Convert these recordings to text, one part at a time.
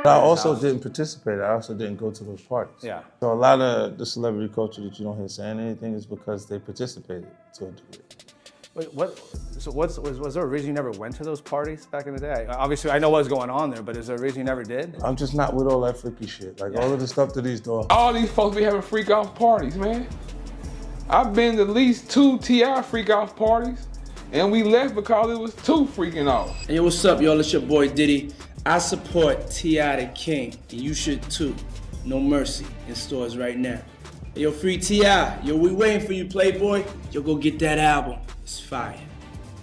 I also didn't participate. I also didn't go to those parties. Yeah. So a lot of the celebrity culture that you don't hear saying anything is because they participated to a degree. Wait, was there a reason you never went to those parties back in the day? Obviously, I know what was going on there, but is there a reason you never did? I'm just not with all that freaky shit. Like all of the stuff that he's doing. All these folks be having freak off parties, man. I've been to at least 2 T.I freak off parties, and we left because it was too freaking off. Hey, yo, what's up, y'all? It's your boy Diddy. I support T.I the King, and you should too. No Mercy in stores right now. Hey, yo, free T.I. Yo, we waiting for you, Playboy. Yo, go get that album. It's fire.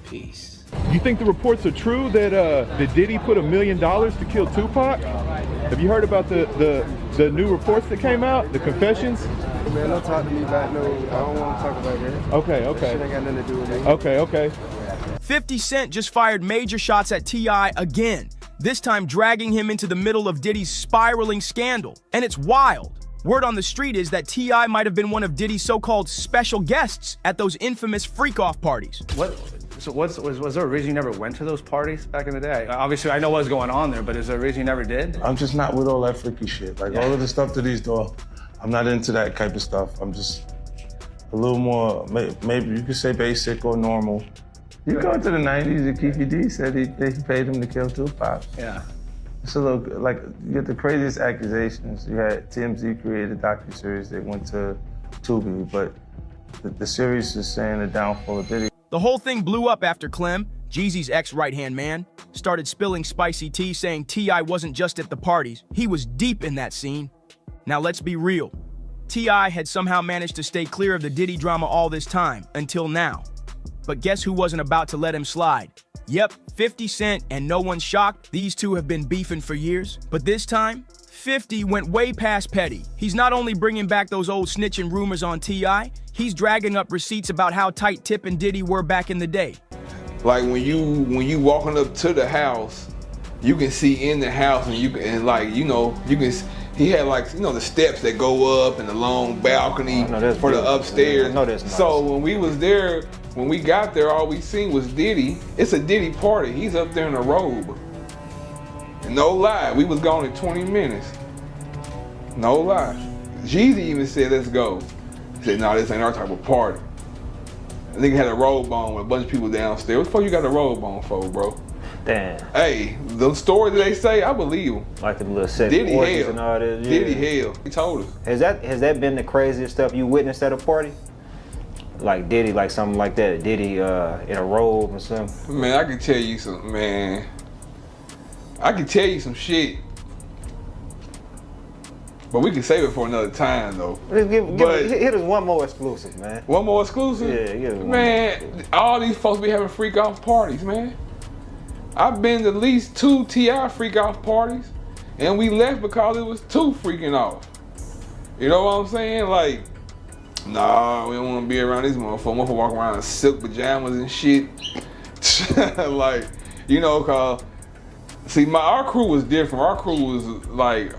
Peace. You think the reports are true that Diddy put $1 million to kill Tupac? Have you heard about the new reports that came out, the confessions? Man, don't talk to me about no, I don't want to talk about that. Okay. That shit ain't got nothing to do with me. Okay. 50 Cent just fired major shots at T.I again, this time dragging him into the middle of Diddy's spiraling scandal. And it's wild. Word on the street is that T.I might have been one of Diddy's so-called special guests at those infamous freak-off parties. Was there a reason you never went to those parties back in the day? Obviously, I know what was going on there, but is there a reason you never did? I'm just not with all that freaky shit. Like all of the stuff that he's doing, I'm not into that type of stuff. I'm just a little more, maybe you could say basic or normal. You go into the 90s and Kiki D said they paid him to kill Tupac. Yeah. It's a little, like, you get the craziest accusations. You had TMZ created a docuseries that went to Tubi, but the series is saying the downfall of Diddy. The whole thing blew up after Clem, Jeezy's ex-right-hand man, started spilling spicy tea saying T.I wasn't just at the parties, he was deep in that scene. Now let's be real. T.I had somehow managed to stay clear of the Diddy drama all this time, until now. But guess who wasn't about to let him slide? Yep, 50 Cent, and no one's shocked, these two have been beefing for years. But this time, 50 went way past petty. He's not only bringing back those old snitching rumors on T.I, he's dragging up receipts about how tight Tip and Diddy were back in the day. Like when you walking up to the house, you can see in the house, and you can he had like the steps that go up and the long balcony for the upstairs. Nice. So when we was there, when we got there, all we seen was Diddy. It's a Diddy party. He's up there in a robe. And no lie, we was gone in 20 minutes. No lie. Jeezy even said, "Let's go." He said, "No, this ain't our type of party." I think he had a robe on with a bunch of people downstairs. What the fuck you got the robe on for, bro? Damn. Hey, the stories that they say, I believe them. Like the little set Diddy orgies hell. and all that. Yeah. Diddy hell. He told us. Has that been the craziest stuff you witnessed at a party? Like Diddy, like something like that. Diddy in a robe or something. Man, I can tell you some. Man, I can tell you some shit. But we can save it for another time, though. Hit us one more exclusive, man. One more exclusive? Yeah, give us one Man, more. all these folks be having freak off parties, man. I've been to at least 2 T.I freak off parties, and we left because it was too freaking off. You know what I'm saying? Like, nah, we don't want to be around these motherfuckers. Motherfuckers walk around in silk pajamas and shit. Like, cause, see, our crew was different. Our crew was like,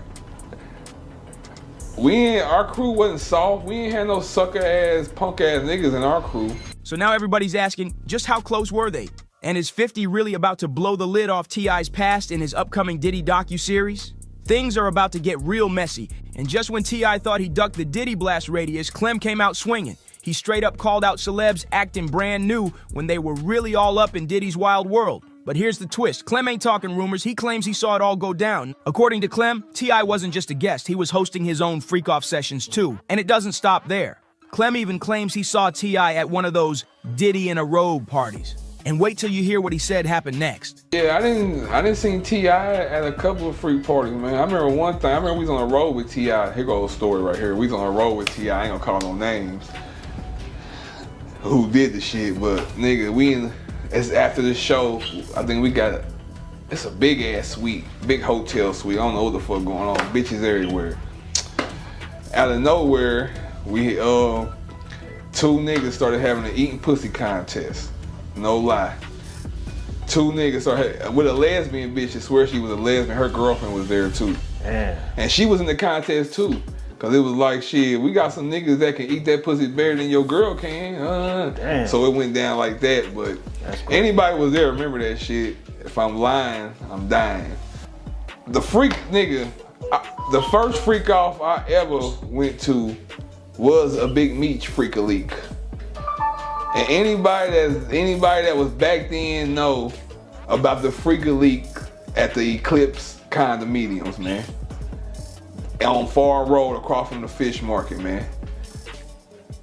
our crew wasn't soft. We ain't had no sucker ass, punk ass niggas in our crew. So now everybody's asking, just how close were they? And is 50 really about to blow the lid off T.I.'s past in his upcoming Diddy docuseries? Things are about to get real messy, and just when T.I. thought he ducked the Diddy blast radius, Clem came out swinging. He straight up called out celebs acting brand new when they were really all up in Diddy's wild world. But here's the twist. Clem ain't talking rumors. He claims he saw it all go down. According to Clem, T.I. wasn't just a guest. He was hosting his own freak-off sessions too. And it doesn't stop there. Clem even claims he saw T.I. at one of those Diddy in a robe parties. And wait till you hear what he said happened next. Yeah, I didn't see T.I. at a couple of freak parties, man. I remember one thing. I remember we was on a road with T.I. Here goes a story right here. We was on a road with T.I. I ain't gonna call no names. Who did the shit? But nigga, it's after the show. I think we got it's a big ass suite, big hotel suite. I don't know what the fuck going on. Bitches everywhere. Out of nowhere, we 2 niggas started having an eating pussy contest. No lie. 2 niggas started with a lesbian bitch. I swear she was a lesbian. Her girlfriend was there too. Damn. And she was in the contest too. Cause it was like, shit, we got some niggas that can eat that pussy better than your girl can. Damn. So it went down like that. But That's cool. anybody was there, remember that shit. If I'm lying, I'm dying. the freak nigga, the first freak off I ever went to was a Big Meech freak-a-leak. And anybody that was back then know about the freak-a-leak at the Eclipse condominiums, man. On Far Road across from the fish market, man.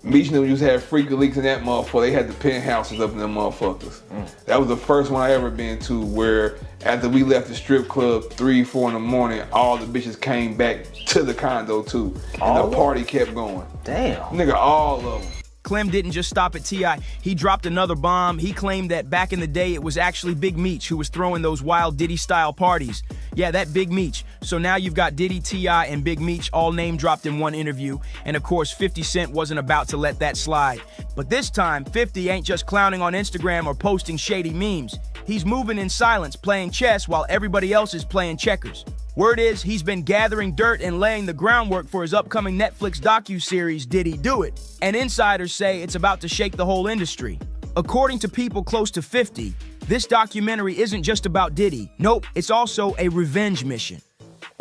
Meech knew used to have freak-a-leaks in that motherfucker. They had the penthouses up in them motherfuckers. That was the first one I ever been to where after we left the strip club 3, 4 in the morning, all the bitches came back to the condo too. And the party kept going. Damn. Nigga, all of them. Clem didn't just stop at T.I. He dropped another bomb. He claimed that back in the day, it was actually Big Meech who was throwing those wild Diddy-style parties. Yeah, that Big Meech. So now you've got Diddy, T.I., and Big Meech all name-dropped in one interview. And of course, 50 Cent wasn't about to let that slide. But this time, 50 ain't just clowning on Instagram or posting shady memes. He's moving in silence, playing chess while everybody else is playing checkers. Word is, he's been gathering dirt and laying the groundwork for his upcoming Netflix docu-series, Diddy Do It? And insiders say it's about to shake the whole industry. According to people close to 50, this documentary isn't just about Diddy. Nope, it's also a revenge mission.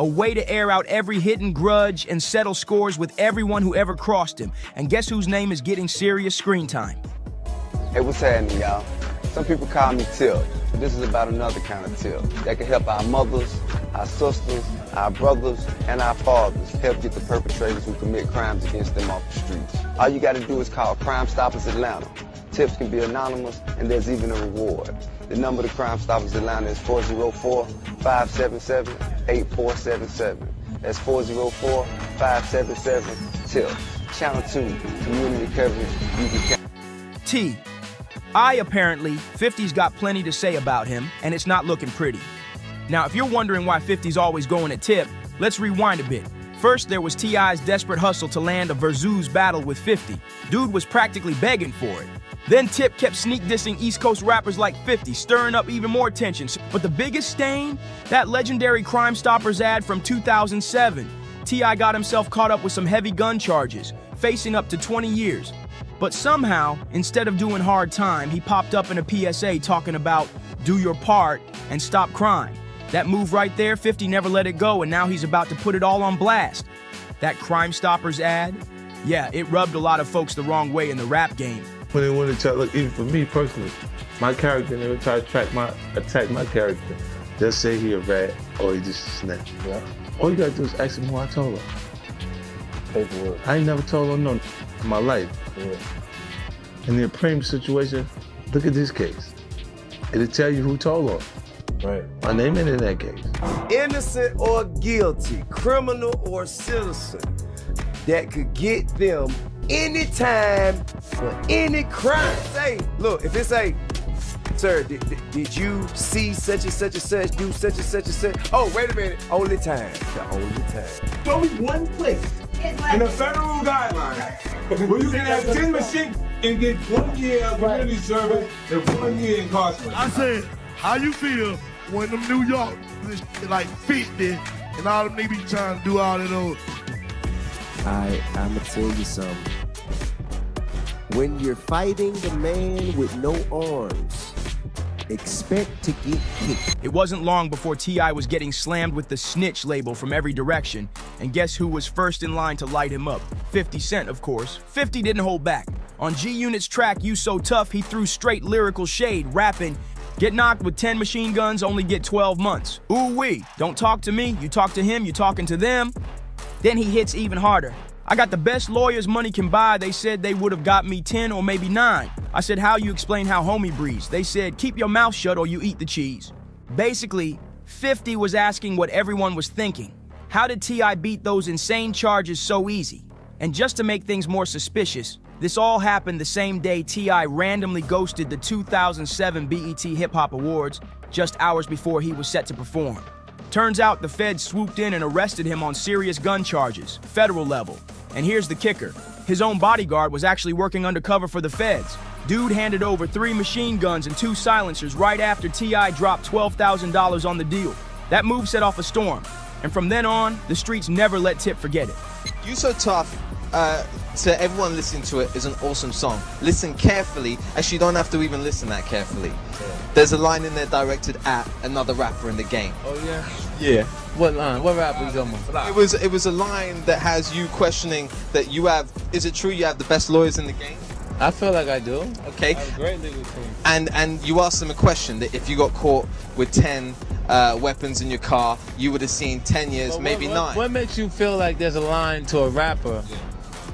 A way to air out every hidden grudge and settle scores with everyone who ever crossed him. And guess whose name is getting serious screen time? Hey, what's happening, y'all? Some people call me Tip, but this is about another kind of tip that can help our mothers, our sisters, our brothers, and our fathers help get the perpetrators who commit crimes against them off the streets. All you got to do is call Crime Stoppers Atlanta. Tips can be anonymous, and there's even a reward. The number to Crime Stoppers Atlanta is 404-577-8477. That's 404-577-TIP. Channel 2, community coverage you can count. T.I. apparently, 50's got plenty to say about him, and it's not looking pretty. Now, if you're wondering why 50's always going at Tip, let's rewind a bit. First, there was T.I.'s desperate hustle to land a versus battle with 50. Dude was practically begging for it. Then Tip kept sneak dissing East Coast rappers like 50, stirring up even more tension. But the biggest stain? That legendary Crime Stoppers ad from 2007. T.I. got himself caught up with some heavy gun charges, facing up to 20 years. But somehow, instead of doing hard time, he popped up in a PSA talking about do your part and stop crime. That move right there, 50 never let it go, and now he's about to put it all on blast. That Crime Stoppers ad? Yeah, it rubbed a lot of folks the wrong way in the rap game. When they want to try, look, even for me personally, my character never try to attack my character. Just say he a rat or he just a snitch. Yeah. All you gotta do is ask him who I told her. Paperwork. I ain't never told her no in my life. Yeah. In the Prem situation, look at this case. It'll tell you who told her. Right. My name ain't in that case. Innocent or guilty, criminal or citizen, that could get them anytime for any crime. Say, look, if it say, sir, did you see such and such, do such and such? Oh, wait a minute, only time, the only time. Show me one place in the federal guidelines where you can have 10 machines and get 1 year of community service and 1 year incarceration. I said, how you feel when them New York like 50 and all them niggas trying to do all of those? I'ma tell you something. When you're fighting the man with no arms, expect to get kicked. It wasn't long before T.I. was getting slammed with the snitch label from every direction. And guess who was first in line to light him up? 50 Cent, of course. 50 didn't hold back. On G-Unit's track, You So Tough, he threw straight lyrical shade, rapping, get knocked with 10 machine guns, only get 12 months. Ooh-wee, don't talk to me, you talk to him, you talking to them. Then he hits even harder. I got the best lawyers money can buy. They said they would have got me 10 or maybe 9. I said, how you explain how homie breathes? They said, keep your mouth shut or you eat the cheese. Basically, 50 was asking what everyone was thinking. How did T.I. beat those insane charges so easy? And just to make things more suspicious, this all happened the same day T.I. randomly ghosted the 2007 BET Hip Hop Awards, just hours before he was set to perform. Turns out the feds swooped in and arrested him on serious gun charges, federal level. And here's the kicker. His own bodyguard was actually working undercover for the feds. Dude handed over 3 machine guns and 2 silencers right after T.I. dropped $12,000 on the deal. That move set off a storm. And from then on, the streets never let Tip forget it. You So Tough to everyone listening to it, is an awesome song. Listen carefully. Actually, you don't have to even listen that carefully. There's a line in there directed at another rapper in the game. Oh yeah? Yeah. What line? What rapper you talking about? It was a line that has you questioning that you have. Is it true you have the best lawyers in the game? I feel like I do. Okay. I have a great legal team. And you asked them a question that if you got caught with 10 weapons in your car, you would have seen 10 years, But maybe 9. What makes you feel like there's a line to a rapper?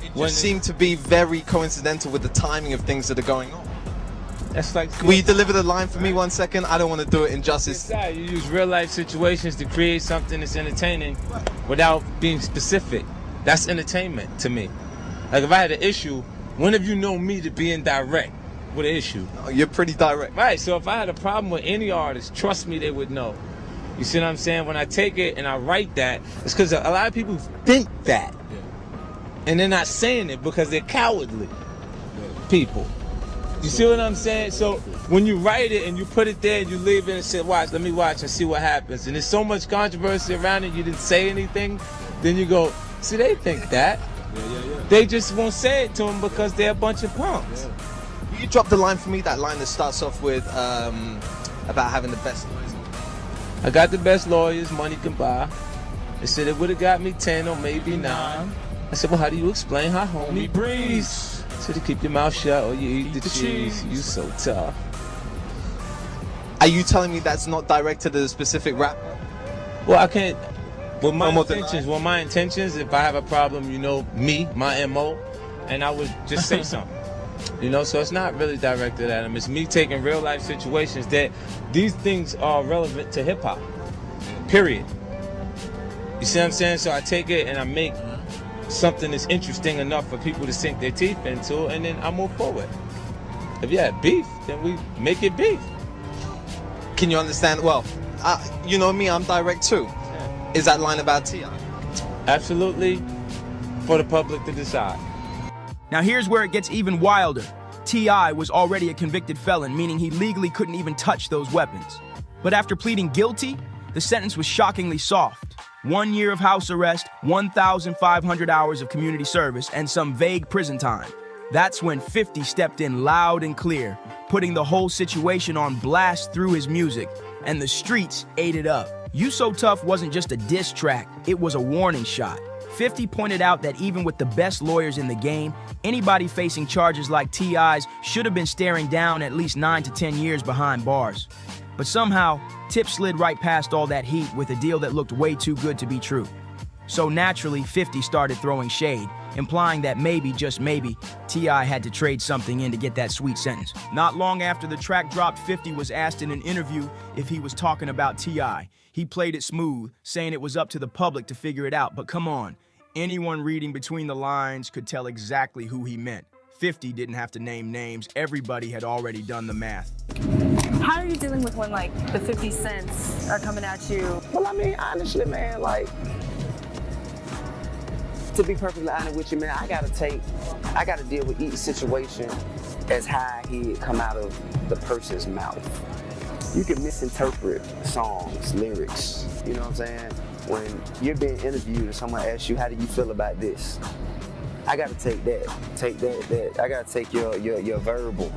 It just seemed to be very coincidental with the timing of things that are going on. That's like. Will you deliver the line for me 1 second? I don't want to do it injustice. You use real life situations to create something that's entertaining without being specific. That's entertainment to me. Like if I had an issue, when have you known me to be indirect with an issue? Oh, you're pretty direct. Right, so if I had a problem with any artist, trust me, they would know. You see what I'm saying? When I take it and I write that, it's because a lot of people think that. And they're not saying it because they're cowardly people. You see what I'm saying? So when you write it and you put it there and you leave it and say, watch, let me watch and see what happens. And there's so much controversy around it, you didn't say anything. Then you go, see, they think that. They just won't say it to them because they're a bunch of punks. Will you drop the line for me? That line that starts off with about having the best lawyers. I got the best lawyers money can buy. They said it would have got me 10 or maybe 9. I said, well, how do you explain how homie breathes? So to keep your mouth shut or you eat the cheese. You so tough. Are you telling me that's not directed at a specific rapper? Well, I can't. Well, my intentions, if I have a problem, you know, me, my MO, and I would just say something. You know, so it's not really directed at him. It's me taking real life situations that these things are relevant to hip hop. Period. You see what I'm saying? So I take it and I make something that's interesting enough for people to sink their teeth into, and then I move forward. If you had beef, then we make it beef. Can you understand? Well, you know me, I'm direct too. Is that line about T.I? Absolutely, for the public to decide. Now here's where it gets even wilder. T.I was already a convicted felon, meaning he legally couldn't even touch those weapons. But after pleading guilty, the sentence was shockingly soft. 1 year of house arrest, 1,500 hours of community service, and some vague prison time. That's when 50 stepped in loud and clear, putting the whole situation on blast through his music, and the streets ate it up. You So Tough wasn't just a diss track, it was a warning shot. 50 pointed out that even with the best lawyers in the game, anybody facing charges like T.I.'s should have been staring down at least 9 to 10 years behind bars. But somehow, Tip slid right past all that heat with a deal that looked way too good to be true. So naturally, 50 started throwing shade, implying that maybe, just maybe, T.I had to trade something in to get that sweet sentence. Not long after the track dropped, 50 was asked in an interview if he was talking about T.I. He played it smooth, saying it was up to the public to figure it out, but come on, anyone reading between the lines could tell exactly who he meant. 50 didn't have to name names, everybody had already done the math. How are you dealing with when, like, the 50 cents are coming at you? Well, I mean, honestly, man, like, to be perfectly honest with you, man, I gotta deal with each situation as how I hear it come out of the person's mouth. You can misinterpret songs, lyrics, you know what I'm saying? When you're being interviewed and someone asks you, how do you feel about this? I gotta take that. I gotta take your verbal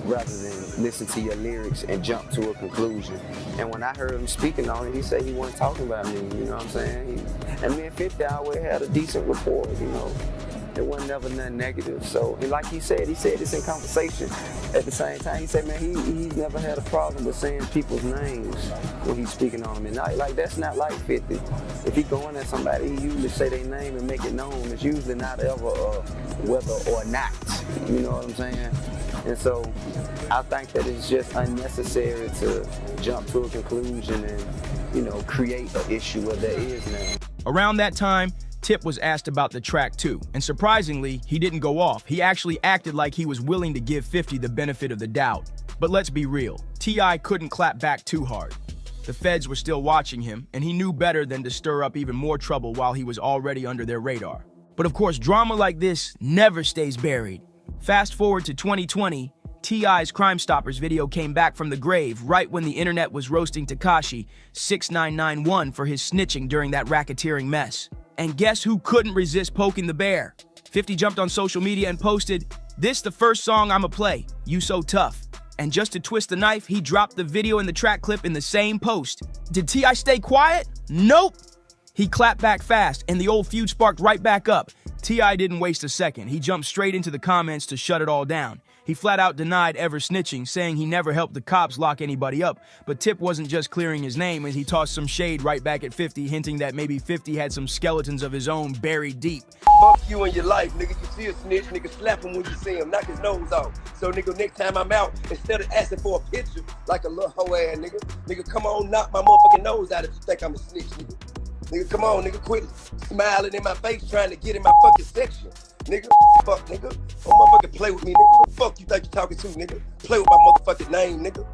rather than listen to your lyrics and jump to a conclusion. And when I heard him speaking on it, he said he wasn't talking about me, you know what I'm saying? And me and 50 always had a decent rapport, you know. It wasn't never nothing negative. So, and like he said this in conversation. At the same time, he said, man, he's never had a problem with saying people's names when he's speaking on them. And like that's not like 50. If he going at somebody, he usually say their name and make it known. It's usually not ever whether or not. You know what I'm saying? And so I think that it's just unnecessary to jump to a conclusion and, you know, create an issue where there is none. Around that time, Tip was asked about the track too, and surprisingly, he didn't go off. He actually acted like he was willing to give 50 the benefit of the doubt. But let's be real, T.I couldn't clap back too hard. The feds were still watching him, and he knew better than to stir up even more trouble while he was already under their radar. But of course, drama like this never stays buried. Fast forward to 2020, T.I.'s Crime Stoppers video came back from the grave right when the internet was roasting Tekashi 6991 for his snitching during that racketeering mess. And guess who couldn't resist poking the bear? 50 jumped on social media and posted, "This the first song I'ma play, You So Tough." And just to twist the knife, he dropped the video and the track clip in the same post. Did T.I stay quiet? Nope. He clapped back fast, and the old feud sparked right back up. T.I didn't waste a second. He jumped straight into the comments to shut it all down. He flat out denied ever snitching, saying he never helped the cops lock anybody up. But Tip wasn't just clearing his name, as he tossed some shade right back at 50, hinting that maybe 50 had some skeletons of his own buried deep. Fuck you in your life, nigga. You see a snitch, nigga, slap him when you see him, knock his nose off. So, nigga, next time I'm out, instead of asking for a picture like a little hoe ass nigga, come on, knock my motherfucking nose out if you think I'm a snitch, nigga. Nigga, come on, nigga, quit smiling in my face trying to get in my fucking section. Nigga, fuck, nigga. Don't motherfucking play with me, nigga. Who the fuck you think you talking to, nigga? Play with my motherfucking name, nigga.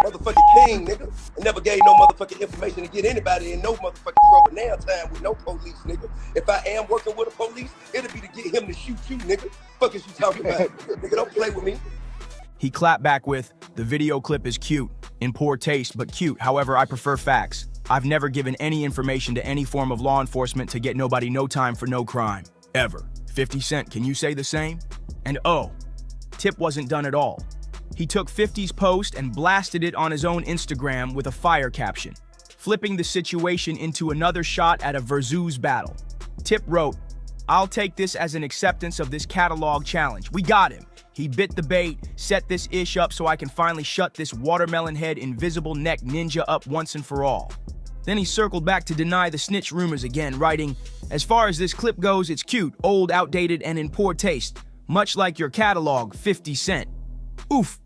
Motherfucking king, nigga. I never gave no motherfucking information to get anybody in no motherfucking trouble now time with no police, nigga. If I am working with the police, it'll be to get him to shoot you, nigga. Fuck is you talking about? Nigga, don't play with me. He clapped back with, "The video clip is cute, in poor taste, but cute. However, I prefer facts. I've never given any information to any form of law enforcement to get nobody no time for no crime. Ever. 50 Cent, can you say the same?" And oh, Tip wasn't done at all. He took 50's post and blasted it on his own Instagram with a fire caption, flipping the situation into another shot at a versus battle. Tip wrote, "I'll take this as an acceptance of this catalog challenge. We got him. He bit the bait, set this ish up so I can finally shut this watermelon head invisible neck ninja up once and for all." Then he circled back to deny the snitch rumors again, writing, "As far as this clip goes, it's cute, old, outdated, and in poor taste. Much like your catalog, 50 Cent. Oof."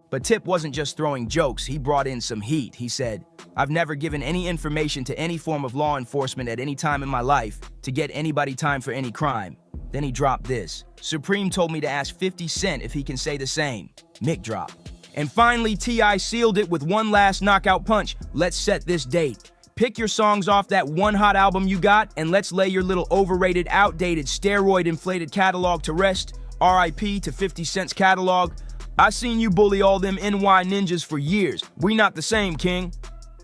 But Tip wasn't just throwing jokes, he brought in some heat. He said, "I've never given any information to any form of law enforcement at any time in my life to get anybody time for any crime." Then he dropped this. "Supreme told me to ask 50 Cent if he can say the same." Mic drop. And finally, T.I sealed it with one last knockout punch. "Let's set this date. Pick your songs off that one hot album you got, and let's lay your little overrated, outdated, steroid-inflated catalog to rest. R.I.P. to 50 Cent's catalog. I seen you bully all them NY ninjas for years. We not the same, king."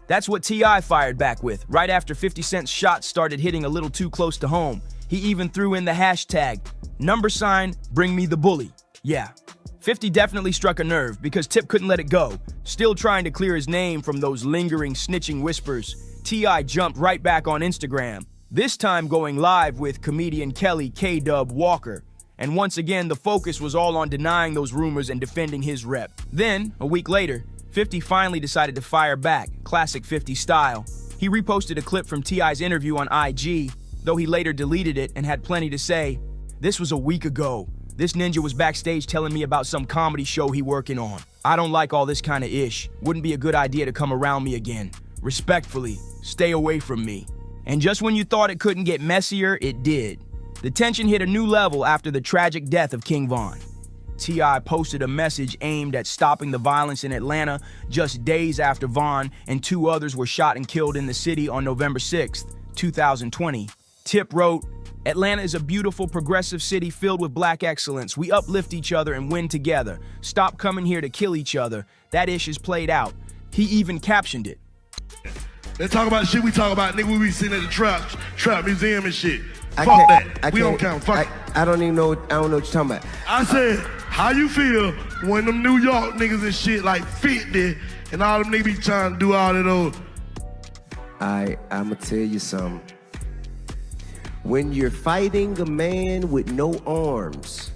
That's what T.I fired back with, right after 50 Cent's shots started hitting a little too close to home. He even threw in the hashtag, #bring me the bully. Yeah. 50 definitely struck a nerve because Tip couldn't let it go. Still trying to clear his name from those lingering snitching whispers, T.I jumped right back on Instagram, this time going live with comedian Kelly K-Dub Walker. And once again, the focus was all on denying those rumors and defending his rep. Then, a week later, 50 finally decided to fire back, classic 50 style. He reposted a clip from T.I.'s interview on IG, though he later deleted it and had plenty to say. "This was a week ago. This ninja was backstage telling me about some comedy show he working on. I don't like all this kind of ish. Wouldn't be a good idea to come around me again. Respectfully, stay away from me." And just when you thought it couldn't get messier, it did. The tension hit a new level after the tragic death of King Von. T.I posted a message aimed at stopping the violence in Atlanta just days after Von and two others were shot and killed in the city on November 6th, 2020. Tip wrote, "Atlanta is a beautiful, progressive city filled with black excellence. We uplift each other and win together. Stop coming here to kill each other. That ish is played out." He even captioned it. They talk about the shit we talk about, nigga. We be sitting at the trap museum and shit. Fuck that. We don't count. Fuck it. I don't even know. I don't know what you're talking about. I said, how you feel when them New York niggas and shit like 50 and all them niggas be trying to do all of those? I'ma tell you something. When you're fighting a man with no arms,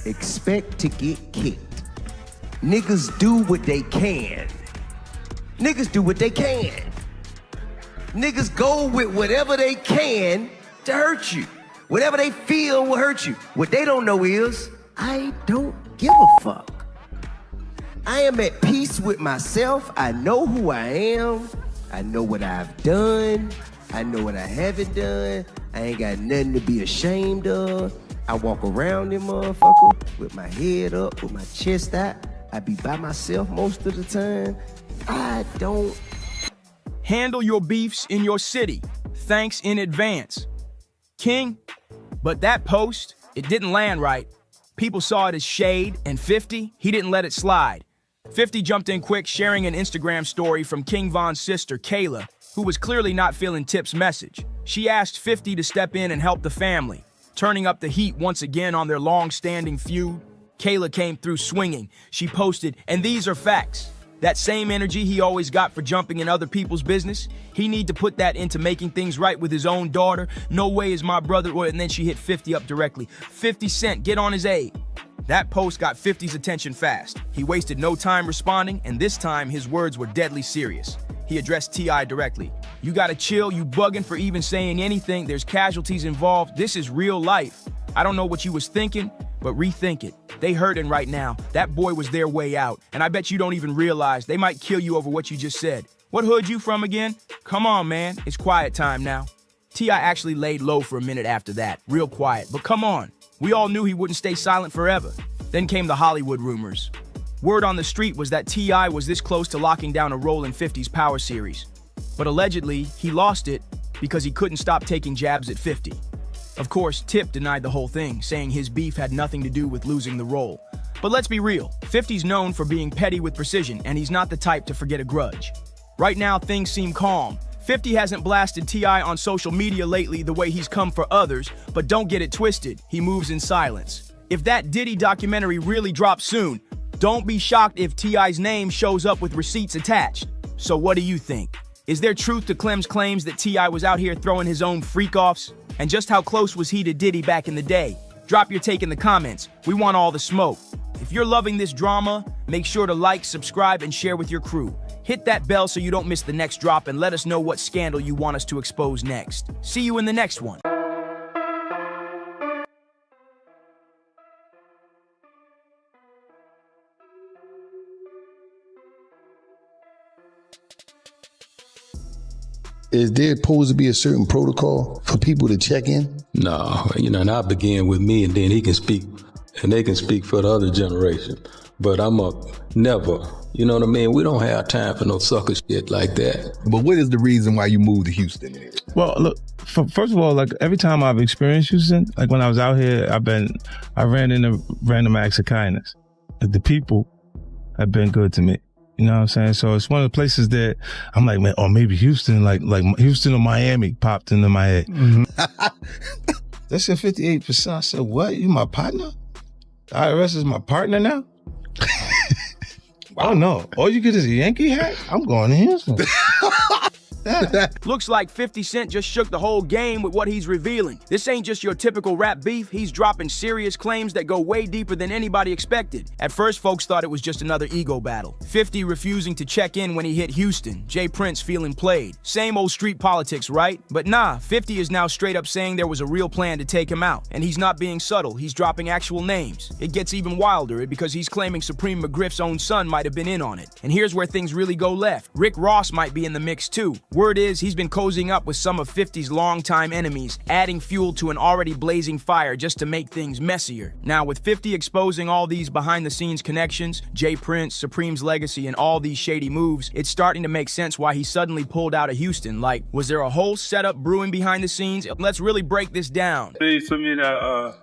expect to get kicked. Niggas do what they can. Niggas do what they can. Niggas go with whatever they can to hurt you. Whatever they feel will hurt you. What they don't know is, I don't give a fuck. I am at peace with myself. I know who I am. I know what I've done. I know what I haven't done. I ain't got nothing to be ashamed of. I walk around them motherfucker with my head up, with my chest out. I be by myself most of the time. I don't. Handle your beefs in your city. Thanks in advance. King, but that post, it didn't land right. People saw it as shade, and 50, he didn't let it slide. 50 jumped in quick, sharing an Instagram story from King Von's sister, Kayla, who was clearly not feeling Tip's message. She asked 50 to step in and help the family, turning up the heat once again on their long-standing feud. Kayla came through swinging. She posted, and these are facts. That same energy he always got for jumping in other people's business, he need to put that into making things right with his own daughter. No way is my brother, and then she hit 50 up directly. 50 Cent, get on his aid. That post got 50's attention fast. He wasted no time responding, and this time his words were deadly serious. He addressed T.I directly. You gotta chill, you bugging for even saying anything. There's casualties involved. This is real life. I don't know what you was thinking, but rethink it. They hurting right now. That boy was their way out, and I bet you don't even realize they might kill you over what you just said. What hood you from again? Come on, man. It's quiet time now. T.I actually laid low for a minute after that, real quiet, but come on. We all knew he wouldn't stay silent forever. Then came the Hollywood rumors. Word on the street was that T.I was this close to locking down a role in 50's Power series. But allegedly, he lost it because he couldn't stop taking jabs at 50. Of course, Tip denied the whole thing, saying his beef had nothing to do with losing the role. But let's be real, 50's known for being petty with precision, and he's not the type to forget a grudge. Right now, things seem calm. 50 hasn't blasted T.I on social media lately the way he's come for others, but don't get it twisted, he moves in silence. If that Diddy documentary really drops soon, don't be shocked if T.I.'s name shows up with receipts attached. So what do you think? Is there truth to Clem's claims that T.I was out here throwing his own freak-offs? And just how close was he to Diddy back in the day? Drop your take in the comments. We want all the smoke. If you're loving this drama, make sure to like, subscribe, and share with your crew. Hit that bell so you don't miss the next drop, and let us know what scandal you want us to expose next. See you in the next one. Is there supposed to be a certain protocol for people to check in? No, and I begin with me, and then he can speak, and they can speak for the other generation. But I'm a never, you know what I mean? We don't have time for no sucker shit like that. But what is the reason why you moved to Houston? Well, look, first of all, like every time I've experienced Houston, like when I was out here, I ran into random acts of kindness. Like the people have been good to me. You know what I'm saying? So it's one of the places that I'm like, man, or maybe Houston, like Houston or Miami popped into my head. Mm-hmm. They said 58%. I said, what? You my partner? The IRS is my partner now? Oh no, all you get is a Yankee hat? I'm going to Houston. Looks like 50 Cent just shook the whole game with what he's revealing. This ain't just your typical rap beef, he's dropping serious claims that go way deeper than anybody expected. At first, folks thought it was just another ego battle. 50 refusing to check in when he hit Houston, Jay Prince feeling played. Same old street politics, right? But nah, 50 is now straight up saying there was a real plan to take him out. And he's not being subtle, he's dropping actual names. It gets even wilder because he's claiming Supreme McGriff's own son might have been in on it. And here's where things really go left. Rick Ross might be in the mix too. Word is he's been cozying up with some of 50's longtime enemies, adding fuel to an already blazing fire just to make things messier. Now, with 50 exposing all these behind-the-scenes connections, Jay Prince, Supreme's legacy, and all these shady moves, it's starting to make sense why he suddenly pulled out of Houston. Like, was there a whole setup brewing behind the scenes? Let's really break this down. For me to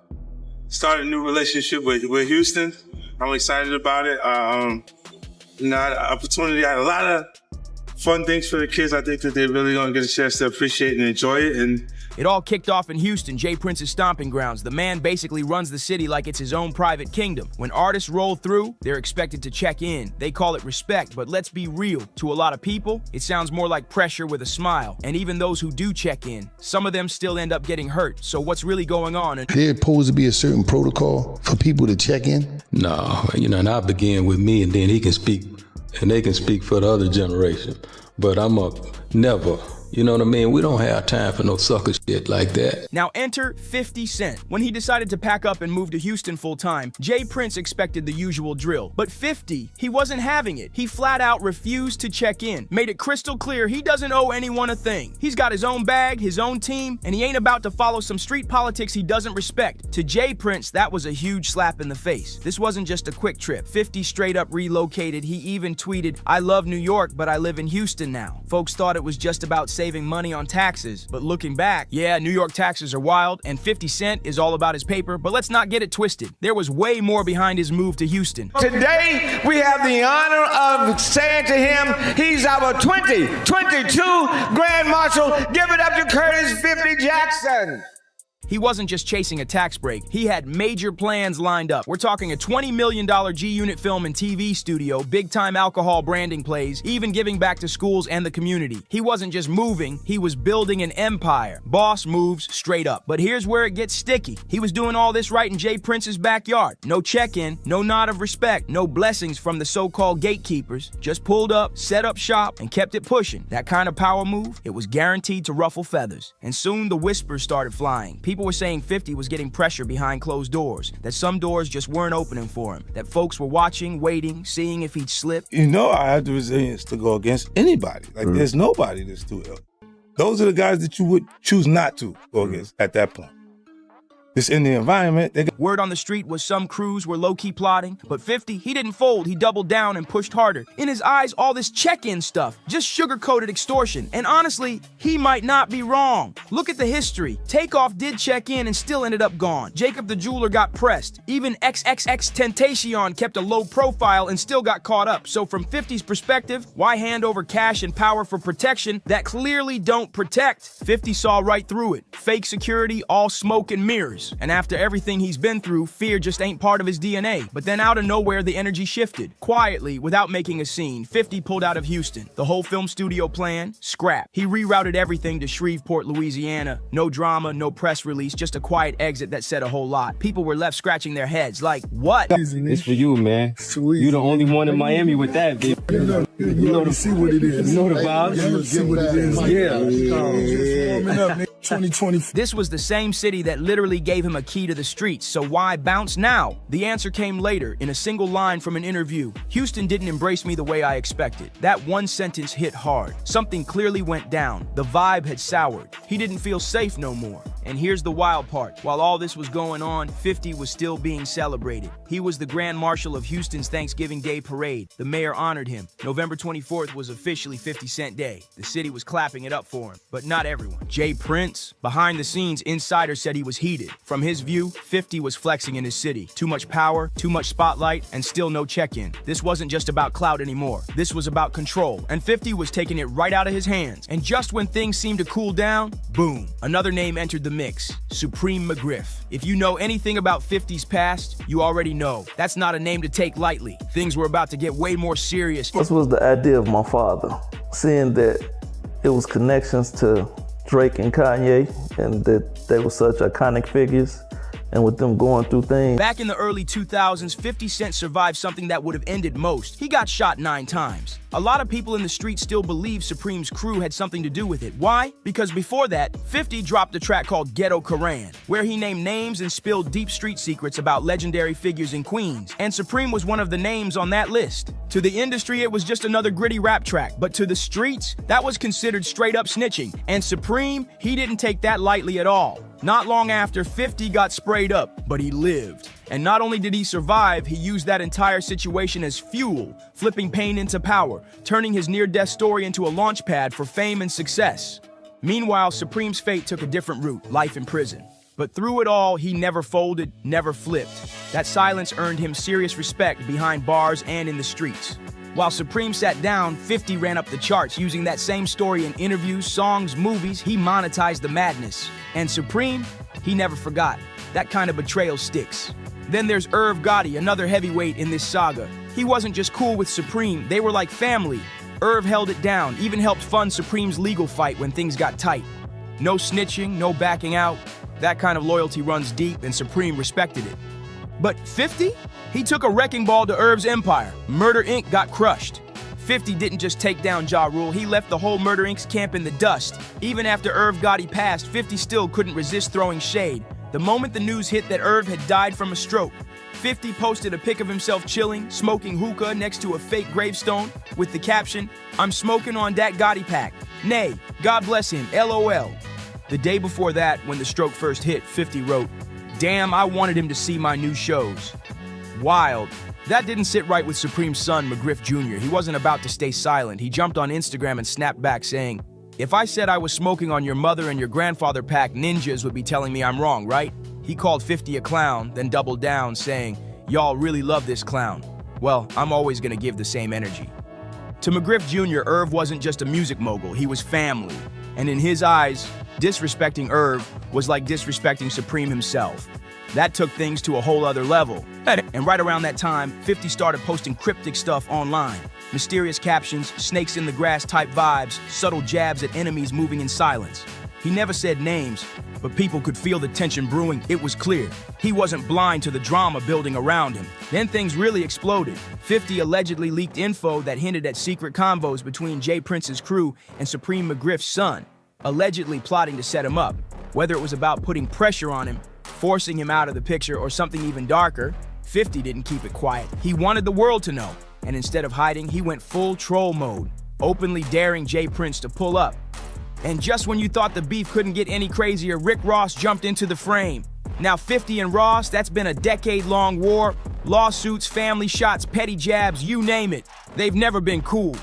start a new relationship with Houston, I'm excited about it. The opportunity, I had a lot of fun things for the kids. I think that they're really gonna get a chance to appreciate and enjoy it. And it all kicked off in Houston, Jay Prince's stomping grounds. The man basically runs the city like it's his own private kingdom. When artists roll through, they're expected to check in. They call it respect, but let's be real. To a lot of people, it sounds more like pressure with a smile. And even those who do check in, some of them still end up getting hurt. So what's really going on? There's supposed to be a certain protocol for people to check in? No, and I begin with me, and then he can speak, and they can speak for the other generation. But I'm a never, you know what I mean? We don't have time for no sucker shit like that. Now enter 50 Cent. When he decided to pack up and move to Houston full-time, Jay Prince expected the usual drill. But 50, he wasn't having it. He flat out refused to check in, made it crystal clear he doesn't owe anyone a thing. He's got his own bag, his own team, and he ain't about to follow some street politics he doesn't respect. To Jay Prince, that was a huge slap in the face. This wasn't just a quick trip. 50 straight up relocated. He even tweeted, "I love New York, but I live in Houston now." Folks thought it was just about saving money on taxes. But looking back, yeah, New York taxes are wild, and 50 Cent is all about his paper, but let's not get it twisted. There was way more behind his move to Houston. Today, we have the honor of saying to him, he's our 2022 Grand Marshal. Give it up to Curtis 50 Jackson. He wasn't just chasing a tax break, he had major plans lined up. We're talking a $20 million G-Unit film and TV studio, big-time alcohol branding plays, even giving back to schools and the community. He wasn't just moving, he was building an empire. Boss moves straight up. But here's where it gets sticky. He was doing all this right in Jay Prince's backyard. No check-in, no nod of respect, no blessings from the so-called gatekeepers. Just pulled up, set up shop, and kept it pushing. That kind of power move, it was guaranteed to ruffle feathers. And soon the whispers started flying. People were saying 50 was getting pressure behind closed doors, that some doors just weren't opening for him, that folks were watching, waiting, seeing if he'd slip. You know, I have the resilience to go against anybody. Like, there's nobody that's too ill. Those are the guys that you would choose not to go against at that point. It's in the environment. Word on the street was some crews were low-key plotting, but 50, he didn't fold, he doubled down and pushed harder. In his eyes, all this check-in stuff, just sugar-coated extortion. And honestly, he might not be wrong. Look at the history. Takeoff did check in and still ended up gone. Jacob the jeweler got pressed. Even XXXTentacion kept a low profile and still got caught up. So from 50's perspective, why hand over cash and power for protection that clearly don't protect? 50 saw right through it. Fake security, all smoke and mirrors. And after everything he's been through, fear just ain't part of his DNA. But then out of nowhere, the energy shifted. Quietly, without making a scene, 50 pulled out of Houston. The whole film studio plan, scrap. He rerouted everything to Shreveport, Louisiana. No drama, no press release, just a quiet exit that said a whole lot. People were left scratching their heads, like, what? It's for you, man. Sweet. You the only one in Miami with that, baby. You know the, see what it is. You know the vibes. See what it is. Yeah. 2020. This was the same city that literally gave him a key to the streets, so why bounce now? The answer came later, in a single line from an interview. Houston didn't embrace me the way I expected. That one sentence hit hard. Something clearly went down. The vibe had soured. He didn't feel safe no more. And here's the wild part. While all this was going on, 50 was still being celebrated. He was the Grand Marshal of Houston's Thanksgiving Day Parade. The mayor honored him. November 24th was officially 50 Cent Day. The city was clapping it up for him, but not everyone. Jay Prince? Behind the scenes, insiders said he was heated. From his view, 50 was flexing in his city. Too much power, too much spotlight, and still no check-in. This wasn't just about clout anymore. This was about control, and 50 was taking it right out of his hands. And just when things seemed to cool down, boom, another name entered the mix, Supreme McGriff. If you know anything about 50's past, you already know. That's not a name to take lightly. Things were about to get way more serious. This was the idea of my father, seeing that it was connections to Drake and Kanye, and that they were such iconic figures, and with them going through things. Back in the early 2000s, 50 Cent survived something that would have ended most. He got shot 9 times. A lot of people in the street still believe Supreme's crew had something to do with it. Why? Because before that, 50 dropped a track called Ghetto Koran, where he named names and spilled deep street secrets about legendary figures in Queens. And Supreme was one of the names on that list. To the industry, it was just another gritty rap track, but to the streets, that was considered straight up snitching. And Supreme, he didn't take that lightly at all. Not long after, 50 got sprayed up, but he lived. And not only did he survive, he used that entire situation as fuel, flipping pain into power, turning his near-death story into a launch pad for fame and success. Meanwhile, Supreme's fate took a different route, life in prison. But through it all, he never folded, never flipped. That silence earned him serious respect behind bars and in the streets. While Supreme sat down, 50 ran up the charts using that same story in interviews, songs, movies. He monetized the madness. And Supreme, he never forgot. That kind of betrayal sticks. Then there's Irv Gotti, another heavyweight in this saga. He wasn't just cool with Supreme, they were like family. Irv held it down, even helped fund Supreme's legal fight when things got tight. No snitching, no backing out. That kind of loyalty runs deep, and Supreme respected it. But 50? He took a wrecking ball to Irv's empire. Murder Inc. got crushed. 50 didn't just take down Ja Rule, he left the whole Murder Inc.'s camp in the dust. Even after Irv Gotti passed, 50 still couldn't resist throwing shade. The moment the news hit that Irv had died from a stroke, 50 posted a pic of himself chilling, smoking hookah next to a fake gravestone with the caption, "I'm smoking on that Gotti pack. Nay, God bless him, LOL. The day before that, when the stroke first hit, 50 wrote, "Damn, I wanted him to see my new shows." Wild. That didn't sit right with Supreme's son, McGriff Jr. He wasn't about to stay silent. He jumped on Instagram and snapped back saying, If I said I was smoking on your mother and your grandfather pack, ninjas would be telling me I'm wrong, right? He called 50 a clown, then doubled down, saying, y'all really love this clown. Well, I'm always gonna give the same energy. To McGriff Jr., Irv wasn't just a music mogul, he was family. And in his eyes, disrespecting Irv was like disrespecting Supreme himself. That took things to a whole other level. And right around that time, 50 started posting cryptic stuff online. Mysterious captions, snakes in the grass type vibes, subtle jabs at enemies moving in silence. He never said names, but people could feel the tension brewing. It was clear. He wasn't blind to the drama building around him. Then things really exploded. 50 allegedly leaked info that hinted at secret convos between Jay Prince's crew and Supreme McGriff's son, allegedly plotting to set him up. Whether it was about putting pressure on him, forcing him out of the picture, or something even darker, 50 didn't keep it quiet. He wanted the world to know. And instead of hiding, he went full troll mode, openly daring Jay Prince to pull up. And just when you thought the beef couldn't get any crazier, Rick Ross jumped into the frame. Now 50 and Ross, that's been a decade-long war. Lawsuits, family shots, petty jabs, you name it. They've never been cool.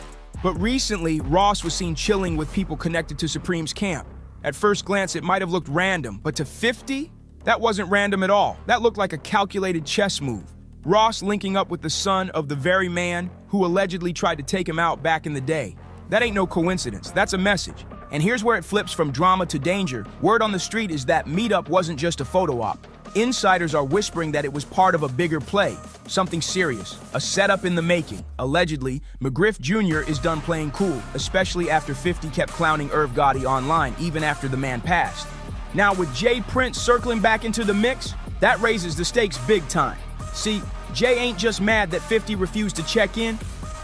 But recently, Ross was seen chilling with people connected to Supreme's camp. At first glance, it might have looked random, but to 50, that wasn't random at all. That looked like a calculated chess move. Ross linking up with the son of the very man who allegedly tried to take him out back in the day. That ain't no coincidence, that's a message. And here's where it flips from drama to danger. Word on the street is that meetup wasn't just a photo op. Insiders are whispering that it was part of a bigger play, something serious, a setup in the making. Allegedly, McGriff Jr. is done playing cool, especially after 50 kept clowning Irv Gotti online, even after the man passed. Now with Jay Prince circling back into the mix, that raises the stakes big time. See, Jay ain't just mad that 50 refused to check in.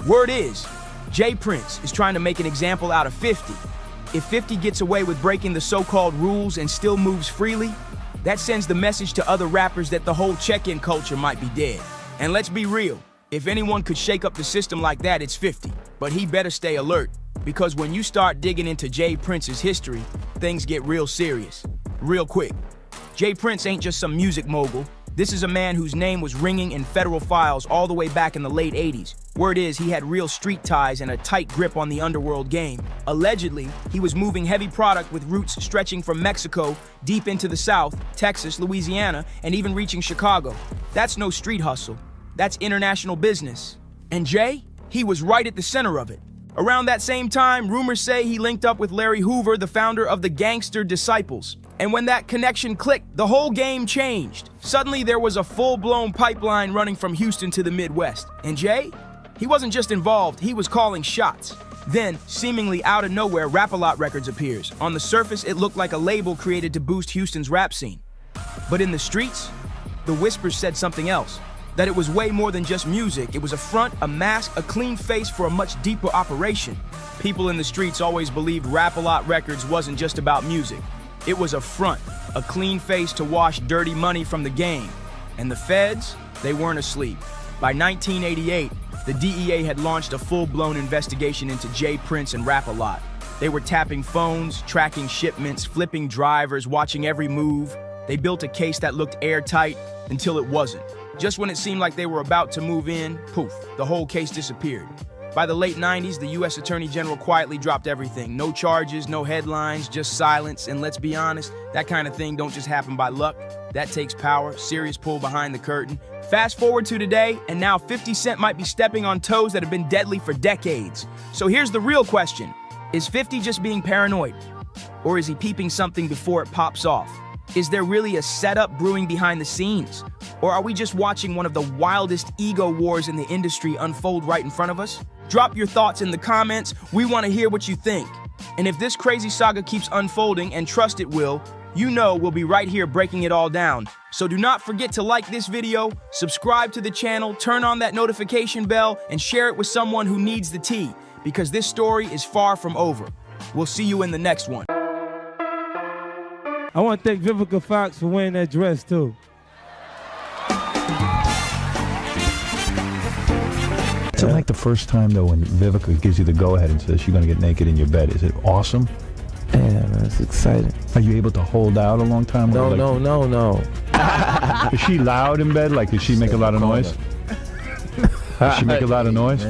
Word is, Jay Prince is trying to make an example out of 50. If 50 gets away with breaking the so-called rules and still moves freely, that sends the message to other rappers that the whole check-in culture might be dead. And let's be real, if anyone could shake up the system like that, it's 50. But he better stay alert, because when you start digging into Jay Prince's history, things get real serious, real quick. Jay Prince ain't just some music mogul. This is a man whose name was ringing in federal files all the way back in the late 80s. Word is he had real street ties and a tight grip on the underworld game. Allegedly, he was moving heavy product with roots stretching from Mexico deep into the South, Texas, Louisiana, and even reaching Chicago. That's no street hustle. That's international business. And Jay, he was right at the center of it. Around that same time, rumors say he linked up with Larry Hoover, the founder of the Gangster Disciples. And when that connection clicked, the whole game changed. Suddenly, there was a full-blown pipeline running from Houston to the Midwest. And Jay? He wasn't just involved, he was calling shots. Then, seemingly out of nowhere, Rap-A-Lot Records appears. On the surface, it looked like a label created to boost Houston's rap scene. But in the streets, the whispers said something else. That it was way more than just music. It was a front, a mask, a clean face for a much deeper operation. People in the streets always believed Rap-A-Lot Records wasn't just about music. It was a front, a clean face to wash dirty money from the game. And the feds, they weren't asleep. By 1988, the DEA had launched a full-blown investigation into Jay Prince and Rap-A-Lot. They were tapping phones, tracking shipments, flipping drivers, watching every move. They built a case that looked airtight until it wasn't. Just when it seemed like they were about to move in, poof, the whole case disappeared. By the late 90s, the U.S. Attorney General quietly dropped everything. No charges, no headlines, just silence. And let's be honest, that kind of thing don't just happen by luck. That takes power, serious pull behind the curtain. Fast forward to today, and now 50 Cent might be stepping on toes that have been deadly for decades. So here's the real question. Is 50 just being paranoid? Or is he peeping something before it pops off? Is there really a setup brewing behind the scenes? Or are we just watching one of the wildest ego wars in the industry unfold right in front of us? Drop your thoughts in the comments. We want to hear what you think. And if this crazy saga keeps unfolding, and trust it will, you know we'll be right here breaking it all down. So do not forget to like this video, subscribe to the channel, turn on that notification bell, and share it with someone who needs the tea, because this story is far from over. We'll see you in the next one. I want to thank Vivica Fox for wearing that dress too. It's like the first time though when Vivica gives you the go-ahead and says you're going to get naked in your bed. Is it awesome? Yeah, man, it's exciting. Are you able to hold out a long time? No. Is she loud in bed? Like, does she make a lot of noise? Does she make a lot of noise?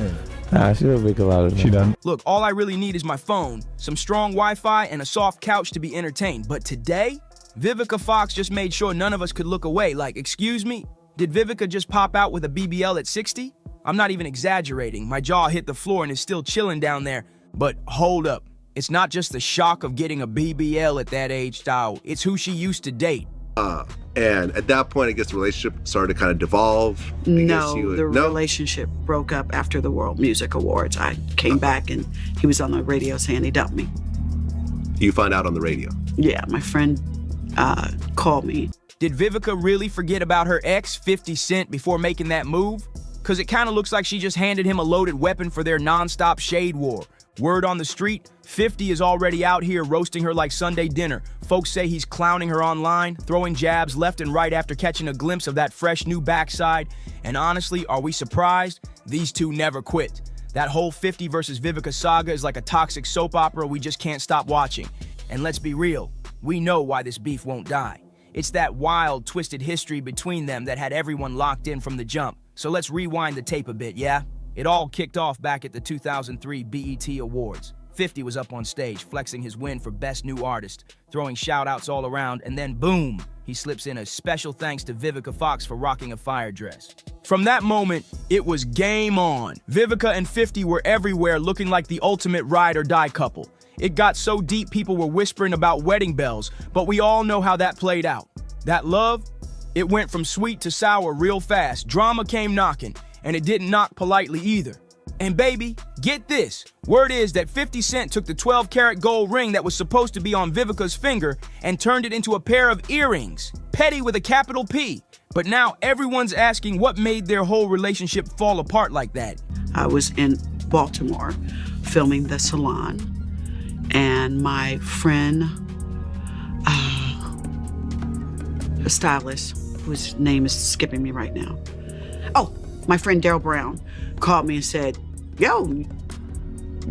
Nah, she don't make a lot of money. She doesn't. Look, all I really need is my phone, some strong Wi-Fi, and a soft couch to be entertained. But today, Vivica Fox just made sure none of us could look away. Like, excuse me? Did Vivica just pop out with a BBL at 60? I'm not even exaggerating. My jaw hit the floor and is still chilling down there. But hold up. It's not just the shock of getting a BBL at that age, style. It's who she used to date. And at that point, I guess the relationship started to kind of devolve. No, the relationship broke up after the World Music Awards. I came back and he was on the radio saying he dumped me. You find out on the radio? Yeah, my friend called me. Did Vivica really forget about her ex, 50 Cent, before making that move? Because it kind of looks like she just handed him a loaded weapon for their non-stop shade war. Word on the street, 50 is already out here roasting her like Sunday dinner. Folks say he's clowning her online, throwing jabs left and right after catching a glimpse of that fresh new backside. And honestly, are we surprised? These two never quit. That whole 50 versus Vivica saga is like a toxic soap opera we just can't stop watching. And let's be real, we know why this beef won't die. It's that wild, twisted history between them that had everyone locked in from the jump. So let's rewind the tape a bit, yeah? It all kicked off back at the 2003 BET Awards. 50 was up on stage, flexing his win for Best New Artist, throwing shout-outs all around, and then boom, he slips in a special thanks to Vivica Fox for rocking a fire dress. From that moment, it was game on. Vivica and 50 were everywhere looking like the ultimate ride or die couple. It got so deep people were whispering about wedding bells, but we all know how that played out. That love, it went from sweet to sour real fast. Drama came knocking, and it didn't knock politely either. And baby, get this. Word is that 50 Cent took the 12-karat gold ring that was supposed to be on Vivica's finger and turned it into a pair of earrings. Petty with a capital P. But now everyone's asking what made their whole relationship fall apart like that. I was in Baltimore filming The Salon, and my friend, a stylist, whose name is skipping me right now. Oh, my friend Daryl Brown called me and said, yo,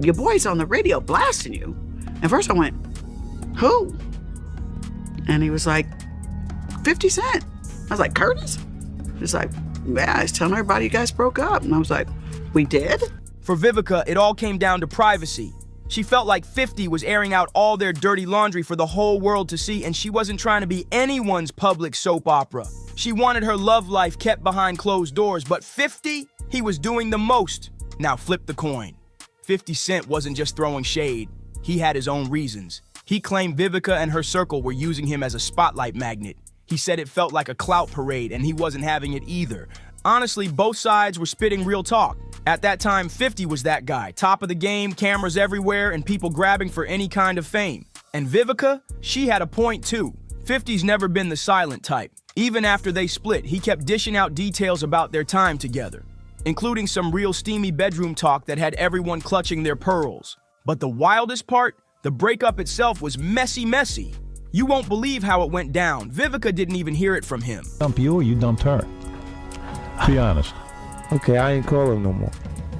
your boy's on the radio blasting you. And first I went, who? And he was like, 50 Cent. I was like, Curtis? He's like, yeah, I was telling everybody you guys broke up. And I was like, we did? For Vivica, it all came down to privacy. She felt like 50 was airing out all their dirty laundry for the whole world to see, and she wasn't trying to be anyone's public soap opera. She wanted her love life kept behind closed doors, but 50, he was doing the most. Now flip the coin. 50 Cent wasn't just throwing shade. He had his own reasons. He claimed Vivica and her circle were using him as a spotlight magnet. He said it felt like a clout parade, and he wasn't having it either. Honestly, both sides were spitting real talk. At that time, 50 was that guy, top of the game, cameras everywhere, and people grabbing for any kind of fame. And Vivica, she had a point too. 50's never been the silent type. Even after they split, he kept dishing out details about their time together, including some real steamy bedroom talk that had everyone clutching their pearls. But the wildest part, the breakup itself was messy. You won't believe how it went down. Vivica didn't even hear it from him. Dump you or you dumped her? Be honest. Okay, I ain't call him no more.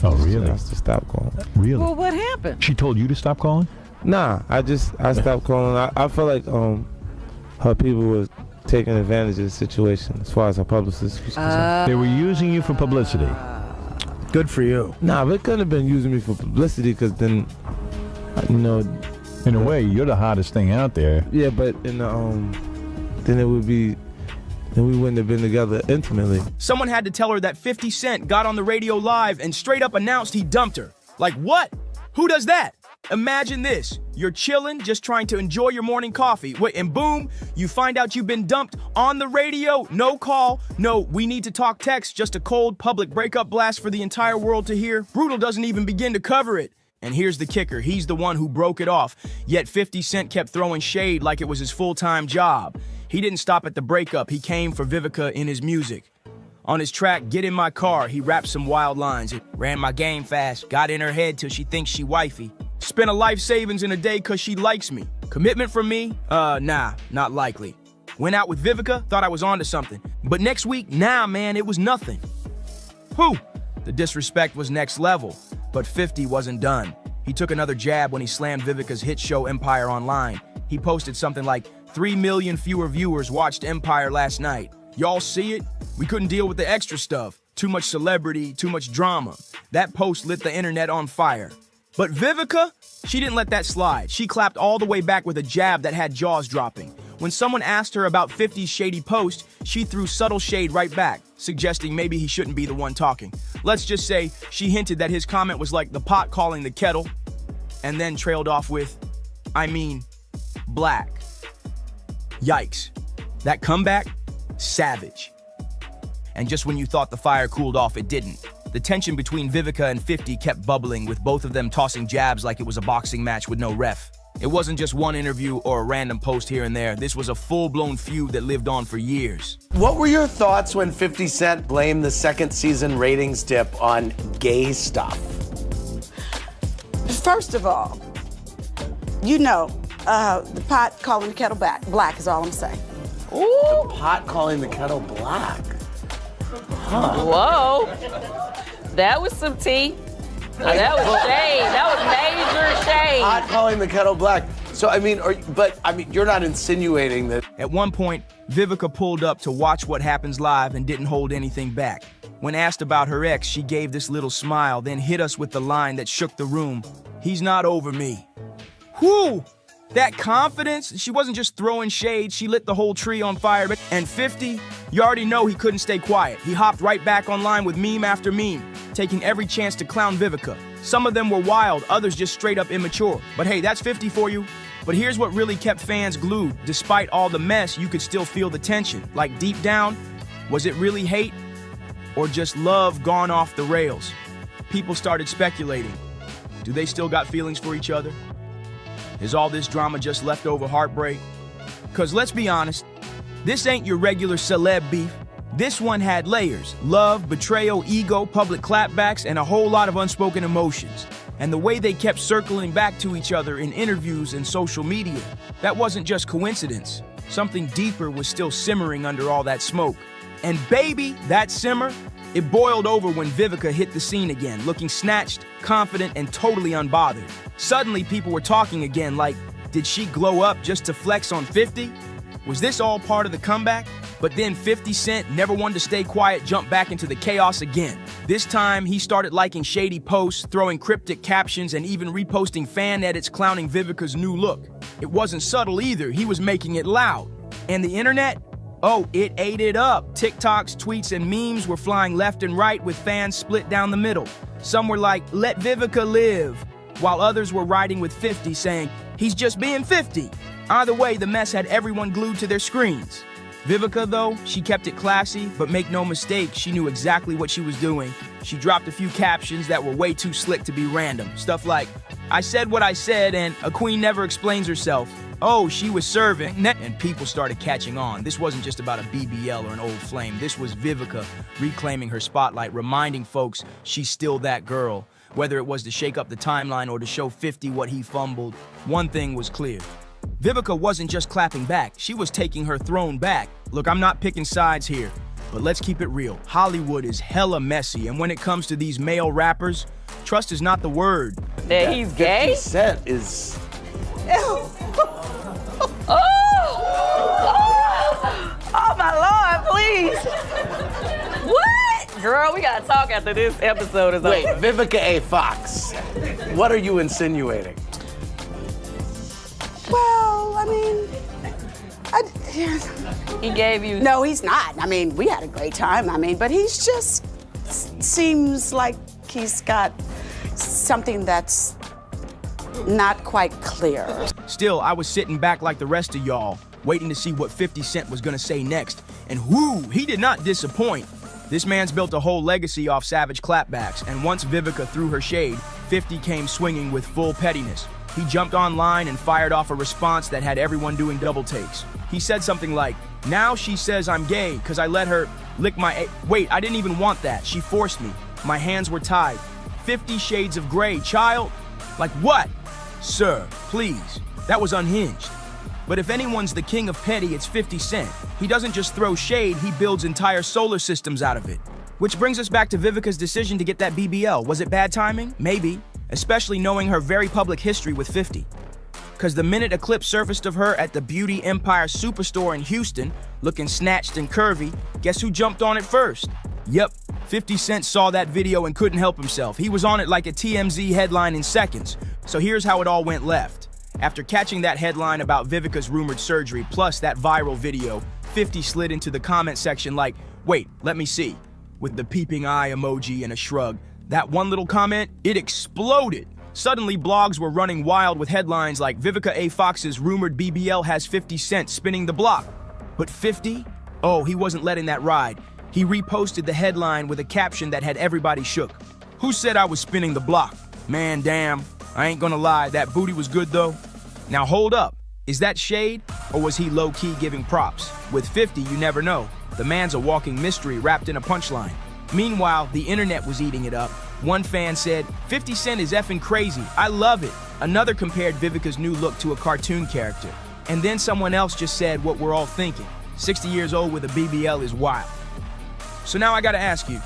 Oh, really? I just stopped calling. Really? Well, what happened? She told you to stop calling? Nah, I stopped calling. I feel like her people were taking advantage of the situation as far as her publicist was concerned. They were using you for publicity. Good for you. Nah, but it couldn't have been using me for publicity because then, you know. In a way, you're the hottest thing out there. Yeah, but in the, then it would be, then we wouldn't have been together intimately. Someone had to tell her that 50 Cent got on the radio live and straight up announced he dumped her. Like what? Who does that? Imagine this. You're chilling, just trying to enjoy your morning coffee. Wait, and boom, you find out you've been dumped on the radio. No call, no we need to talk text, just a cold public breakup blast for the entire world to hear. Brutal doesn't even begin to cover it. And here's the kicker, he's the one who broke it off. Yet 50 Cent kept throwing shade like it was his full-time job. He didn't stop at the breakup, he came for Vivica in his music. On his track, Get in My Car, he rapped some wild lines. It ran my game fast, got in her head till she thinks she wifey. Spent a life savings in a day cause she likes me. Commitment from me? Nah, not likely. Went out with Vivica, thought I was onto something. But next week, nah man, it was nothing. Whew, the disrespect was next level. But 50 wasn't done. He took another jab when he slammed Vivica's hit show Empire online. He posted something like, 3 million fewer viewers watched Empire last night. Y'all see it? We couldn't deal with the extra stuff. too much celebrity, too much drama. That post lit the internet on fire. But Vivica, she didn't let that slide. She clapped all the way back with a jab that had jaws dropping. When someone asked her about 50's shady post, she threw subtle shade right back, suggesting maybe he shouldn't be the one talking. Let's just say she hinted that his comment was like the pot calling the kettle, and then trailed off with, I mean, black. Yikes. That comeback? Savage. And just when you thought the fire cooled off, it didn't. The tension between Vivica and 50 kept bubbling, with both of them tossing jabs like it was a boxing match with no ref. It wasn't just one interview or a random post here and there. This was a full-blown feud that lived on for years. What were your thoughts when 50 Cent blamed the second season ratings dip on gay stuff? First of all, the pot calling the kettle black is all I'm saying. Ooh. The pot calling the kettle black. Huh. Whoa. That was some tea. That was shade. That was major shade. Pot calling the kettle black. So, you're not insinuating that. At one point, Vivica pulled up to watch What Happens Live and didn't hold anything back. When asked about her ex, she gave this little smile, then hit us with the line that shook the room. He's not over me. Whew! That confidence, she wasn't just throwing shade, she lit the whole tree on fire. And 50, you already know he couldn't stay quiet. He hopped right back online with meme after meme, taking every chance to clown Vivica. Some of them were wild, others just straight up immature. But hey, that's 50 for you. But here's what really kept fans glued. Despite all the mess, you could still feel the tension. Like deep down, was it really hate? Or just love gone off the rails? People started speculating. Do they still got feelings for each other? Is all this drama just leftover heartbreak? Cause let's be honest, this ain't your regular celeb beef. This one had layers: love, betrayal, ego, public clapbacks, and a whole lot of unspoken emotions. And the way they kept circling back to each other in interviews and social media, that wasn't just coincidence. Something deeper was still simmering under all that smoke. And baby, that simmer, it boiled over when Vivica hit the scene again, looking snatched, confident, and totally unbothered. Suddenly, people were talking again like, did she glow up just to flex on 50? Was this all part of the comeback? But then 50 Cent, never one to stay quiet, jumped back into the chaos again. This time, he started liking shady posts, throwing cryptic captions, and even reposting fan edits clowning Vivica's new look. It wasn't subtle either, he was making it loud. And the internet? Oh, it ate it up. TikToks, tweets, and memes were flying left and right with fans split down the middle. Some were like, let Vivica live, while others were riding with 50 saying, he's just being 50. Either way, the mess had everyone glued to their screens. Vivica, though, she kept it classy, but make no mistake, she knew exactly what she was doing. She dropped a few captions that were way too slick to be random. Stuff like, I said what I said, and a queen never explains herself. Oh, she was serving, and people started catching on. This wasn't just about a BBL or an old flame. This was Vivica reclaiming her spotlight, reminding folks she's still that girl. Whether it was to shake up the timeline or to show 50 what he fumbled, one thing was clear. Vivica wasn't just clapping back, she was taking her throne back. Look, I'm not picking sides here, but let's keep it real. Hollywood is hella messy, and when it comes to these male rappers, trust is not the word. That he's gay? 50 Cent is... Oh my Lord, please. What? Girl, we gotta talk after this episode is over. Wait, Vivica A. Fox, what are you insinuating? Well, I mean, he gave you... No, he's not. I mean, we had a great time. But he's just seems like he's got something that's not quite clear. Still, I was sitting back like the rest of y'all, waiting to see what 50 Cent was gonna say next. And whoo, he did not disappoint. This man's built a whole legacy off savage clapbacks, and once Vivica threw her shade, 50 came swinging with full pettiness. He jumped online and fired off a response that had everyone doing double takes. He said something like, now she says I'm gay because I let her lick my wait, I didn't even want that. She forced me. My hands were tied. 50 Shades of Grey, child? Like what? Sir, please. That was unhinged. But if anyone's the king of petty, it's 50 Cent. He doesn't just throw shade, he builds entire solar systems out of it. Which brings us back to Vivica's decision to get that BBL. Was it bad timing? Maybe. Especially knowing her very public history with 50. Cause the minute a clip surfaced of her at the Beauty Empire Superstore in Houston, looking snatched and curvy, guess who jumped on it first? Yep, 50 Cent saw that video and couldn't help himself. He was on it like a TMZ headline in seconds. So here's how it all went left. After catching that headline about Vivica's rumored surgery, plus that viral video, 50 slid into the comment section like, wait, let me see, with the peeping eye emoji and a shrug. That one little comment, it exploded. Suddenly, blogs were running wild with headlines like Vivica A. Fox's rumored BBL has 50 Cent spinning the block. But 50? Oh, he wasn't letting that ride. He reposted the headline with a caption that had everybody shook. Who said I was spinning the block? Man, damn. I ain't gonna lie, that booty was good though. Now hold up. Is that shade? Or was he low-key giving props? With 50, you never know. The man's a walking mystery wrapped in a punchline. Meanwhile, the internet was eating it up. One fan said, 50 Cent is effing crazy. I love it. Another compared Vivica's new look to a cartoon character. And then someone else just said what we're all thinking. 60 years old with a BBL is wild. So now I gotta ask you,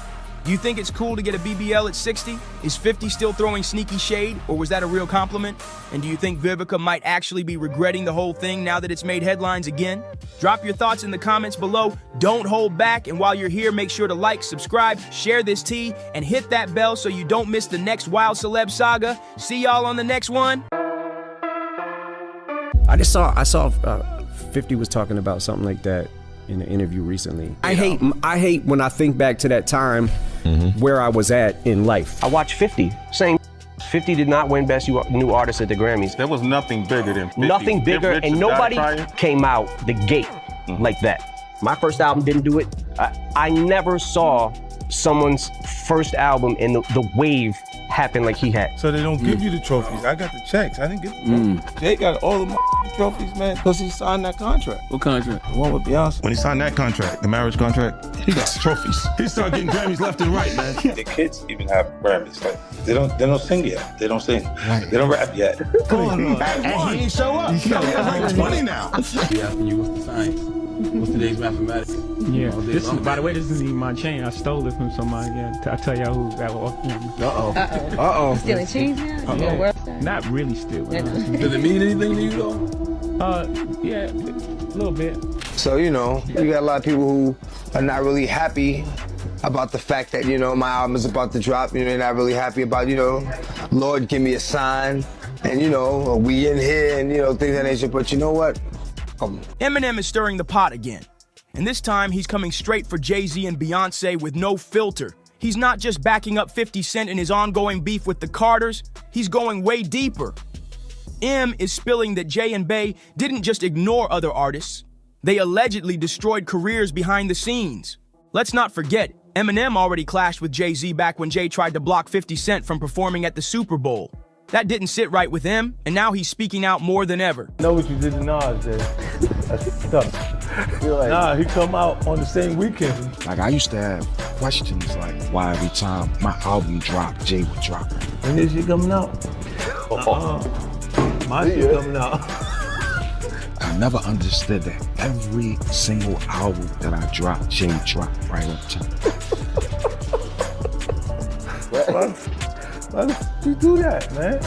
do you think it's cool to get a BBL at 60? Is 50 still throwing sneaky shade, or was that a real compliment? And do you think Vivica might actually be regretting the whole thing now that it's made headlines again? Drop your thoughts in the comments below. Don't hold back, and while you're here, make sure to like, subscribe, share this tea, and hit that bell so you don't miss the next wild celeb saga. See y'all on the next one. I saw 50 was talking about something like that in an interview recently. I hate when I think back to that time where I was at in life. I watched 50 saying 50 did not win Best New Artist at the Grammys. There was nothing bigger than 50. Nothing bigger, and nobody came out the gate like that. My first album didn't do it. I never saw someone's first album and the wave happen like he had. So they don't give you the trophies. I got the checks. I didn't get the trophies. Jay got all of my trophies, man, because he signed that contract. What contract? The one with Beyonce. When he signed that contract, the marriage contract, he got trophies. He started getting Grammys left and right, man. The kids even have Grammys. Like, they don't sing yet. They don't sing. Right. They don't rap yet. He ain't show up. He got like 20 now. Yeah, you what's the science? What's today's mathematics? Yeah, by the way, this isn't even my chain. I stole it from somebody. Yeah, I'll tell y'all who that was. Uh-oh. Stealing cheese now? Yeah. Not really stealing. Does it mean anything to you though? Yeah, a little bit. So, you know, you got a lot of people who are not really happy about the fact that, you know, my album is about to drop. You know, they're not really happy about, you know, Lord, give me a sign. And, you know, we in here and, you know, things of that nature. But you know what? Eminem is stirring the pot again. And this time, he's coming straight for Jay-Z and Beyonce with no filter. He's not just backing up 50 Cent in his ongoing beef with the Carters, he's going way deeper. M is spilling that Jay and Bey didn't just ignore other artists, they allegedly destroyed careers behind the scenes. Let's not forget, Eminem already clashed with Jay-Z back when Jay tried to block 50 Cent from performing at the Super Bowl. That didn't sit right with him, and now he's speaking out more than ever. I know what you did to Nas, Jay. That's tough. Nah, he come out on the same weekend. Like, I used to have questions like why every time my album dropped, Jay would drop it. When is shit coming out? My shit coming out. I never understood that every single album that I dropped, Jay dropped right up top. Why the fuck you do that, man?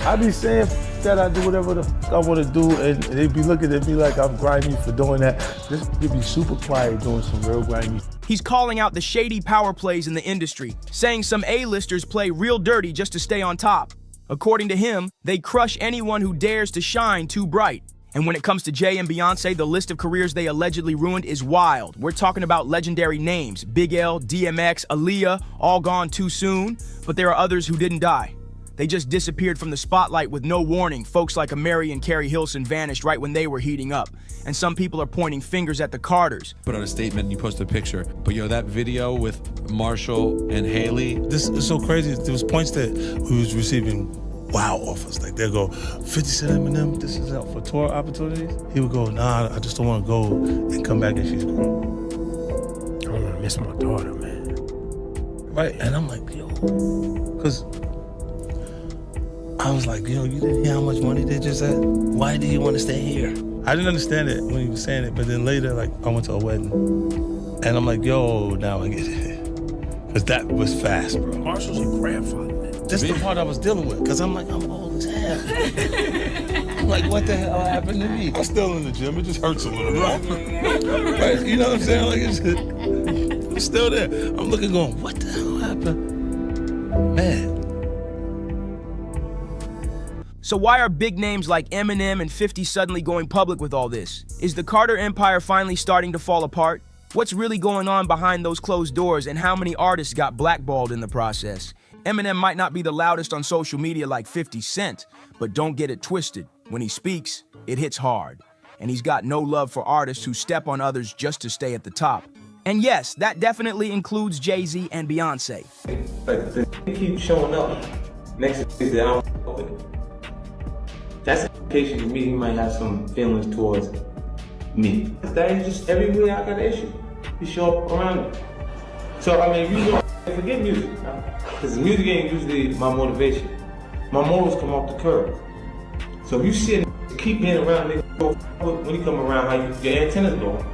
I be saying that I do whatever the fuck I want to do, and they be looking at me like I'm grimy for doing that. Just to be super quiet doing some real grimy. He's calling out the shady power plays in the industry, saying some A-listers play real dirty just to stay on top. According to him, they crush anyone who dares to shine too bright. And when it comes to Jay and Beyonce, the list of careers they allegedly ruined is wild. We're talking about legendary names, Big L, DMX, Aaliyah, all gone too soon, but there are others who didn't die. They just disappeared from the spotlight with no warning. Folks like Amiri and Carrie Hilson vanished right when they were heating up. And some people are pointing fingers at the Carters. Put out a statement and you posted a picture. But yo, that video with Marshall and Haley. This is so crazy. There was points that we was receiving wow offers. Like they'll go, 50 Cent Eminem, this is out for tour opportunities. He would go, nah, I just don't want to go and come back and she's grown. I don't want to miss my daughter, man. Right, and I'm like, yo, because I was like, yo, you didn't hear how much money they just had? Why do you want to stay here? I didn't understand it when he was saying it, but then later, like, I went to a wedding, and I'm like, yo, now I get it. Because that was fast, bro. Marshall's a grandfather, man. That's the part I was dealing with, because I'm like, I'm old as hell. I'm like, what the hell happened to me? I'm still in the gym, it just hurts a little bit. Right? You know what I'm saying? Like, it's it's still there. I'm looking going, what the hell happened? Man. So why are big names like Eminem and 50 suddenly going public with all this? Is the Carter empire finally starting to fall apart? What's really going on behind those closed doors, and how many artists got blackballed in the process? Eminem might not be the loudest on social media like 50 Cent, but don't get it twisted. When he speaks, it hits hard. And he's got no love for artists who step on others just to stay at the top. And yes, that definitely includes Jay-Z and Beyonce. But they keep showing up next to things that I don't fuck with. That's an indication to me he might have some feelings towards me. That is just everywhere I got an issue. You show up around me. So, I mean, you don't forget music. Because music ain't usually my motivation. My morals come off the curb. So if you see a keep being around niggas, when you come around, how your antennas go.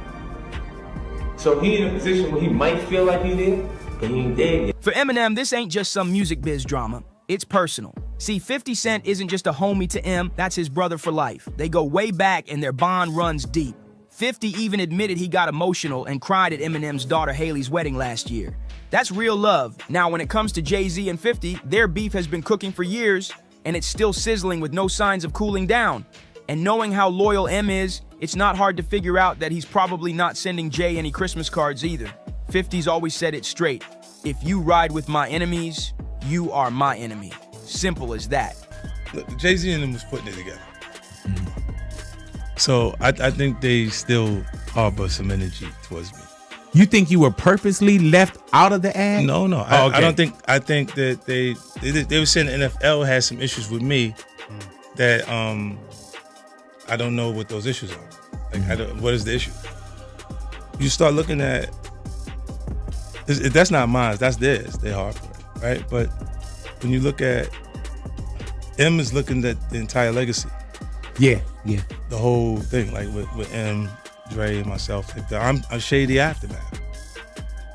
So he in a position where he might feel like he's there, but he ain't there yet. For Eminem, this ain't just some music biz drama. It's personal. See, 50 Cent isn't just a homie to M, that's his brother for life. They go way back and their bond runs deep. 50 even admitted he got emotional and cried at Eminem's daughter Haley's wedding last year. That's real love. Now, when it comes to Jay-Z and 50, their beef has been cooking for years, and it's still sizzling with no signs of cooling down. And knowing how loyal M is, it's not hard to figure out that he's probably not sending Jay any Christmas cards either. 50's always said it straight. If you ride with my enemies, you are my enemy. Simple as that. Look, Jay-Z and them was putting it together. So I think they still harbor some energy towards me. You think you were purposely left out of the ad? No. Oh, okay. I don't think. I think that they were saying the NFL had some issues with me that I don't know what those issues are. Like, what is the issue? You start looking at that's not mine. That's theirs. They harbor it, right? But when you look at M is looking at the entire legacy. Yeah. The whole thing, like with M, Dre, and myself. Like I'm a shady aftermath.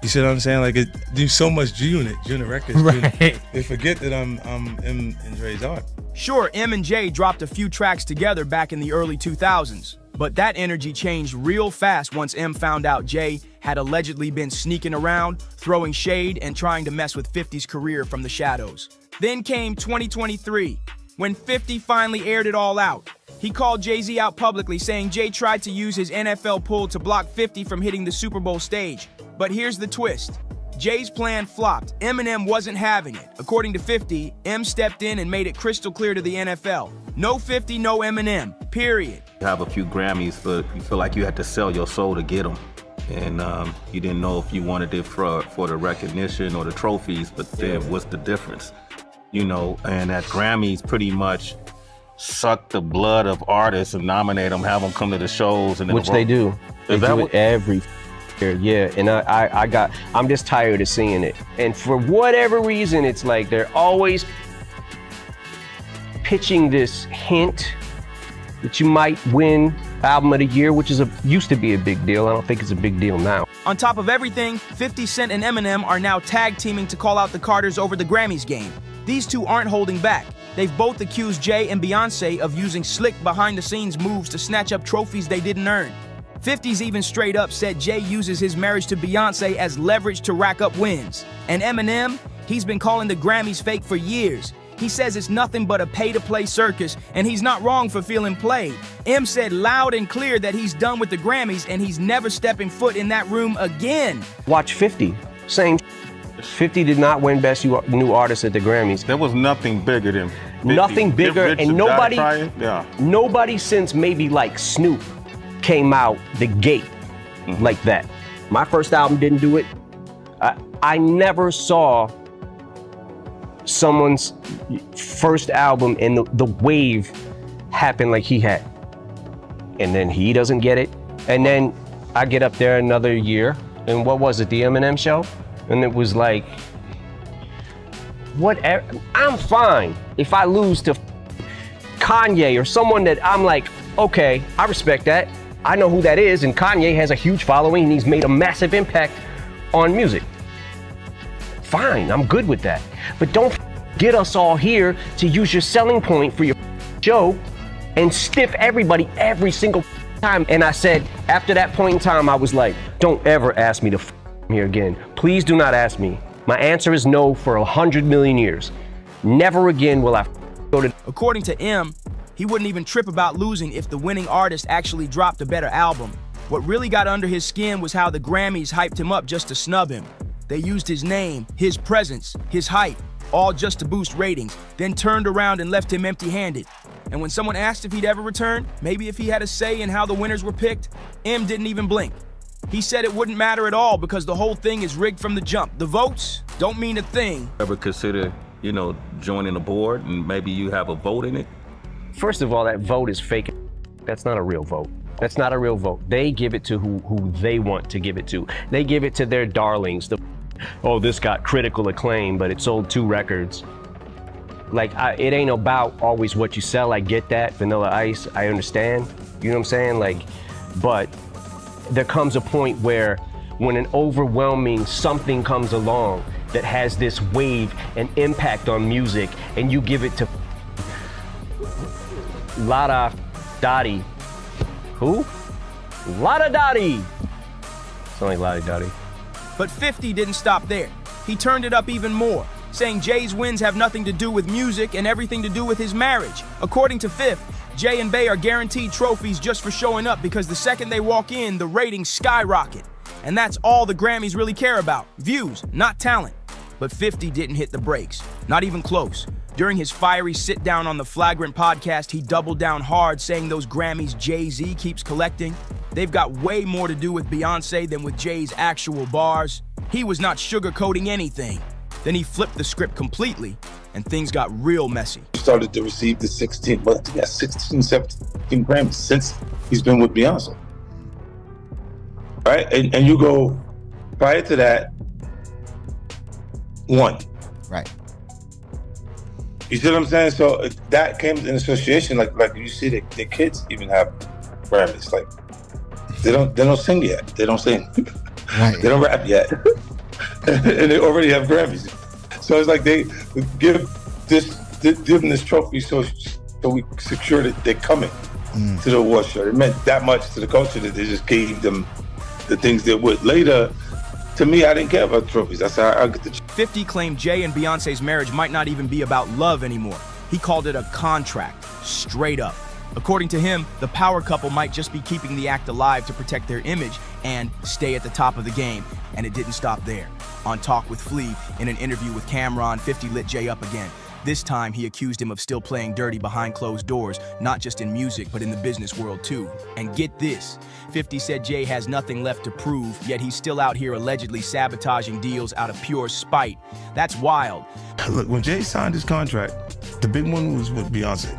You see what I'm saying? Like there's so much G Unit Records. Right. They forget that I'm M and Dre's art. Sure, M and J dropped a few tracks together back in the early 2000s, but that energy changed real fast once M found out Jay had allegedly been sneaking around, throwing shade, and trying to mess with 50's career from the shadows. Then came 2023, when 50 finally aired it all out. He called Jay-Z out publicly, saying Jay tried to use his NFL pull to block 50 from hitting the Super Bowl stage. But here's the twist. Jay's plan flopped. Eminem wasn't having it. According to 50, M stepped in and made it crystal clear to the NFL. No 50, no Eminem, period. You have a few Grammys, but you feel like you had to sell your soul to get them. And you didn't know if you wanted it for the recognition or the trophies, but then what's the difference? You know, and that Grammys pretty much suck the blood of artists and nominate them, have them come to the shows. And Which they do. They do it every year, yeah. And I'm just tired of seeing it. And for whatever reason, it's like they're always pitching this hint that you might win Album of the Year, which used to be a big deal. I don't think it's a big deal now. On top of everything, 50 Cent and Eminem are now tag teaming to call out the Carters over the Grammys game. These two aren't holding back. They've both accused Jay and Beyonce of using slick behind-the-scenes moves to snatch up trophies they didn't earn. 50's even straight up said Jay uses his marriage to Beyonce as leverage to rack up wins. And Eminem, he's been calling the Grammys fake for years. He says it's nothing but a pay-to-play circus, and he's not wrong for feeling played. M said loud and clear that he's done with the Grammys and he's never stepping foot in that room again. Watch 50, same. 50 did not win Best New Artist at the Grammys. There was nothing bigger than 50. Nothing bigger, and nobody since maybe like Snoop came out the gate like that. My first album didn't do it. I never saw someone's first album and the wave happen like he had. And then he doesn't get it. And then I get up there another year, and what was it, the Eminem show? And it was like, whatever, I'm fine if I lose to Kanye or someone that I'm like, okay, I respect that. I know who that is, and Kanye has a huge following and he's made a massive impact on music. Fine, I'm good with that. But don't get us all here to use your selling point for your show and stiff everybody every single time. And I said, after that point in time, I was like, don't ever ask me to here again. Please do not ask me. My answer is no for 100 million years. Never again will I go to. According to M, he wouldn't even trip about losing if the winning artist actually dropped a better album. What really got under his skin was how the Grammys hyped him up just to snub him. They used his name, his presence, his hype, all just to boost ratings, then turned around and left him empty-handed. And when someone asked if he'd ever return, maybe if he had a say in how the winners were picked, M didn't even blink. He said it wouldn't matter at all because the whole thing is rigged from the jump. The votes don't mean a thing. Ever consider, joining a board and maybe you have a vote in it? First of all, that vote is fake. That's not a real vote. That's not a real vote. They give it to who they want to give it to. They give it to their darlings. This got critical acclaim, but it sold 2 records. It ain't about always what you sell. I get that, Vanilla Ice, I understand. You know what I'm saying? But there comes a point where when an overwhelming something comes along that has this wave and impact on music, and you give it to Lada Dottie. Who? Lada Dottie. Sound like Lada Dottie. But 50 didn't stop there. He turned it up even more, saying Jay's wins have nothing to do with music and everything to do with his marriage. According to Fifth, Jay and Bey are guaranteed trophies just for showing up because the second they walk in, the ratings skyrocket. And that's all the Grammys really care about, views, not talent. But 50 didn't hit the brakes, not even close. During his fiery sit-down on the Flagrant podcast, he doubled down hard, saying those Grammys Jay-Z keeps collecting, they've got way more to do with Beyonce than with Jay's actual bars. He was not sugarcoating anything. Then he flipped the script completely, and things got real messy. Started to receive the 16 17 Grammys since he's been with Beyonce. Right? And you go, prior to that, 1. Right. You see what I'm saying? So that came in association, like you see the kids even have Grammys. They don't sing yet. They don't sing. Right. They don't rap yet. And they already have Grammys. So it's like they give them this trophy so we secure that they're coming to the award show. It meant that much to the culture that they just gave them the things they would. Later, to me, I didn't care about trophies. That's how I get the 50 claimed Jay and Beyonce's marriage might not even be about love anymore. He called it a contract, straight up. According to him, the power couple might just be keeping the act alive to protect their image and stay at the top of the game. And it didn't stop there. On Talk with Flea, in an interview with Cameron, 50 lit Jay up again. This time, he accused him of still playing dirty behind closed doors, not just in music, but in the business world too. And get this, 50 said Jay has nothing left to prove, yet he's still out here allegedly sabotaging deals out of pure spite. That's wild. Look, when Jay signed his contract, the big one was with Beyonce.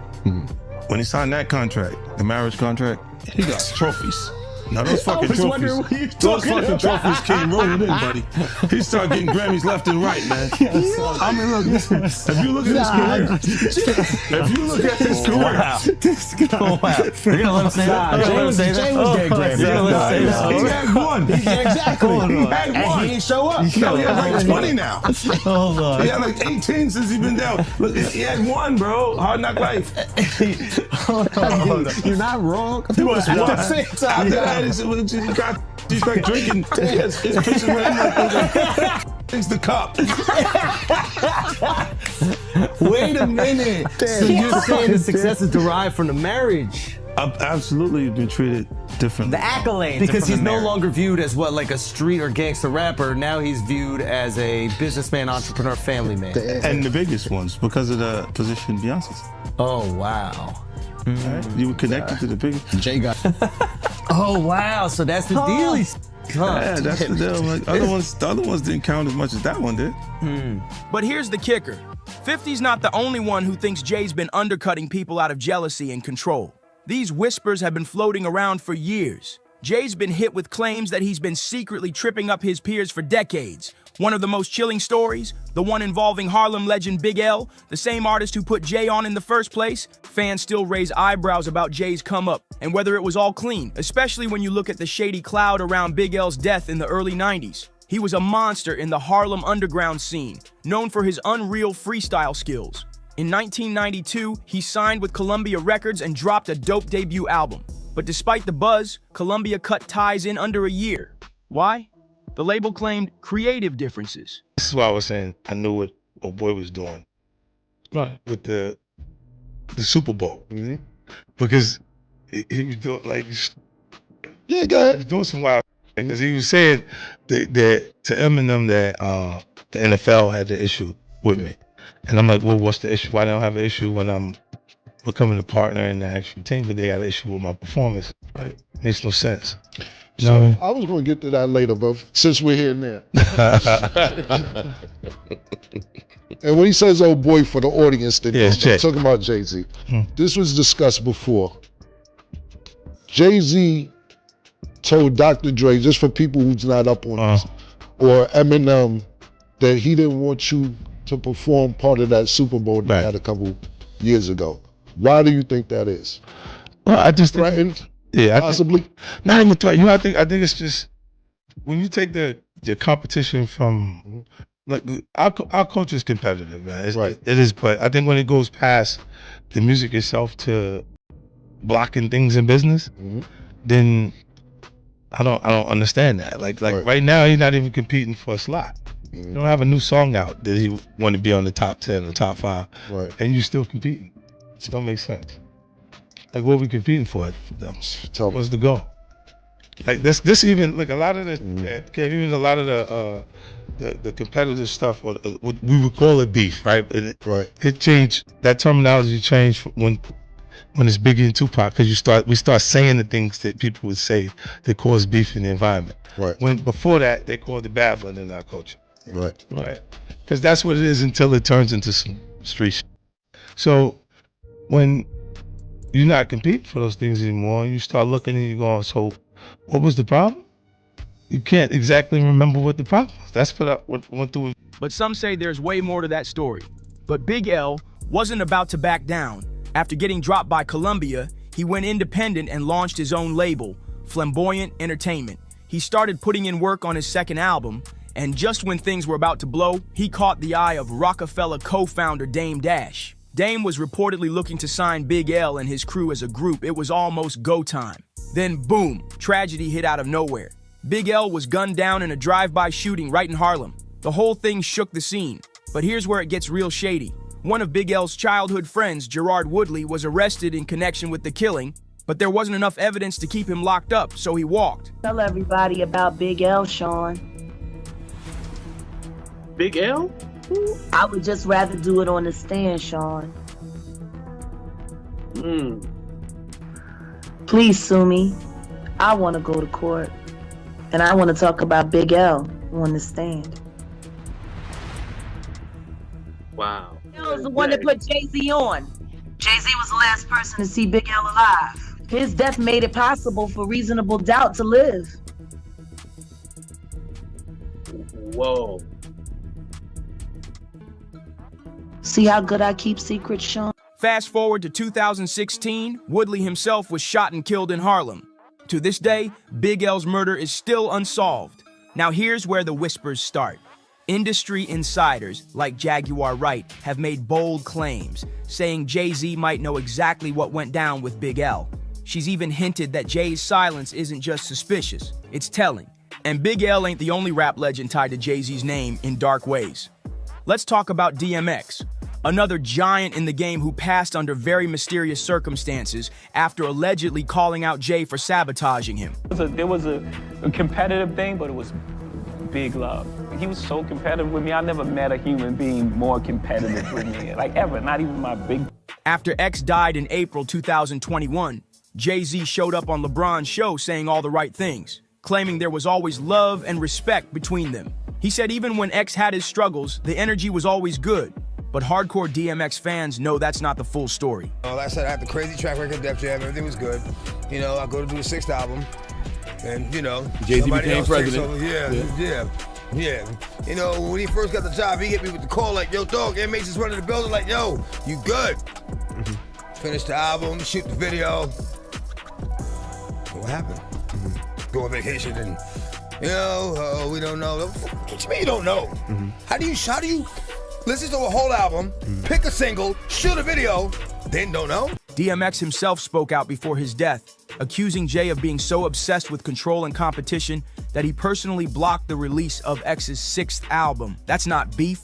When he signed that contract, the marriage contract, he got trophies. Now those fucking trophies, trophies came rolling in, buddy. He started getting Grammys left and right, man. I mean, look, if you look at his career, You're gonna let him say that? Jay was getting Grammys. He had one. Exactly. He had one. And he didn't show up. No, he has like 20 now. Oh, Lord. He had like 18 since he's been down. Look, he had one, bro. Hard Knock Life. You're not wrong. He was one. At the same time. He's like drinking his pictures with him like it's the cup. Wait a minute. So you're saying the success is derived from the marriage? I've absolutely been treated differently. The accolades. Because he's no longer viewed as like a street or gangster rapper. Now he's viewed as a businessman, entrepreneur, family man. And the biggest ones because of the position Beyonce's. Oh, wow. Right? You were connected to the biggest. Jay got. Oh, wow. So that's the deal. Yeah, that's the deal. Like, the other ones didn't count as much as that one did. But here's the kicker. 50's not the only one who thinks Jay's been undercutting people out of jealousy and control. These whispers have been floating around for years. Jay's been hit with claims that he's been secretly tripping up his peers for decades. One of the most chilling stories, the one involving Harlem legend Big L, the same artist who put Jay on in the first place, fans still raise eyebrows about Jay's come-up and whether it was all clean, especially when you look at the shady cloud around Big L's death in the early 90s. He was a monster in the Harlem underground scene, known for his unreal freestyle skills. In 1992, he signed with Columbia Records and dropped a dope debut album. But despite the buzz, Columbia cut ties in under a year. Why? The label claimed creative differences. This is why I was saying I knew what Boy was doing. Right. With the Super Bowl. Because he was doing like, yeah, go ahead. He was doing some wild things. Because he was saying that to Eminem that the NFL had the issue with me. And I'm like, well, what's the issue? Why don't I have an issue when I'm becoming a partner in the actual team? But they got an issue with my performance. Right? Makes no sense. You know what I mean? I was going to get to that later, but since we're here now. And when he says "oh boy" for the audience, that I'm talking about Jay-Z. This was discussed before. Jay-Z told Dr. Dre, just for people who's not up on this, or Eminem, that he didn't want you to perform part of that Super Bowl that had a couple years ago. Why do you think that is? Well, I just threatened. Yeah, possibly. Not even threatened. You know, I think it's just when you take the competition from like our culture is competitive, man. It is, but I think when it goes past the music itself to blocking things in business, then I don't understand that. Like right now, he's not even competing for a slot. You don't have a new song out that he want to be on the top 10 or top 5, and you still competing. It don't make sense. Like, what are we competing for? What's the goal? Like this even like a lot of even a lot of the competitive stuff, or what we would call it beef, right? It changed. That terminology changed when it's Biggie and Tupac, because we start saying the things that people would say that cause beef in the environment. When before that they called it bad blood in our culture. Right. Because that's what it is until it turns into some street shit. So when you're not competing for those things anymore, and you start looking and you're going, so what was the problem? You can't exactly remember what the problem was. That's what I went through. But some say there's way more to that story. But Big L wasn't about to back down. After getting dropped by Columbia, he went independent and launched his own label, Flamboyant Entertainment. He started putting in work on his second album, and just when things were about to blow, he caught the eye of Rockefeller co-founder Dame Dash. Dame was reportedly looking to sign Big L and his crew as a group. It was almost go time. Then boom, tragedy hit out of nowhere. Big L was gunned down in a drive-by shooting right in Harlem. The whole thing shook the scene. But here's where it gets real shady. One of Big L's childhood friends, Gerard Woodley, was arrested in connection with the killing, but there wasn't enough evidence to keep him locked up, so he walked. Tell everybody about Big L, Sean. Big L? I would just rather do it on the stand, Sean. Please sue me. I want to go to court. And I want to talk about Big L on the stand. Wow. Big L was the one that put Jay-Z on. Jay-Z was the last person to see Big L alive. His death made it possible for Reasonable Doubt to live. Whoa. See how good I keep secrets, Sean? Fast forward to 2016, Woodley himself was shot and killed in Harlem. To this day, Big L's murder is still unsolved. Now here's where the whispers start. Industry insiders, like Jaguar Wright, have made bold claims, saying Jay-Z might know exactly what went down with Big L. She's even hinted that Jay's silence isn't just suspicious, it's telling. And Big L ain't the only rap legend tied to Jay-Z's name in dark ways. Let's talk about DMX, another giant in the game who passed under very mysterious circumstances after allegedly calling out Jay for sabotaging him. There was a competitive thing, but it was big love. He was so competitive with me. I never met a human being more competitive with me, like ever, not even my big... After X died in April 2021, Jay-Z showed up on LeBron's show saying all the right things, claiming there was always love and respect between them. He said even when X had his struggles, the energy was always good. But hardcore DMX fans know that's not the full story. Like I said, I had the crazy track record, Def Jam, everything was good. You know, I go to do a 6th album, and you know, Jay-Z became president. Yeah. You know, when he first got the job, he hit me with the call like, yo, dog, MH is running the building, like, yo, you good? Finish the album, shoot the video. What happened? Go on vacation and, you know, we don't know. What you mean you don't know? How do you listen to a whole album, pick a single, shoot a video, then don't know? DMX himself spoke out before his death, accusing Jay of being so obsessed with control and competition, that he personally blocked the release of X's 6th album. That's not beef.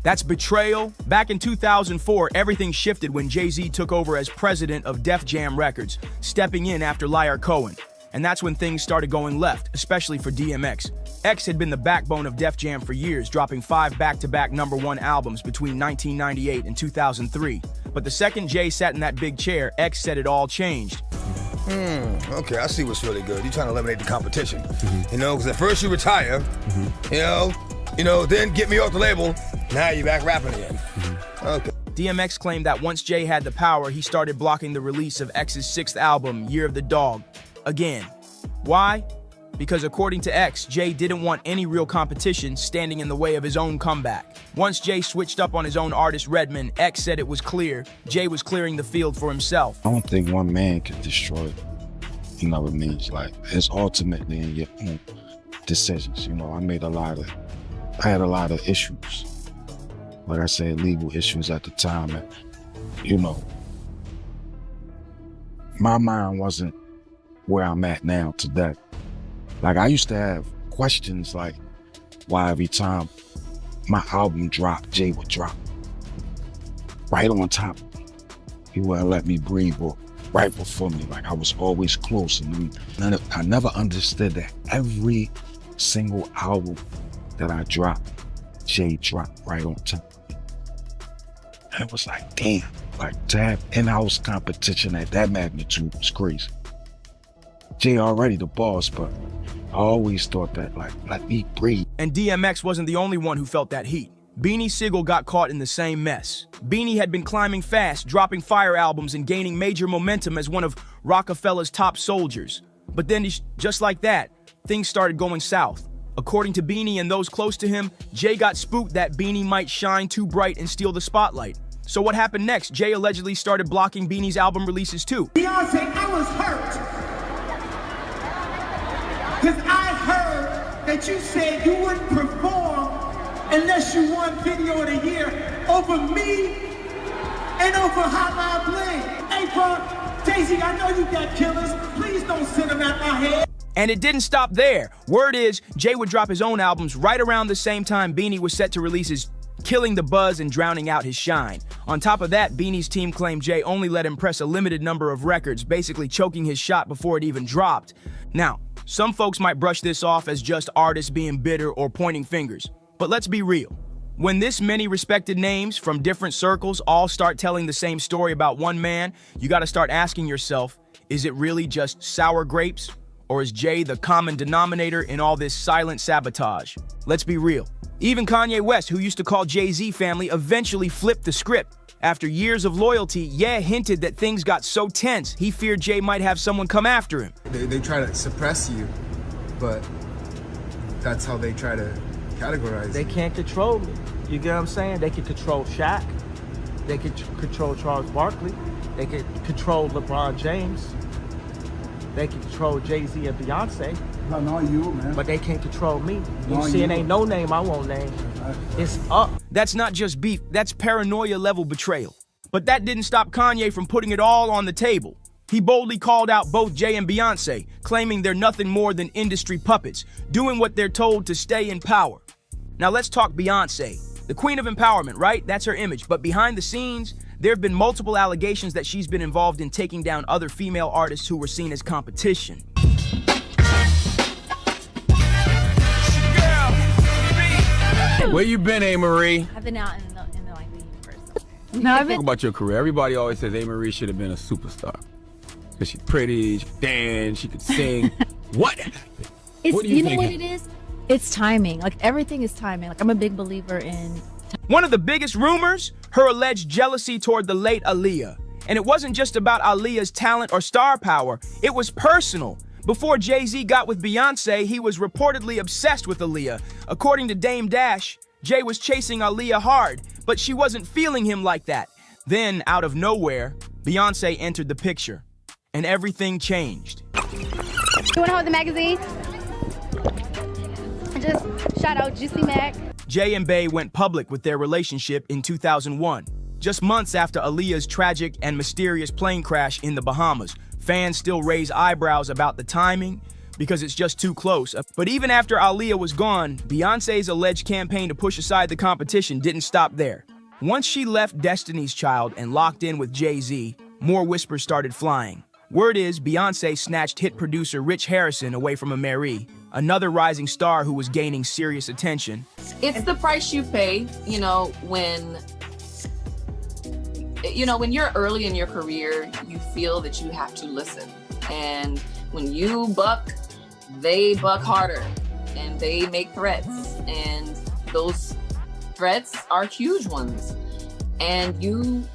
That's betrayal. Back in 2004, everything shifted when Jay-Z took over as president of Def Jam Records, stepping in after Liar Cohen. And that's when things started going left, especially for DMX. X had been the backbone of Def Jam for years, dropping 5 back-to-back #1 albums between 1998 and 2003. But the second Jay sat in that big chair, X said it all changed. Okay, I see what's really good. You're trying to eliminate the competition. You know, because at first you retire, you know, then get me off the label, now you're back rapping again. Okay. DMX claimed that once Jay had the power, he started blocking the release of X's 6th album, Year of the Dog, again. Why? Because according to X, Jay didn't want any real competition standing in the way of his own comeback. Once Jay switched up on his own artist Redman, X said it was clear Jay was clearing the field for himself. I don't think one man can destroy, you know what I mean? Like, it's ultimately in your own decisions. You know, I had a lot of issues. Like I said, legal issues at the time. And, you know, my mind wasn't where I'm at now today. Like, I used to have questions like why every time my album dropped, Jay would drop right on top. He wouldn't let me breathe or right before me. Like, I was always close. And I never understood that every single album that I dropped, Jay dropped right on top. And it was like, damn, like to have in-house competition at that magnitude was crazy. Jay already the boss, but I always thought that, like, let me breathe. And DMX wasn't the only one who felt that heat. Beanie Sigel got caught in the same mess. Beanie had been climbing fast, dropping fire albums and gaining major momentum as one of Rockefeller's top soldiers. But then, just like that, things started going south. According to Beanie and those close to him, Jay got spooked that Beanie might shine too bright and steal the spotlight. So what happened next? Jay allegedly started blocking Beanie's album releases too. Beyonce, I was hurt. Because I heard that you said you wouldn't perform unless you won Video of the Year over me and over Hotline Bling. Hey, bro, Jay-Z, I know you got killers. Please don't send them out my head. And it didn't stop there. Word is, Jay would drop his own albums right around the same time Beanie was set to release his, killing the buzz and drowning out his shine. On top of that, Beanie's team claimed Jay only let him press a limited number of records, basically choking his shot before it even dropped. Now, some folks might brush this off as just artists being bitter or pointing fingers. But let's be real. When this many respected names from different circles all start telling the same story about one man, you gotta start asking yourself, is it really just sour grapes? Or is Jay the common denominator in all this silent sabotage? Let's be real. Even Kanye West, who used to call Jay-Z family, eventually flipped the script. After years of loyalty, hinted that things got so tense, he feared Jay might have someone come after him. They try to suppress you, but that's how they try to categorize They you. can't control me. You get what I'm saying? They can control Shaq. They can control Charles Barkley. They can control LeBron James. They can control Jay-Z and Beyonce. No, not you, man. But they can't control me. You Not see, it you. ain't no name I won't name. It's up. That's not just beef, that's paranoia level betrayal. But that didn't stop Kanye from putting it all on the table. He boldly called out both Jay and Beyonce, claiming they're nothing more than industry puppets, doing what they're told to stay in power. Now let's talk Beyonce. The queen of empowerment, right? That's her image. But behind the scenes, there have been multiple allegations that she's been involved in taking down other female artists who were seen as competition. Where you been, A. Marie? I've been out in the like the universe. No, Talk about your career. Everybody always says A. Marie should have been a superstar. Because she's pretty, she could dance, she could sing. What? It's, What do you know think? what it is? It's timing. Like everything is timing. Like I'm a big believer in. One of the biggest rumors, her alleged jealousy toward the late Aaliyah. And it wasn't just about Aaliyah's talent or star power, it was personal. Before Jay-Z got with Beyonce, he was reportedly obsessed with Aaliyah. According to Dame Dash, Jay was chasing Aaliyah hard, but she wasn't feeling him like that. Then, out of nowhere, Beyonce entered the picture, and everything changed. You wanna hold the magazine? Just shout out Juicy Mac. Jay and Bey went public with their relationship in 2001, just months after Aaliyah's tragic and mysterious plane crash in the Bahamas. Fans still raise eyebrows about the timing, because it's just too close. But even after Aaliyah was gone, Beyonce's alleged campaign to push aside the competition didn't stop there. Once she left Destiny's Child and locked in with Jay-Z, more whispers started flying. Word is Beyonce snatched hit producer Rich Harrison away from Amiri, another rising star who was gaining serious attention. It's the price you pay, when you're early in your career, you feel that you have to listen. And when you buck, they buck harder and they make threats. And those threats are huge ones. And you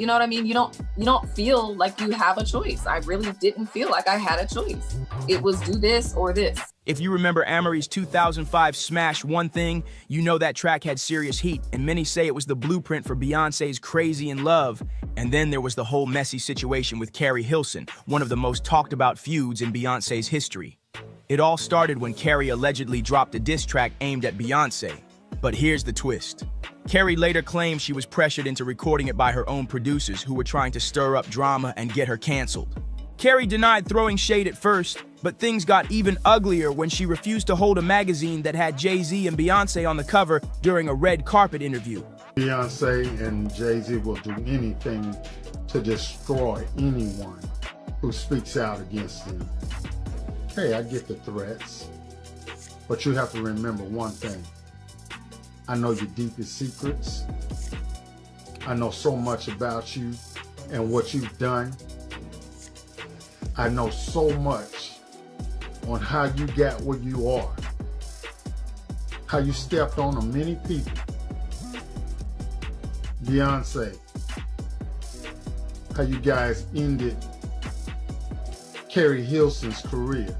know what I mean? You don't feel like you have a choice. I really didn't feel like I had a choice. It was do this or this. If you remember Ameri's 2005 smash One Thing, you know that track had serious heat, and many say it was the blueprint for Beyonce's Crazy in Love. And then there was the whole messy situation with Carrie Hilson, one of the most talked about feuds in Beyonce's history. It all started when Carrie allegedly dropped a diss track aimed at Beyonce. But here's the twist. Carrie later claimed she was pressured into recording it by her own producers who were trying to stir up drama and get her canceled. Carrie denied throwing shade at first, but things got even uglier when she refused to hold a magazine that had Jay-Z and Beyonce on the cover during a red carpet interview. Beyonce and Jay-Z will do anything to destroy anyone who speaks out against them. Hey, I get the threats, but you have to remember one thing. I know your deepest secrets. I know so much about you and what you've done. I know so much on how you got where you are, how you stepped on many people. Beyonce, how you guys ended Carrie Hilson's career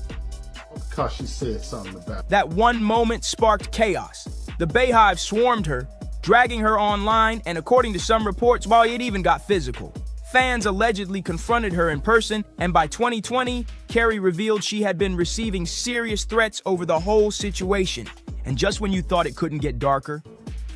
because she said something about it. That one moment sparked chaos. The Bayhive swarmed her, dragging her online, and according to some reports, well, it even got physical. Fans allegedly confronted her in person, and by 2020, Carrie revealed she had been receiving serious threats over the whole situation. And just when you thought it couldn't get darker,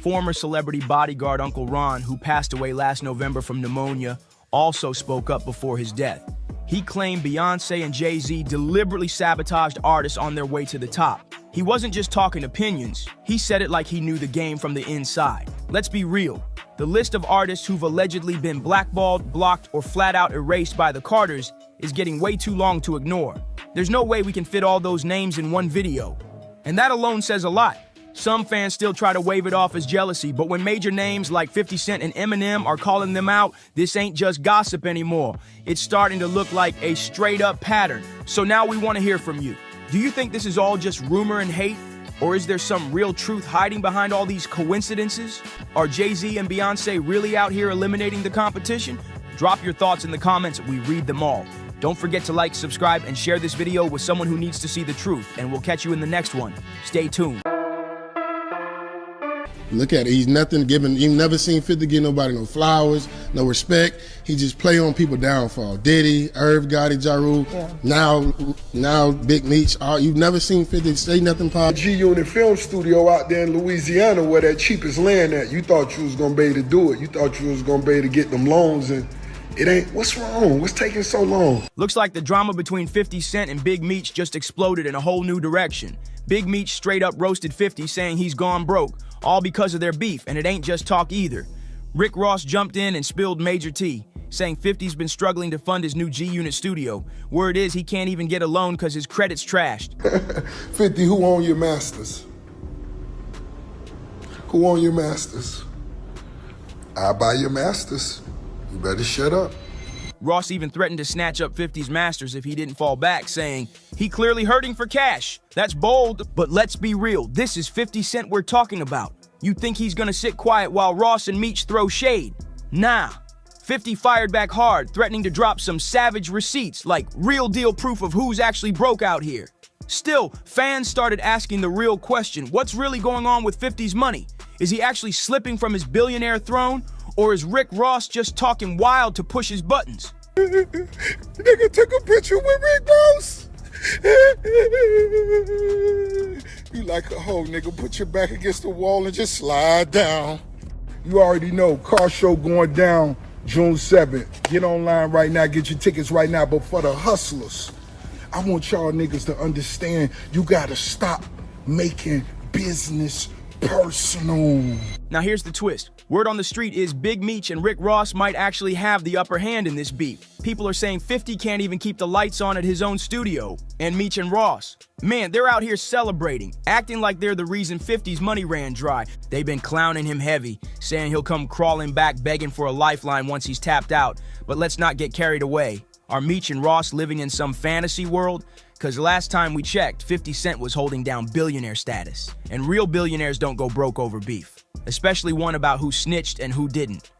former celebrity bodyguard Uncle Ron, who passed away last November from pneumonia, also spoke up before his death. He claimed Beyonce and Jay-Z deliberately sabotaged artists on their way to the top. He wasn't just talking opinions, he said it like he knew the game from the inside. Let's be real. The list of artists who've allegedly been blackballed, blocked, or flat out erased by the Carters is getting way too long to ignore. There's no way we can fit all those names in one video. And that alone says a lot. Some fans still try to wave it off as jealousy, but when major names like 50 Cent and Eminem are calling them out, this ain't just gossip anymore. It's starting to look like a straight-up pattern. So now we want to hear from you. Do you think this is all just rumor and hate? Or is there some real truth hiding behind all these coincidences? Are Jay-Z and Beyonce really out here eliminating the competition? Drop your thoughts in the comments, we read them all. Don't forget to like, subscribe, and share this video with someone who needs to see the truth, and we'll catch you in the next one. Stay tuned. Look at it, he's nothing giving, you've never seen 50 give nobody no flowers, no respect. He just play on people downfall. Diddy, Irv, Gotti, Ja Rule, now Big Meech, you've never seen 50 say nothing positive. G-Unit Film Studio out there in Louisiana where that cheapest land at, you thought you was gonna be able to do it. You thought you was gonna be able to get them loans and it ain't, what's wrong? What's taking so long? Looks like the drama between 50 Cent and Big Meech just exploded in a whole new direction. Big Meech straight up roasted 50, saying he's gone broke, all because of their beef, and it ain't just talk either. Rick Ross jumped in and spilled major tea, saying 50's been struggling to fund his new G-Unit studio. Word is he can't even get a loan because his credit's trashed. 50, who own your masters? Who own your masters? I buy your masters. You better shut up. Ross even threatened to snatch up 50's masters if he didn't fall back, saying, he clearly hurting for cash. That's bold, but let's be real. This is 50 Cent we're talking about. You think he's gonna sit quiet while Ross and Meech throw shade? Nah. 50 fired back hard, threatening to drop some savage receipts, like real deal proof of who's actually broke out here. Still, fans started asking the real question, what's really going on with 50's money? Is he actually slipping from his billionaire throne? Or is Rick Ross just talking wild to push his buttons? Nigga took a picture with Rick Ross. You like a hoe, nigga. Put your back against the wall and just slide down. You already know, car show going down June 7th. Get online right now, get your tickets right now. But for the hustlers, I want y'all niggas to understand you gotta stop making business personal. Now here's the twist. Word on the street is Big Meech and Rick Ross might actually have the upper hand in this beef. People are saying 50 can't even keep the lights on at his own studio. And Meech and Ross, man, they're out here celebrating, acting like they're the reason 50's money ran dry. They've been clowning him heavy, saying he'll come crawling back begging for a lifeline once he's tapped out. But let's not get carried away. Are Meech and Ross living in some fantasy world? Because last time we checked, 50 Cent was holding down billionaire status. And real billionaires don't go broke over beef, especially one about who snitched and who didn't.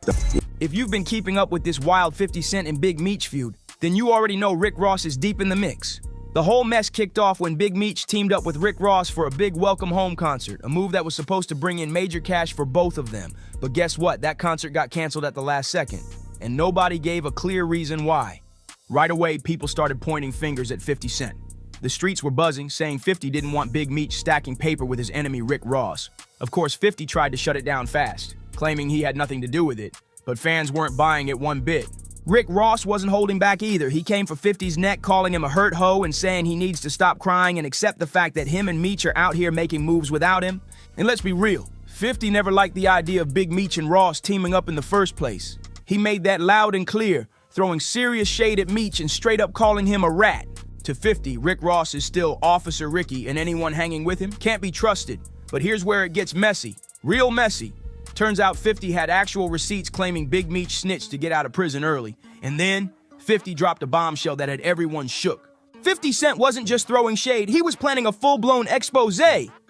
If you've been keeping up with this wild 50 Cent and Big Meech feud, then you already know Rick Ross is deep in the mix. The whole mess kicked off when Big Meech teamed up with Rick Ross for a big welcome home concert, a move that was supposed to bring in major cash for both of them. But guess what? That concert got canceled at the last second, and nobody gave a clear reason why. Right away, people started pointing fingers at 50 Cent. The streets were buzzing, saying 50 didn't want Big Meech stacking paper with his enemy Rick Ross. Of course, 50 tried to shut it down fast, claiming he had nothing to do with it, but fans weren't buying it one bit. Rick Ross wasn't holding back either. He came for 50's neck, calling him a hurt hoe and saying he needs to stop crying and accept the fact that him and Meech are out here making moves without him. And let's be real, 50 never liked the idea of Big Meech and Ross teaming up in the first place. He made that loud and clear, throwing serious shade at Meech and straight up calling him a rat. To 50, Rick Ross is still Officer Ricky, and anyone hanging with him can't be trusted. But here's where it gets messy. Real messy. Turns out 50 had actual receipts claiming Big Meech snitched to get out of prison early. And then, 50 dropped a bombshell that had everyone shook. 50 Cent wasn't just throwing shade, he was planning a full-blown expose.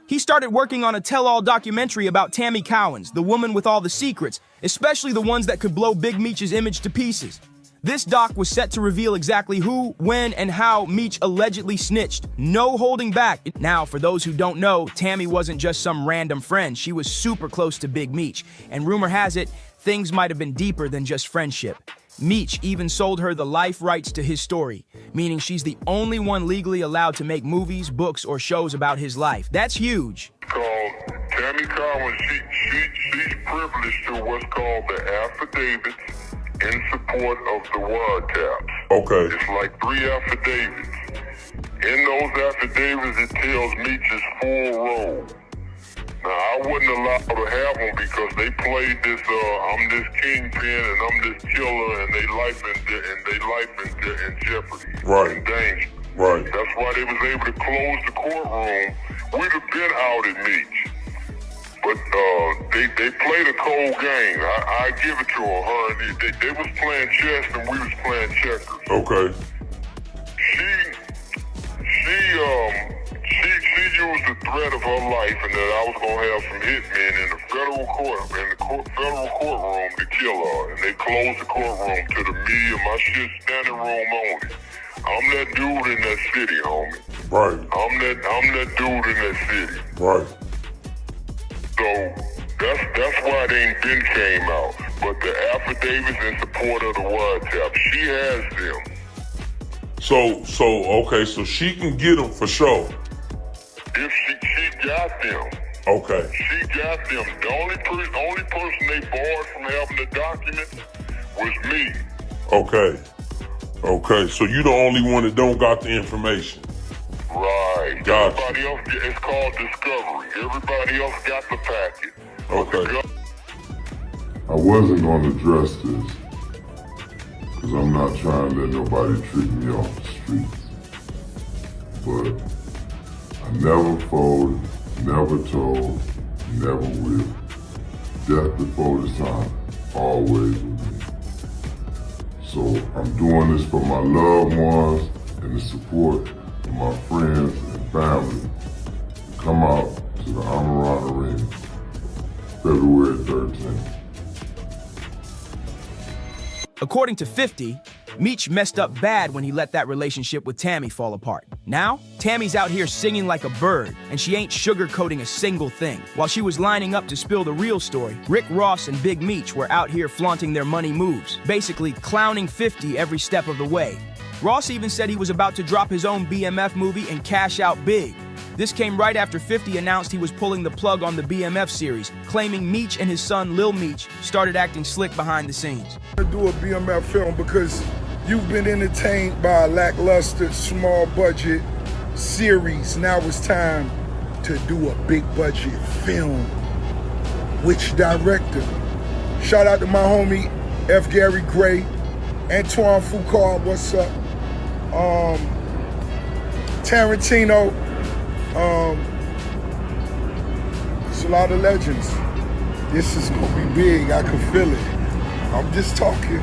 He started working on a tell-all documentary about Tammy Cowens, the woman with all the secrets, especially the ones that could blow Big Meech's image to pieces. This doc was set to reveal exactly who, when, and how Meech allegedly snitched. No holding back. Now, for those who don't know, Tammy wasn't just some random friend. She was super close to Big Meech. And rumor has it, things might have been deeper than just friendship. Meech even sold her the life rights to his story, meaning she's the only one legally allowed to make movies, books, or shows about his life. That's huge. Called Tammy Cowens, she's privileged to what's called the affidavits in support of the wiretaps. Okay. It's like 3 affidavits. In those affidavits, it tells Meech's full role. Now, I wouldn't allow to have them because they played this, I'm this kingpin and I'm this killer and they life in jeopardy. Right. In danger. Right. That's why they was able to close the courtroom. We'd have been out at Meech. But they played a cold game. I give it to her. They was playing chess and we was playing checkers. Okay. She used the threat of her life and that I was gonna have some hitmen in the federal courtroom to kill her. And they closed the courtroom to the me and my shit standing room only. I'm that dude in that city, homie. Right. I'm that dude in that city. Right. So that's why they ain't been came out. But the affidavits in support of the wiretap, she has them. Okay, so she can get them for sure. If she got them. Okay. She got them. The only person they barred from having the documents was me. Okay. Okay, so you the only one that don't got the information. Right. Gotcha. Everybody else, it's called discovery. Everybody else got the packet. Okay. I wasn't going to address this because I'm not trying to let nobody trick me off the streets. But I never folded, never told, never will. Death before this time, always with me. So I'm doing this for my loved ones and the support of my friends and family to come out to the Amarant Arena February 13th. According to 50, Meech messed up bad when he let that relationship with Tammy fall apart. Now, Tammy's out here singing like a bird, and she ain't sugarcoating a single thing. While she was lining up to spill the real story, Rick Ross and Big Meech were out here flaunting their money moves, basically clowning 50 every step of the way. Ross even said he was about to drop his own BMF movie and cash out big. This came right after 50 announced he was pulling the plug on the BMF series, claiming Meech and his son Lil Meech started acting slick behind the scenes. I do a BMF film because You've been entertained by a lackluster, small budget series. Now it's time to do a big budget film. Which director? Shout out to my homie F. Gary Gray, Antoine Foucault, what's up? Tarantino. It's a lot of legends. This is gonna be big, I can feel it. I'm just talking.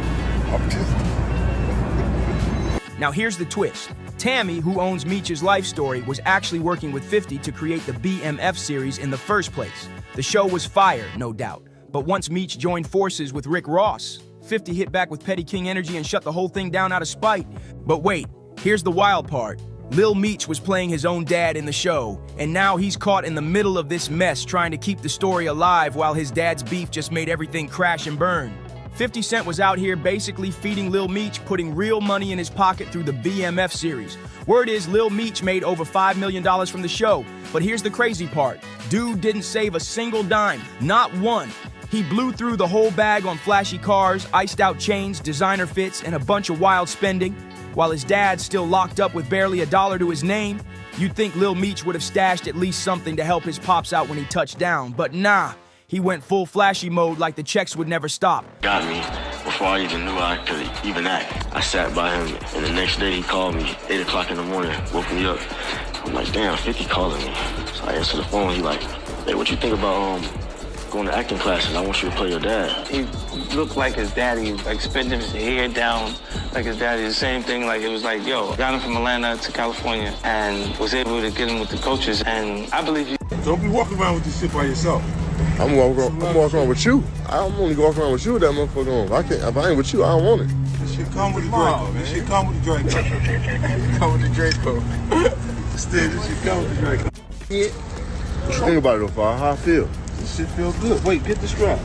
Now here's the twist. Tammy, who owns Meech's life story, was actually working with 50 to create the BMF series in the first place. The show was fire, no doubt. But once Meech joined forces with Rick Ross, 50 hit back with Petty King energy and shut the whole thing down out of spite. But wait, here's the wild part. Lil Meech was playing his own dad in the show, and now he's caught in the middle of this mess trying to keep the story alive while his dad's beef just made everything crash and burn. 50 Cent was out here basically feeding Lil Meech, putting real money in his pocket through the BMF series. Word is Lil Meech made over $5 million from the show, but here's the crazy part. Dude didn't save a single dime, not one. He blew through the whole bag on flashy cars, iced out chains, designer fits, and a bunch of wild spending. While his dad's still locked up with barely $1 to his name, you'd think Lil Meech would have stashed at least something to help his pops out when he touched down, but nah. He went full flashy mode like the checks would never stop. Got me before I even knew I could even act. I sat by him, and the next day he called me, 8 o'clock in the morning, woke me up. I'm like, damn, 50 calling me. So I answered the phone, he like, hey, what you think about going to acting classes? I want you to play your dad. He looked like his daddy, like spitting his hair down like his daddy. The same thing, like it was like, yo, got him from Atlanta to California and was able to get him with the coaches. And I believe you. Don't be walking around with this shit by yourself. I'm walking around with you. I'm only walking around with you with that motherfucker on. If I ain't with you, I don't want it. This shit come with the Draco, man. This shit come with the Draco. Come with the Draco. Still, this shit come with the Draco. Yeah. What you think about it, though, Fire? How I feel? This shit feel good. Wait, get the strap.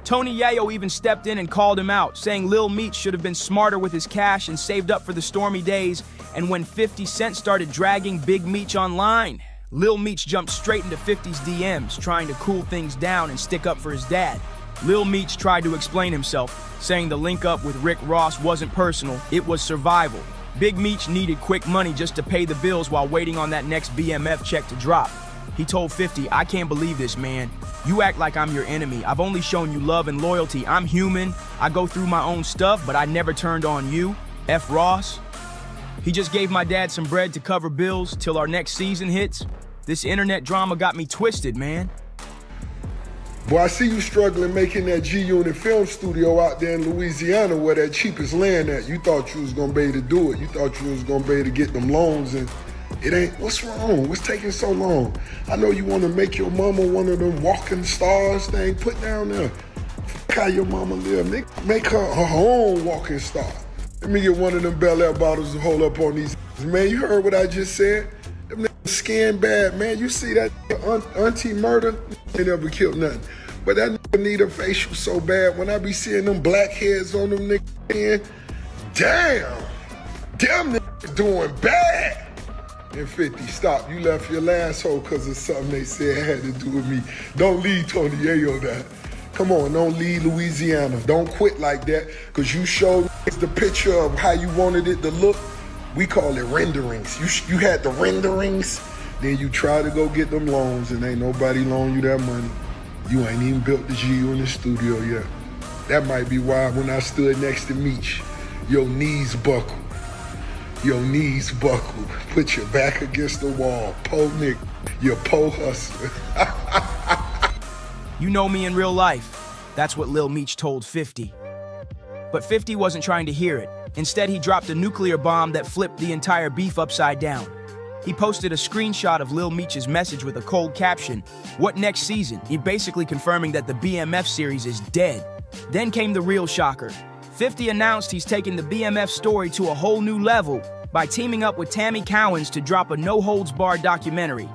Tony Yayo even stepped in and called him out, saying Lil Meech should have been smarter with his cash and saved up for the stormy days. And when 50 Cent started dragging Big Meech online, Lil Meech jumped straight into 50's DMs, trying to cool things down and stick up for his dad. Lil Meech tried to explain himself, saying the link up with Rick Ross wasn't personal, it was survival. Big Meech needed quick money just to pay the bills while waiting on that next BMF check to drop. He told 50, I can't believe this, man. You act like I'm your enemy. I've only shown you love and loyalty. I'm human. I go through my own stuff, but I never turned on you. F. Ross. He just gave my dad some bread to cover bills till our next season hits. This internet drama got me twisted, man. Boy, I see you struggling making that G-Unit film studio out there in Louisiana where that cheapest land at. You thought you was gonna be able to do it. You thought you was gonna be able to get them loans, and it ain't. What's wrong? What's taking so long? I know you wanna make your mama one of them walking stars thing. Put down there. How your mama live. Make her own walking star. Let me get one of them Bel Air bottles to hold up on these. Man, you heard what I just said? Them skin bad, man. You see that auntie murder? They never killed nothing. But that nigga need a facial so bad. When I be seeing them blackheads on them niggas, damn, them niggas doing bad. And 50, stop. You left your last hole because of something they said had to do with me. Don't leave Tony Yayo that. Come on, don't leave Louisiana. Don't quit like that, because you showed the picture of how you wanted it to look. We call it renderings. You had the renderings, then you try to go get them loans, and ain't nobody loan you that money. You ain't even built the G in the studio yet. That might be why when I stood next to Meech, your knees buckled. Your knees buckled. Put your back against the wall. Po Nick, you po hustler. You know me in real life. That's what Lil Meech told 50. But 50 wasn't trying to hear it. Instead, he dropped a nuclear bomb that flipped the entire beef upside down. He posted a screenshot of Lil Meech's message with a cold caption, "What next season?" He basically confirming that the BMF series is dead. Then came the real shocker. 50 announced he's taking the BMF story to a whole new level by teaming up with Tammy Cowens to drop a no-holds-barred documentary.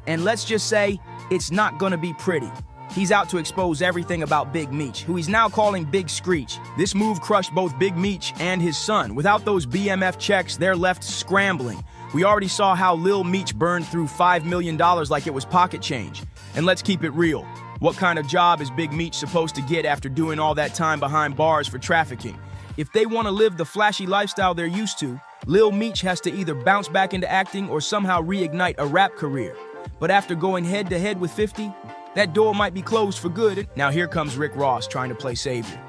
And let's just say, it's not gonna be pretty. He's out to expose everything about Big Meech, who he's now calling Big Screech. This move crushed both Big Meech and his son. Without those BMF checks, they're left scrambling. We already saw how Lil Meech burned through $5 million like it was pocket change. And let's keep it real. What kind of job is Big Meech supposed to get after doing all that time behind bars for trafficking? If they want to live the flashy lifestyle they're used to, Lil Meech has to either bounce back into acting or somehow reignite a rap career. But after going head-to-head with 50, that door might be closed for good. Now here comes Rick Ross trying to play savior.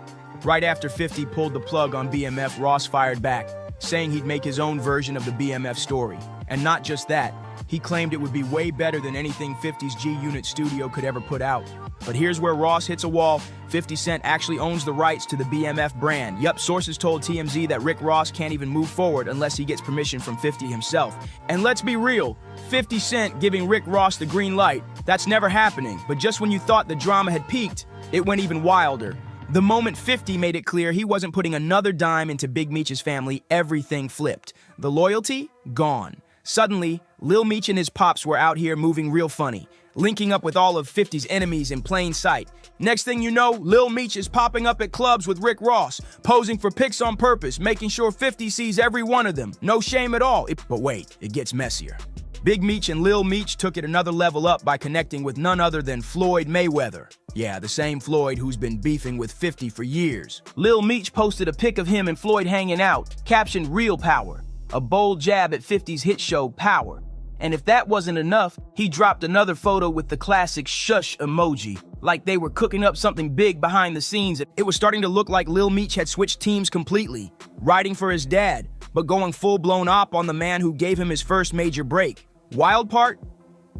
Right after 50 pulled the plug on BMF, Ross fired back, saying he'd make his own version of the BMF story. And not just that, he claimed it would be way better than anything 50's G-Unit studio could ever put out. But here's where Ross hits a wall. 50 Cent actually owns the rights to the BMF brand. Yup, sources told TMZ that Rick Ross can't even move forward unless he gets permission from 50 himself. And let's be real, 50 Cent giving Rick Ross the green light, that's never happening. But just when you thought the drama had peaked, it went even wilder. The moment 50 made it clear he wasn't putting another dime into Big Meech's family, everything flipped. The loyalty? Gone. Suddenly, Lil Meech and his pops were out here moving real funny, linking up with all of 50's enemies in plain sight. Next thing you know, Lil Meech is popping up at clubs with Rick Ross, posing for pics on purpose, making sure 50 sees every one of them. No shame at all. But wait, it gets messier. Big Meech and Lil Meech took it another level up by connecting with none other than Floyd Mayweather. Yeah, the same Floyd who's been beefing with 50 for years. Lil Meech posted a pic of him and Floyd hanging out, captioned "Real Power," a bold jab at 50's hit show Power. And if that wasn't enough, he dropped another photo with the classic shush emoji, like they were cooking up something big behind the scenes. It was starting to look like Lil Meech had switched teams completely, riding for his dad, but going full-blown op on the man who gave him his first major break. Wild part?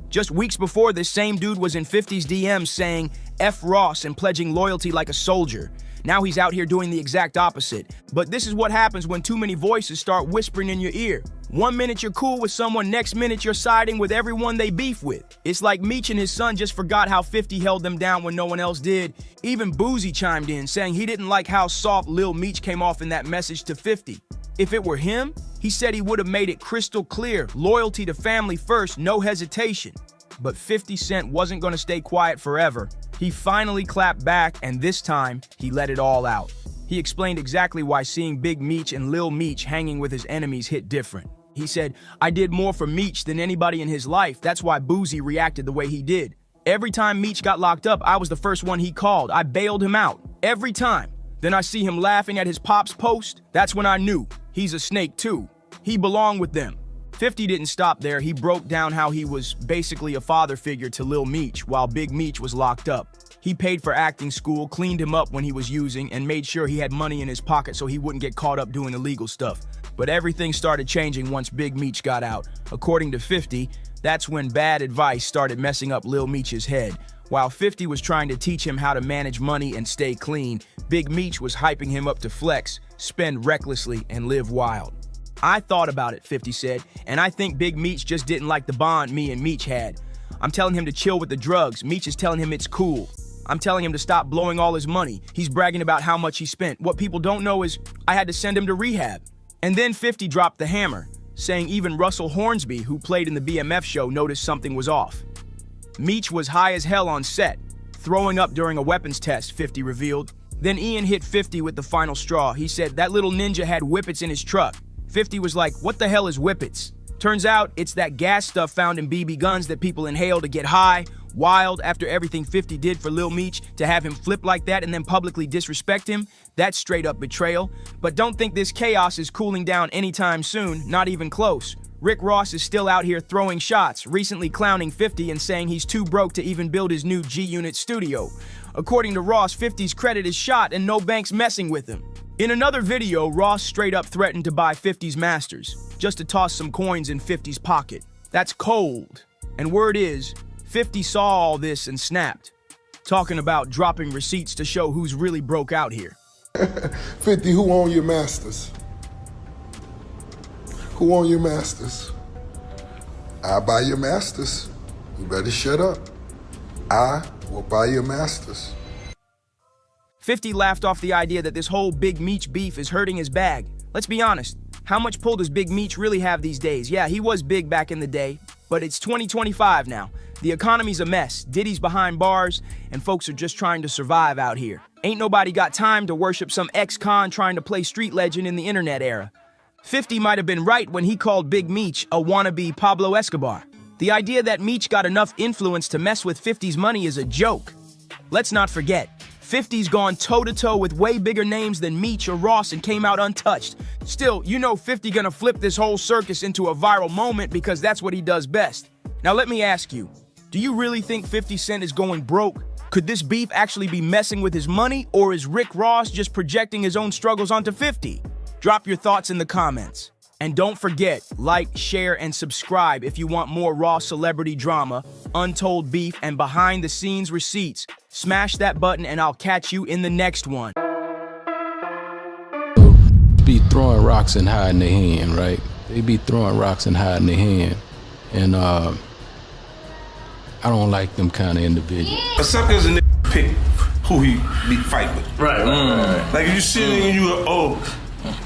Just weeks before, this same dude was in 50's DMs saying F Ross and pledging loyalty like a soldier. Now he's out here doing the exact opposite. But this is what happens when too many voices start whispering in your ear. 1 minute you're cool with someone, next minute you're siding with everyone they beef with. It's like Meech and his son just forgot how 50 held them down when no one else did. Even Boozy chimed in, saying he didn't like how soft Lil Meech came off in that message to 50. If it were him, he said he would have made it crystal clear, loyalty to family first, no hesitation. But 50 Cent wasn't going to stay quiet forever. He finally clapped back, and this time, he let it all out. He explained exactly why seeing Big Meech and Lil Meech hanging with his enemies hit different. He said, "I did more for Meech than anybody in his life. That's why Boozy reacted the way he did. Every time Meech got locked up, I was the first one he called. I bailed him out. Every time. Then I see him laughing at his pop's post. That's when I knew. He's a snake too. He belonged with them." 50 didn't stop there. He broke down how he was basically a father figure to Lil Meech while Big Meech was locked up. He paid for acting school, cleaned him up when he was using, and made sure he had money in his pocket so he wouldn't get caught up doing illegal stuff. But everything started changing once Big Meech got out. According to 50, that's when bad advice started messing up Lil Meech's head. While 50 was trying to teach him how to manage money and stay clean, Big Meech was hyping him up to flex, spend recklessly, and live wild. "I thought about it," 50 said, "and I think Big Meech just didn't like the bond me and Meech had. I'm telling him to chill with the drugs. Meech is telling him it's cool. I'm telling him to stop blowing all his money. He's bragging about how much he spent. What people don't know is I had to send him to rehab." And then 50 dropped the hammer, saying even Russell Hornsby, who played in the BMF show, noticed something was off. Meech was high as hell on set, throwing up during a weapons test, 50 revealed. Then Ian hit 50 with the final straw. He said that little ninja had whippets in his truck. 50 was like, "What the hell is whippets?" Turns out it's that gas stuff found in BB guns that people inhale to get high. Wild, after everything 50 did for Lil Meech, to have him flip like that and then publicly disrespect him, that's straight up betrayal. But don't think this chaos is cooling down anytime soon, not even close. Rick Ross is still out here throwing shots, recently clowning 50 and saying he's too broke to even build his new G-Unit studio. According to Ross, 50's credit is shot and no bank's messing with him. In another video, Ross straight up threatened to buy 50's masters, just to toss some coins in 50's pocket. That's cold. And word is, 50 saw all this and snapped, talking about dropping receipts to show who's really broke out here. 50, who own your masters? Who own your masters? I buy your masters. You better shut up. I will buy your masters. 50 laughed off the idea that this whole Big Meech beef is hurting his bag. Let's be honest, how much pull does Big Meech really have these days? Yeah, he was big back in the day, but it's 2025 now. The economy's a mess, Diddy's behind bars, and folks are just trying to survive out here. Ain't nobody got time to worship some ex-con trying to play street legend in the internet era. 50 might have been right when he called Big Meech a wannabe Pablo Escobar. The idea that Meech got enough influence to mess with 50's money is a joke. Let's not forget, 50's gone toe-to-toe with way bigger names than Meech or Ross and came out untouched. Still, you know 50 gonna flip this whole circus into a viral moment because that's what he does best. Now let me ask you, do you really think 50 Cent is going broke? Could this beef actually be messing with his money, or is Rick Ross just projecting his own struggles onto 50? Drop your thoughts in the comments. And don't forget, like, share, and subscribe if you want more raw celebrity drama, untold beef, and behind-the-scenes receipts. Smash that button and I'll catch you in the next one. Be throwing rocks and hiding their hand, right? They be throwing rocks and hiding their hand. And I don't like them kind of individuals. A sucker's a nigga pick who he be fight with. Right. Like if you see it and you go, oh,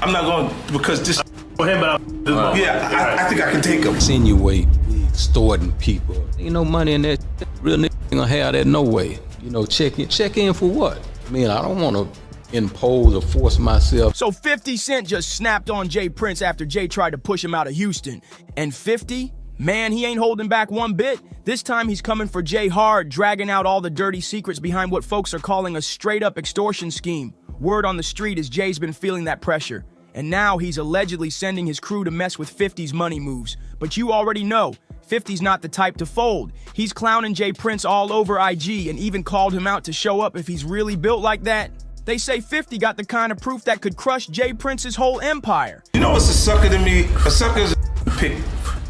I'm not going because this. Yeah, I think I can take him. Insinuate, extorting people. Ain't no money in that. Real nigga ain't gonna have that no way. You know, check in for what? I mean, I don't want to impose or force myself. So 50 Cent just snapped on Jay Prince after Jay tried to push him out of Houston. And 50? Man, he ain't holding back one bit. This time he's coming for Jay hard, dragging out all the dirty secrets behind what folks are calling a straight-up extortion scheme. Word on the street is Jay's been feeling that pressure. And now he's allegedly sending his crew to mess with 50's money moves. But you already know, 50's not the type to fold. He's clowning Jay Prince all over IG and even called him out to show up if he's really built like that. They say 50 got the kind of proof that could crush Jay Prince's whole empire. You know what's a sucker to me? A sucker's a pick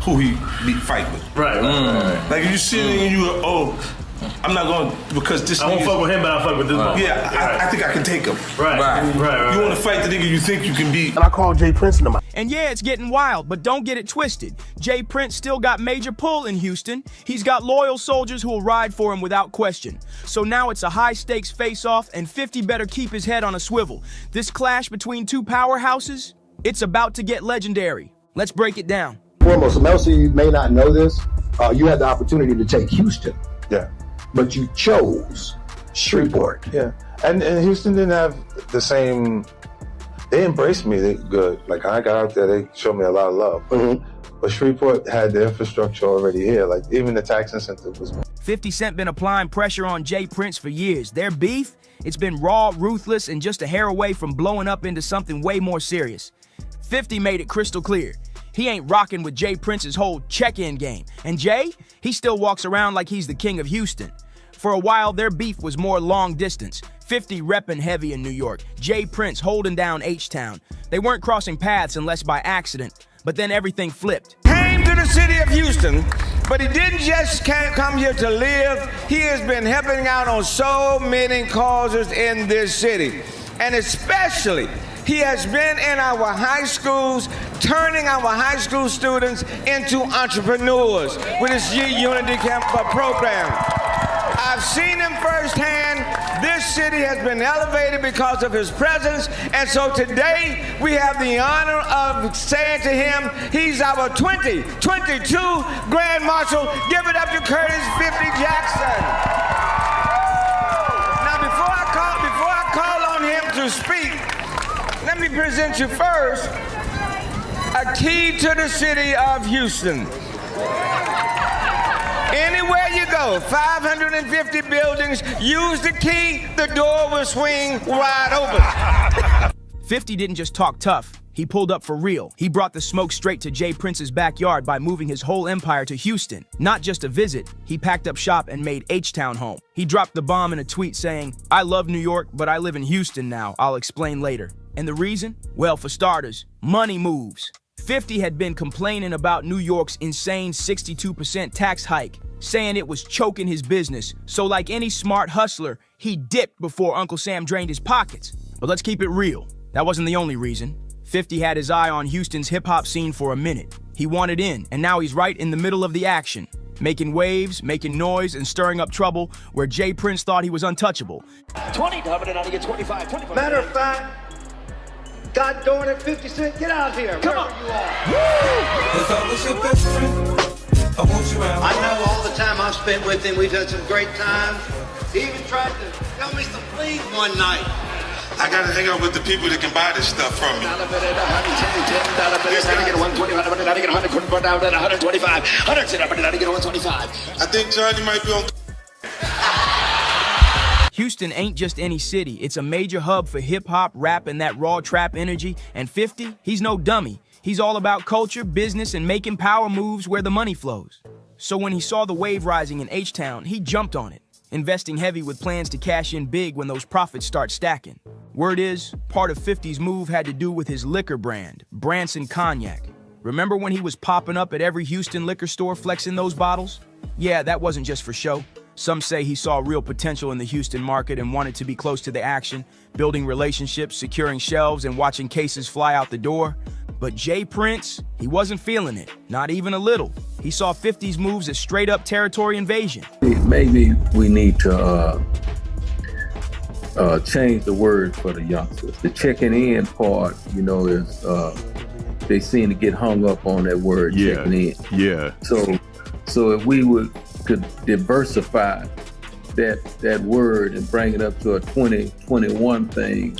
who he be fight with. Right. Like if you see it and you go, oh, I'm not going because this. I won't fuck with him, but I'll fuck with this. Yeah, I think I can take him. Right. You want to fight the nigga you think you can beat. And I call Jay Prince number. And yeah, it's getting wild, but don't get it twisted. Jay Prince still got major pull in Houston. He's got loyal soldiers who will ride for him without question. So now it's a high-stakes face-off, and 50 better keep his head on a swivel. This clash between two powerhouses, it's about to get legendary. Let's break it down. Foremost, most of you may not know this. You had the opportunity to take Houston. Yeah. But you chose Shreveport. Yeah. And Houston didn't have the same. They embraced me good. Like I got out there, they showed me a lot of love. But Shreveport had the infrastructure already here. Like even the tax incentive was. 50 Cent been applying pressure on Jay Prince for years. Their beef, it's been raw, ruthless, and just a hair away from blowing up into something way more serious. 50 made it crystal clear. He ain't rocking with Jay Prince's whole check-in game. And Jay, he still walks around like he's the king of Houston. For a while, their beef was more long distance. 50 repping heavy in New York, Jay Prince holding down H-Town. They weren't crossing paths unless by accident, but then everything flipped. Came to the city of Houston, but he didn't just come here to live. He has been helping out on so many causes in this city. And especially, he has been in our high schools, turning our high school students into entrepreneurs with his Unity Camp program. I've seen him firsthand. This city has been elevated because of his presence. And so today we have the honor of saying to him, he's our 2022 Grand Marshal. Give it up to Curtis 50 Jackson. Now before I call on him to speak, let me present you first a key to the city of Houston. Anywhere you go, 550 buildings, use the key, the door will swing wide open. 50 didn't just talk tough, he pulled up for real. He brought the smoke straight to Jay Prince's backyard by moving his whole empire to Houston. Not just a visit, he packed up shop and made H-Town home. He dropped the bomb in a tweet saying, "I love New York, but I live in Houston now. I'll explain later." And the reason? Well, for starters, money moves. 50 had been complaining about New York's insane 62% tax hike, saying it was choking his business. So like any smart hustler, he dipped before Uncle Sam drained his pockets. But let's keep it real. That wasn't the only reason. 50 had his eye on Houston's hip-hop scene for a minute. He wanted in, and now he's right in the middle of the action, making waves, making noise, and stirring up trouble where Jay Prince thought he was untouchable. 20 to get 25. Matter of fact, God darn it, 50 Cent, get out here. Come on. You are. I know all the time I've spent with him, we've had some great times. He even tried to tell me some please one night. I gotta hang out with the people that can buy this stuff from me. I think Johnny might be on. Houston ain't just any city. It's a major hub for hip-hop, rap, and that raw trap energy. And 50, he's no dummy. He's all about culture, business, and making power moves where the money flows. So when he saw the wave rising in H-Town, he jumped on it, investing heavy with plans to cash in big when those profits start stacking. Word is, part of 50's move had to do with his liquor brand, Branson Cognac. Remember when he was popping up at every Houston liquor store flexing those bottles? Yeah, that wasn't just for show. Some say he saw real potential in the Houston market and wanted to be close to the action, building relationships, securing shelves, and watching cases fly out the door. But Jay Prince, he wasn't feeling it, not even a little. He saw 50's moves as straight-up territory invasion. Maybe we need to change the word for the youngsters. The checking in part, you know, is they seem to get hung up on that word, checking in. Yeah. So if we could diversify that word and bring it up to a 2021 thing.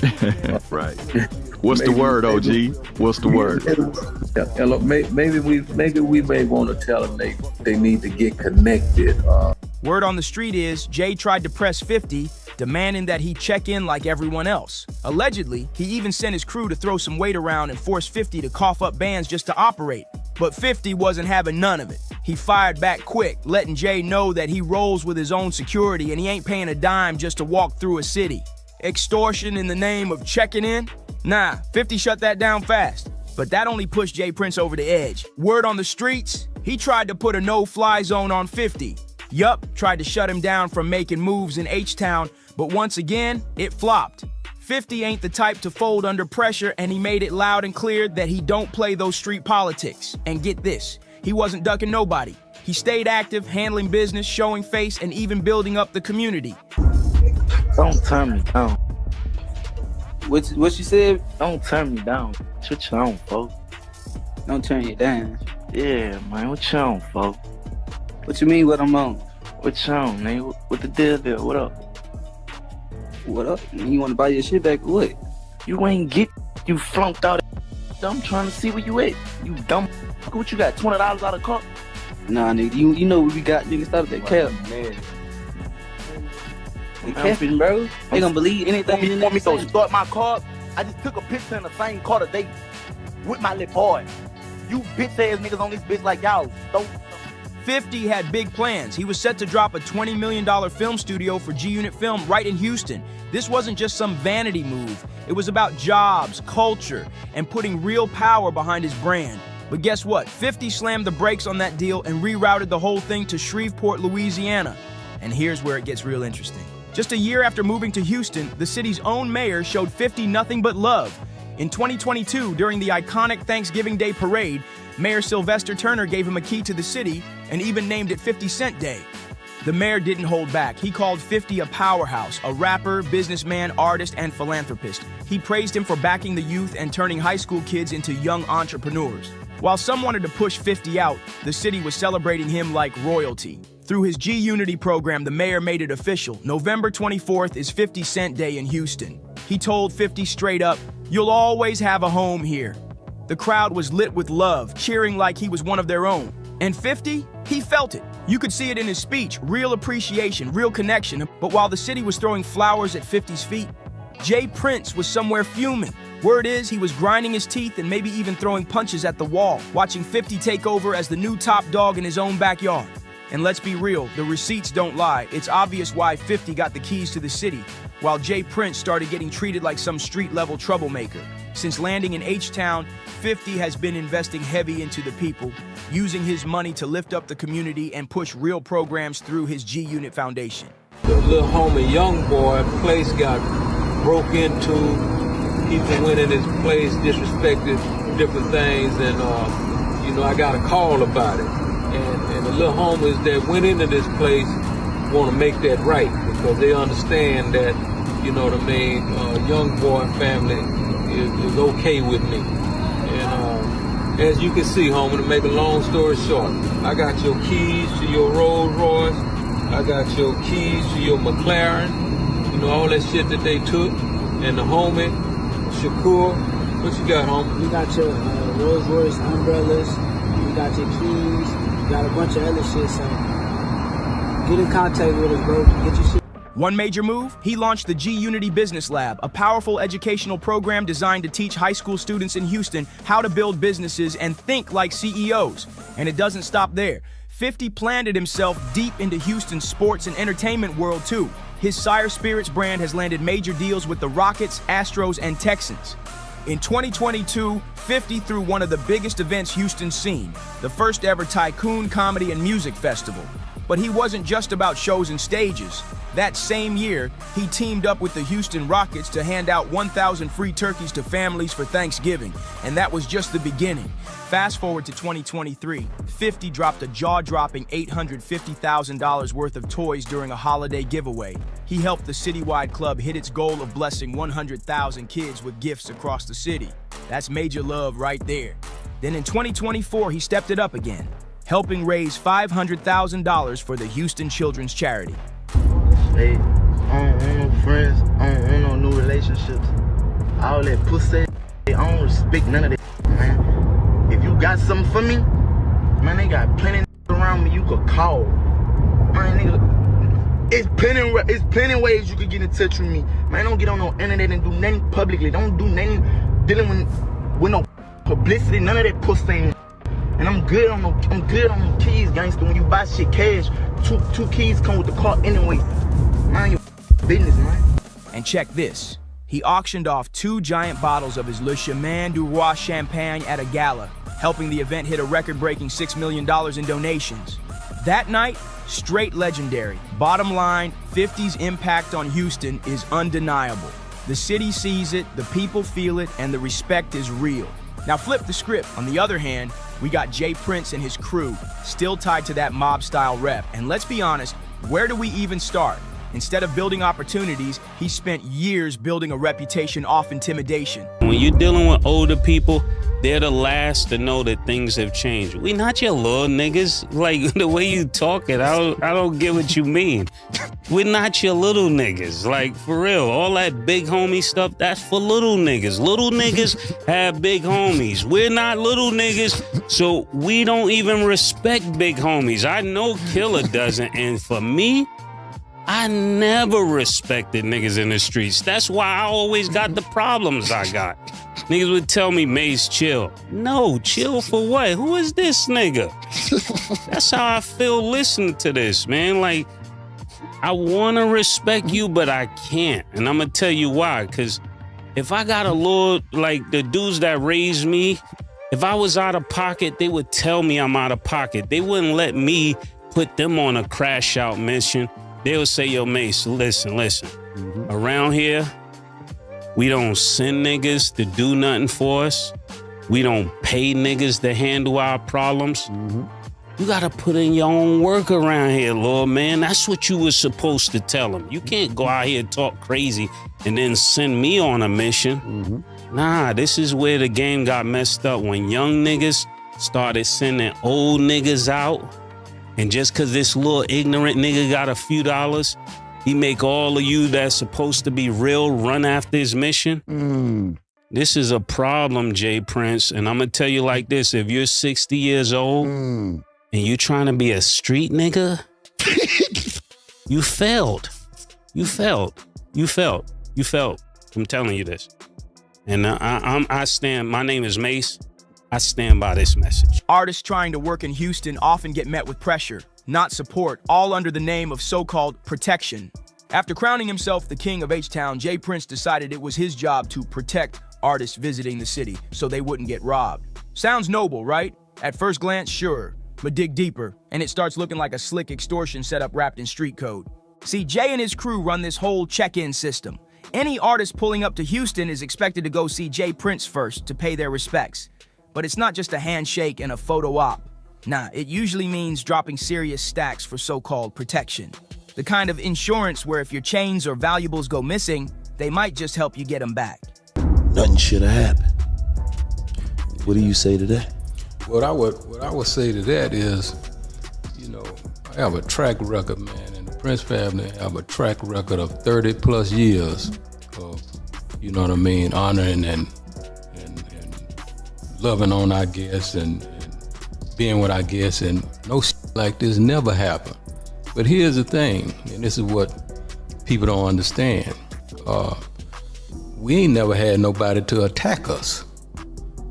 Right. What's the word, OG? What's the word? Maybe we may want to tell them they need to get connected. Word on the street is Jay tried to press 50, demanding that he check in like everyone else. Allegedly, he even sent his crew to throw some weight around and force 50 to cough up bands just to operate. But 50 wasn't having none of it. He fired back quick, letting Jay know that he rolls with his own security and he ain't paying a dime just to walk through a city. Extortion in the name of checking in? Nah, 50 shut that down fast. But that only pushed Jay Prince over the edge. Word on the streets, he tried to put a no-fly zone on 50. Yup, tried to shut him down from making moves in H-Town, but once again, it flopped. 50 ain't the type to fold under pressure, and he made it loud and clear that he don't play those street politics. And get this, he wasn't ducking nobody. He stayed active, handling business, showing face, and even building up the community. Don't turn me down. What you said? Don't turn me down. What you on, folks? Don't turn you down. Yeah, man. What you on, folks? What you mean what I'm on? What you on, man? What the deal there? What up? What up? You want to buy your shit back or what? You ain't get, you flunked out. I'm trying to see where you at. You dumb. What you got? $20 out of car? Nah, nigga. You know what we got? Nigga, stop that cap. Man. Capping, bro. They gonna believe anything. You want me to start my car? I just took a picture in the same car today with my little boy. You bitch ass niggas on this bitch like y'all. 50 had big plans. He was set to drop a $20 million film studio for G-Unit Film right in Houston. This wasn't just some vanity move. It was about jobs, culture, and putting real power behind his brand. But guess what? 50 slammed the brakes on that deal and rerouted the whole thing to Shreveport, Louisiana. And here's where it gets real interesting. Just a year after moving to Houston, the city's own mayor showed 50 nothing but love. In 2022, during the iconic Thanksgiving Day parade, Mayor Sylvester Turner gave him a key to the city and even named it 50 Cent Day. The mayor didn't hold back. He called 50 a powerhouse, a rapper, businessman, artist, and philanthropist. He praised him for backing the youth and turning high school kids into young entrepreneurs. While some wanted to push 50 out, the city was celebrating him like royalty. Through his G-Unity program, the mayor made it official. November 24th is 50 Cent Day in Houston. He told 50 straight up, "You'll always have a home here." The crowd was lit with love, cheering like he was one of their own. And 50, he felt it. You could see it in his speech, real appreciation, real connection. But while the city was throwing flowers at 50's feet, Jay Prince was somewhere fuming. Word is he was grinding his teeth and maybe even throwing punches at the wall, watching 50 take over as the new top dog in his own backyard. And let's be real, the receipts don't lie. It's obvious why 50 got the keys to the city, while Jay Prince started getting treated like some street-level troublemaker. Since landing in H-Town, 50 has been investing heavy into the people, using his money to lift up the community and push real programs through his G-Unit Foundation. The little homie young boy place got broke into. People went in his place, disrespected different things, and I got a call about it. And the little homies that went into this place want to make that right because they understand that, you know what I mean, young boy family is okay with me. And as you can see, homie, to make a long story short, I got your keys to your Rolls Royce, I got your keys to your McLaren, you know, all that shit that they took, and the homie, Shakur, what you got, homie? You got your Rolls Royce umbrellas, you got your keys, you got a bunch of other shit, so get in contact with us, bro. Get your shit. One major move, he launched the G-Unity Business Lab, a powerful educational program designed to teach high school students in Houston how to build businesses and think like CEOs. And it doesn't stop there. 50 planted himself deep into Houston's sports and entertainment world too. His Sire Spirits brand has landed major deals with the Rockets, Astros, and Texans. In 2022, 50 threw one of the biggest events Houston's seen, the first ever Tycoon Comedy and Music Festival. But he wasn't just about shows and stages. That same year, he teamed up with the Houston Rockets to hand out 1,000 free turkeys to families for Thanksgiving. And that was just the beginning. Fast forward to 2023, 50 dropped a jaw-dropping $850,000 worth of toys during a holiday giveaway. He helped the citywide club hit its goal of blessing 100,000 kids with gifts across the city. That's major love right there. Then in 2024, he stepped it up again, helping raise $500,000 for the Houston Children's Charity. Hey, I don't want no friends, I don't want no new relationships. All that pussy, I don't respect none of that, man. If you got something for me, man, they got plenty around me you could call. Man, nigga, it's plenty ways you could get in touch with me. Man, don't get on no internet and do nothing publicly. Don't do nothing dealing with no publicity, none of that pussy. And I'm good on them keys, gangster. When you buy shit cash, two keys come with the car anyway. Mind your business, man. And check this. He auctioned off 2 giant bottles of his Le Chemin du Roi champagne at a gala, helping the event hit a record-breaking $6 million in donations. That night, straight legendary. Bottom line, 50's impact on Houston is undeniable. The city sees it, the people feel it, and the respect is real. Now flip the script. On the other hand, we got Jay Prince and his crew, still tied to that mob-style rep. And let's be honest, where do we even start? Instead of building opportunities, he spent years building a reputation off intimidation. When you're dealing with older people, they're the last to know that things have changed. We not your little niggas. Like, the way you talking, I don't get what you mean. We're not your little niggas. Like, for real, all that big homie stuff, that's for little niggas. Little niggas have big homies. We're not little niggas, so we don't even respect big homies. I know Killer doesn't, and for me, I never respected niggas in the streets. That's why I always got the problems I got. Niggas would tell me, Mace, chill. No, chill for what? Who is this nigga? That's how I feel listening to this, man. Like, I want to respect you, but I can't. And I'm going to tell you why. Because if I got a little, like the dudes that raised me, if I was out of pocket, they would tell me I'm out of pocket. They wouldn't let me put them on a crash out mission. They'll say, yo, Mace, listen. Around here, we don't send niggas to do nothing for us. We don't pay niggas to handle our problems. You gotta put in your own work around here, Lord, man. That's what you was supposed to tell them. You can't go out here and talk crazy and then send me on a mission. Nah, this is where the game got messed up. When young niggas started sending old niggas out, and just cause this little ignorant nigga got a few dollars, he make all of you that's supposed to be real run after his mission. This is a problem, Jay Prince. And I'm gonna tell you like this, if you're 60 years old and you're trying to be a street nigga, you failed. You failed. I'm telling you this. And I stand, my name is Mace. I stand by this message. Artists trying to work in Houston often get met with pressure, not support, all under the name of so-called protection. After crowning himself the king of H-Town, Jay Prince decided it was his job to protect artists visiting the city so they wouldn't get robbed. Sounds noble, right? At first glance, sure. But dig deeper, and it starts looking like a slick extortion setup wrapped in street code. See, Jay and his crew run this whole check-in system. Any artist pulling up to Houston is expected to go see Jay Prince first to pay their respects. But it's not just a handshake and a photo op. Nah, it usually means dropping serious stacks for so-called protection. The kind of insurance where if your chains or valuables go missing, they might just help you get them back. Nothing should have happened. What do you say to that? What I would say to that is, I have a track record, man, and the Prince family have a track record of 30 plus years of, honoring and loving on our guests and being with our guests, and no shit like this never happened. But here's the thing, and this is what people don't understand. We ain't never had nobody to attack us,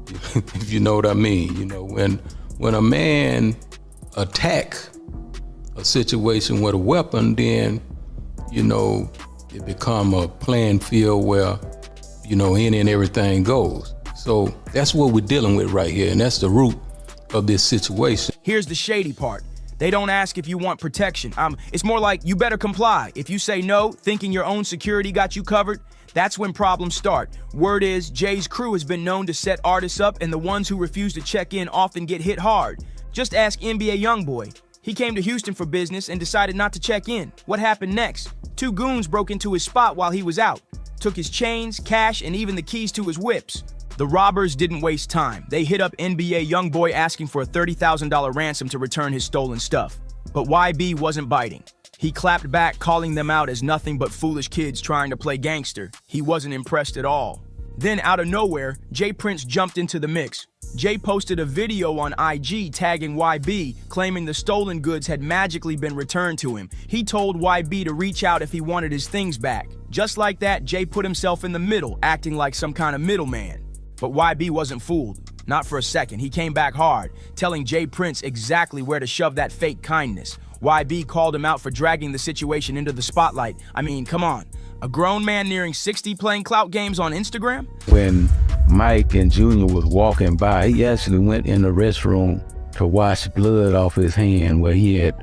if you know what I mean. You know, when a man attack a situation with a weapon, then, you know, it become a playing field where, you know, any and everything goes. So that's what we're dealing with right here, and that's the root of this situation. Here's the shady part. They don't ask if you want protection. It's more like you better comply. If you say no, thinking your own security got you covered, that's when problems start. Word is, Jay's crew has been known to set artists up, and the ones who refuse to check in often get hit hard. Just ask NBA Youngboy. He came to Houston for business and decided not to check in. What happened next? 2 goons broke into his spot while he was out, took his chains, cash, and even the keys to his whips. The robbers didn't waste time. They hit up NBA Youngboy asking for a $30,000 ransom to return his stolen stuff. But YB wasn't biting. He clapped back, calling them out as nothing but foolish kids trying to play gangster. He wasn't impressed at all. Then, out of nowhere, Jay Prince jumped into the mix. Jay posted a video on IG tagging YB, claiming the stolen goods had magically been returned to him. He told YB to reach out if he wanted his things back. Just like that, Jay put himself in the middle, acting like some kind of middleman. But YB wasn't fooled. Not for a second. He came back hard, telling Jay Prince exactly where to shove that fake kindness. YB called him out for dragging the situation into the spotlight. I mean, come on. A grown man nearing 60 playing clout games on Instagram? When Mike and Junior was walking by, he actually went in the restroom to wash blood off his hand where he had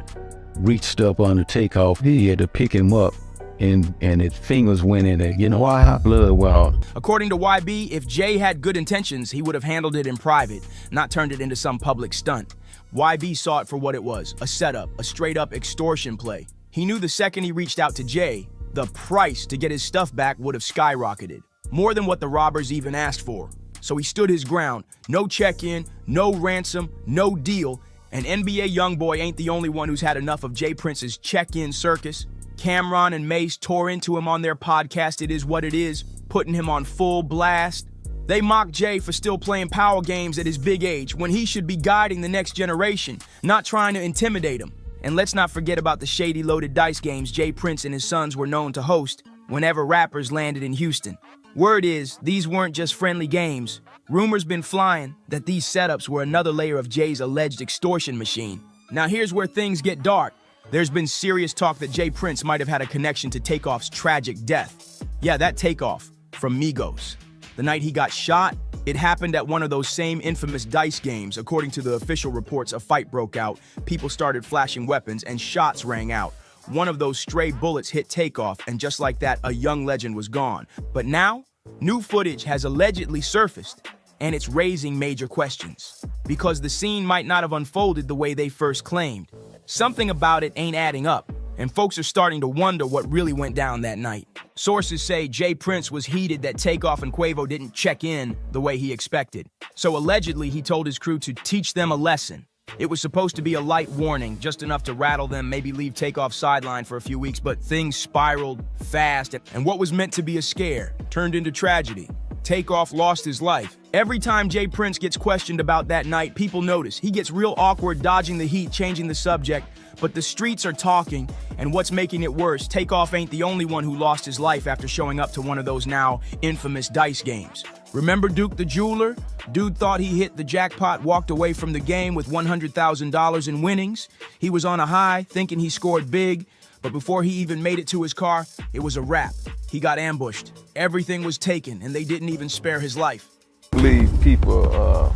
reached up on the takeoff. He had to pick him up, and his fingers went in there. You know why? Blood well. According to YB, if Jay had good intentions, he would have handled it in private, not turned it into some public stunt. YB saw it for what it was, a setup, a straight-up extortion play. He knew the second he reached out to Jay, the price to get his stuff back would have skyrocketed, more than what the robbers even asked for. So he stood his ground. No check-in, no ransom, no deal, and NBA Youngboy ain't the only one who's had enough of Jay Prince's check-in circus. Cameron and Mace tore into him on their podcast It Is What It Is, putting him on full blast. They mock Jay for still playing power games at his big age when he should be guiding the next generation, not trying to intimidate him. And let's not forget about the shady loaded dice games Jay Prince and his sons were known to host whenever rappers landed in Houston. Word is, these weren't just friendly games. Rumors been flying that these setups were another layer of Jay's alleged extortion machine. Now here's where things get dark. There's been serious talk that Jay Prince might have had a connection to Takeoff's tragic death. Yeah, that Takeoff from Migos. The night he got shot, it happened at one of those same infamous dice games. According to the official reports, a fight broke out, people started flashing weapons, and shots rang out. One of those stray bullets hit Takeoff, and just like that, a young legend was gone. But now, new footage has allegedly surfaced, and it's raising major questions. Because the scene might not have unfolded the way they first claimed. Something about it ain't adding up, and folks are starting to wonder what really went down that night. Sources say Jay Prince was heated that Takeoff and Quavo didn't check in the way he expected. So allegedly, he told his crew to teach them a lesson. It was supposed to be a light warning, just enough to rattle them, maybe leave Takeoff sidelined for a few weeks, but things spiraled fast, and what was meant to be a scare turned into tragedy. Takeoff lost his life. Every time Jay Prince gets questioned about that night, people notice. He gets real awkward, dodging the heat, changing the subject, but the streets are talking, and what's making it worse, Takeoff ain't the only one who lost his life after showing up to one of those now infamous dice games. Remember Duke the Jeweler? Dude thought he hit the jackpot, walked away from the game with $100,000 in winnings. He was on a high, thinking he scored big, but before he even made it to his car, it was a wrap. He got ambushed. Everything was taken, and they didn't even spare his life. I believe people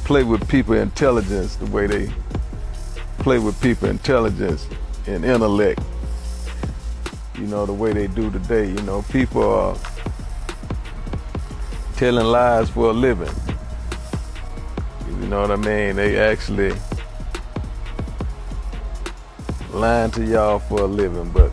play with people's intelligence the way they play with people's intelligence and intellect. You know, the way they do today. You know, people are telling lies for a living. You know what I mean? They actually lying to y'all for a living, but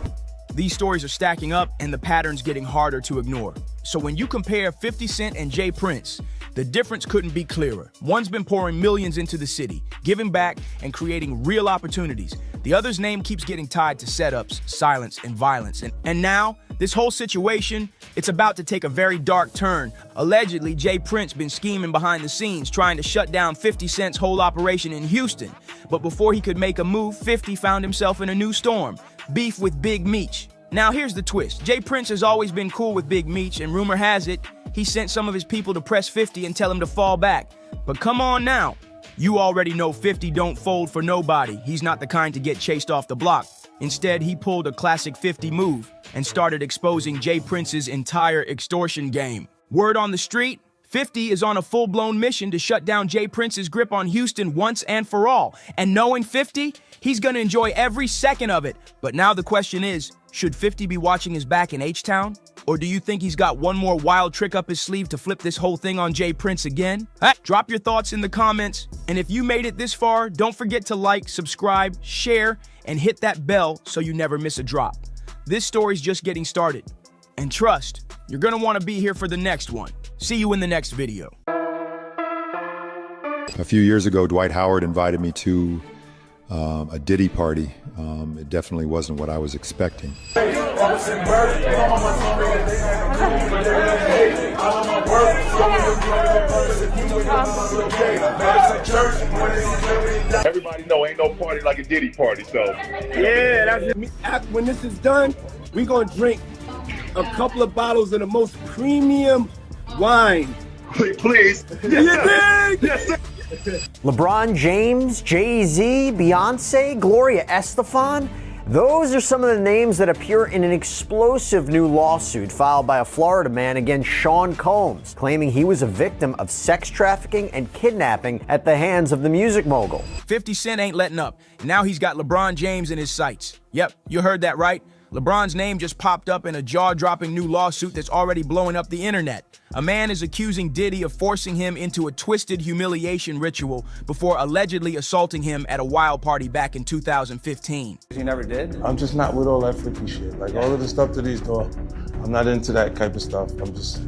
these stories are stacking up and the pattern's getting harder to ignore. So when you compare 50 Cent and Jay Prince, the difference couldn't be clearer. One's been pouring millions into the city, giving back and creating real opportunities. The other's name keeps getting tied to setups, silence, and violence. And now, this whole situation, it's about to take a very dark turn. Allegedly, Jay Prince been scheming behind the scenes, trying to shut down 50 Cent's whole operation in Houston. But before he could make a move, 50 found himself in a new storm. beef with Big Meech. Now here's the twist. Jay Prince has always been cool with Big Meech, and rumor has it, he sent some of his people to press 50 and tell him to fall back. But come on now. You already know 50 don't fold for nobody. He's not the kind to get chased off the block. Instead, he pulled a classic 50 move and started exposing Jay Prince's entire extortion game. Word on the street, 50 is on a full-blown mission to shut down Jay Prince's grip on Houston once and for all. And knowing 50, he's gonna enjoy every second of it. But now the question is, should 50 be watching his back in H-Town? Or do you think he's got one more wild trick up his sleeve to flip this whole thing on Jay Prince again? Drop your thoughts in the comments. And if you made it this far, don't forget to like, subscribe, share, and hit that bell so you never miss a drop. This story's just getting started. And trust, you're gonna wanna be here for the next one. See you in the next video. A few years ago, Dwight Howard invited me to a Diddy party. It definitely wasn't what I was expecting. Everybody know ain't no party like a Diddy party, so. Yeah, that's it. When this is done, we gonna drink a couple of bottles of the most premium wine. Please. Yes, sir. LeBron James, Jay-Z, Beyonce, Gloria Estefan. Those are some of the names that appear in an explosive new lawsuit filed by a Florida man against Sean Combs, claiming he was a victim of sex trafficking and kidnapping at the hands of the music mogul. 50 Cent ain't letting up. Now he's got LeBron James in his sights. Yep, you heard that right. LeBron's name just popped up in a jaw-dropping new lawsuit that's already blowing up the internet. A man is accusing Diddy of forcing him into a twisted humiliation ritual before allegedly assaulting him at a wild party back in 2015. You never did? I'm just not with all that freaky shit. Like all of the stuff that he's doing, I'm not into that type of stuff. I'm just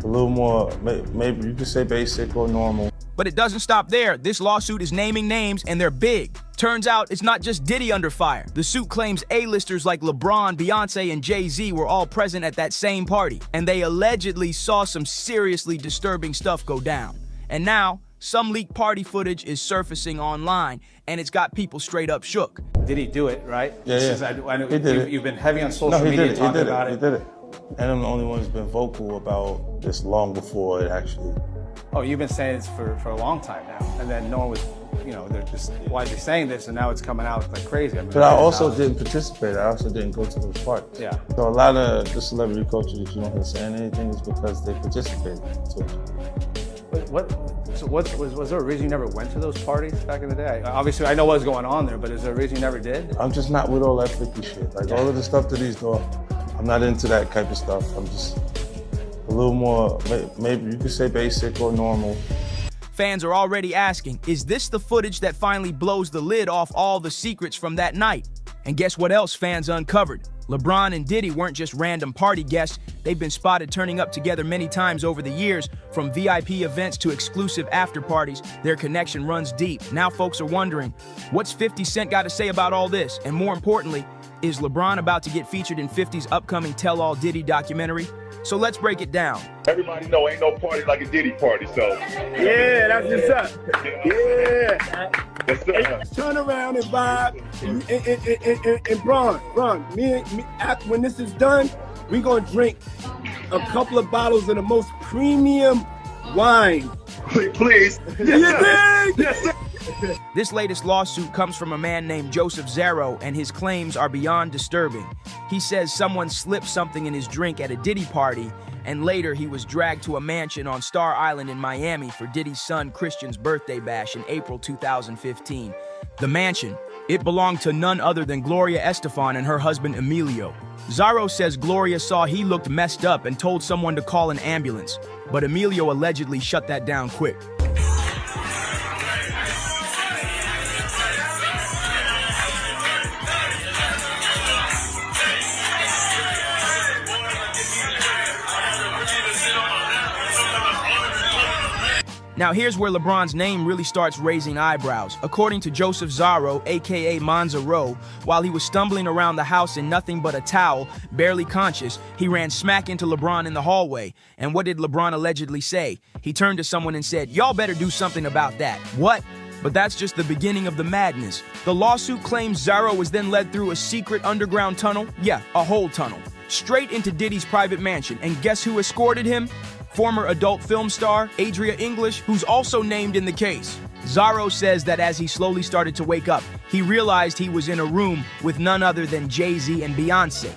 a little more, maybe you could say basic or normal. But it doesn't stop there. This lawsuit is naming names, and they're big. Turns out it's not just Diddy under fire. The suit claims A-listers like LeBron, Beyonce, and Jay-Z were all present at that same party, and they allegedly saw some seriously disturbing stuff go down. And now, some leaked party footage is surfacing online, and it's got people straight up shook. Did he do it, right? Yeah. I know He did it. You've been heavy on social media talking about it. He did it. And I'm the only one who's been vocal about this long before it actually. Oh, you've been saying this for a long time now, and then no one was, they're just widely saying this, and now it's coming out like crazy. I mean, but I also didn't participate. I also didn't go to those parties. Yeah. So a lot of the celebrity culture that you don't hear saying anything is because they participated. Was there a reason you never went to those parties back in the day? Obviously, I know what was going on there, but is there a reason you never did? I'm just not with all that freaky shit. Like all of the stuff that he's doing, I'm not into that type of stuff. I'm just a little more, maybe you could say basic or normal. Fans are already asking, is this the footage that finally blows the lid off all the secrets from that night? And guess what else fans uncovered? LeBron and Diddy weren't just random party guests. They've been spotted turning up together many times over the years. From VIP events to exclusive after parties, their connection runs deep. Now folks are wondering, what's 50 Cent got to say about all this? And more importantly, is LeBron about to get featured in 50's upcoming Tell All Diddy documentary? So let's break it down. Everybody know ain't no party like a Diddy party, so. Yeah, that's what's up. Yeah. Yes, sir. Hey, turn around and vibe. And Bron, me, when this is done, we gonna drink a couple of bottles of the most premium wine. Please. Yes, sir. This latest lawsuit comes from a man named Joseph Zaro, and his claims are beyond disturbing. He says someone slipped something in his drink at a Diddy party, and later he was dragged to a mansion on Star Island in Miami for Diddy's son Christian's birthday bash in April 2015. The mansion, it belonged to none other than Gloria Estefan and her husband Emilio. Zaro says Gloria saw he looked messed up and told someone to call an ambulance, but Emilio allegedly shut that down quick. Now here's where LeBron's name really starts raising eyebrows. According to Joseph Zaro, aka Monzaro, while he was stumbling around the house in nothing but a towel, barely conscious, he ran smack into LeBron in the hallway. And what did LeBron allegedly say? He turned to someone and said, "Y'all better do something about that." What? But that's just the beginning of the madness. The lawsuit claims Zaro was then led through a secret underground tunnel, yeah, a whole tunnel, straight into Diddy's private mansion. And guess who escorted him? Former adult film star Adria English, who's also named in the case. Zaro says that as he slowly started to wake up, he realized he was in a room with none other than Jay-Z and Beyonce.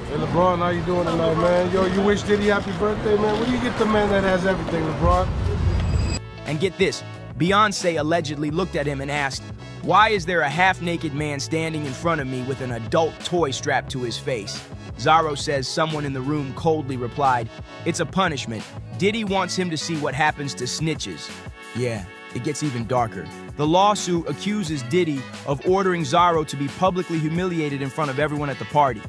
Hey LeBron, how you doing tonight, man? Yo, you wish Diddy happy birthday, man? Where do you get the man that has everything, LeBron? And get this, Beyonce allegedly looked at him and asked, "Why is there a half-naked man standing in front of me with an adult toy strapped to his face?" Zaro says someone in the room coldly replied, "It's a punishment. Diddy wants him to see what happens to snitches." Yeah, it gets even darker. The lawsuit accuses Diddy of ordering Zaro to be publicly humiliated in front of everyone at the party.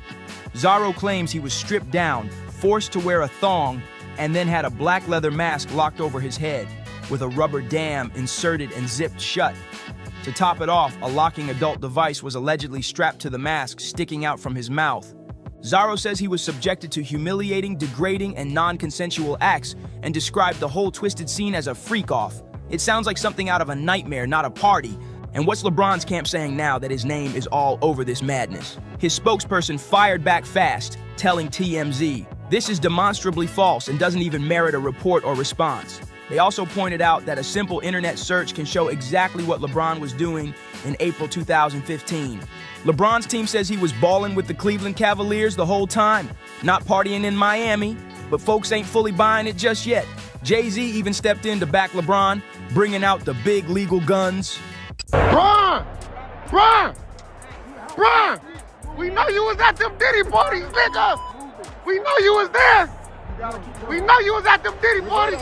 Zaro claims he was stripped down, forced to wear a thong, and then had a black leather mask locked over his head, with a rubber dam inserted and zipped shut. To top it off, a locking adult device was allegedly strapped to the mask, sticking out from his mouth. Zaro says he was subjected to humiliating, degrading, and non-consensual acts, and described the whole twisted scene as a freak-off. It sounds like something out of a nightmare, not a party. And what's LeBron's camp saying now that his name is all over this madness? His spokesperson fired back fast, telling TMZ, "This is demonstrably false and doesn't even merit a report or response." They also pointed out that a simple internet search can show exactly what LeBron was doing in April 2015. LeBron's team says he was balling with the Cleveland Cavaliers the whole time, not partying in Miami, but folks ain't fully buying it just yet. Jay-Z even stepped in to back LeBron, bringing out the big legal guns. Bron! We know you was at them Diddy parties, nigga! We know you was there! We know you was at them Diddy parties!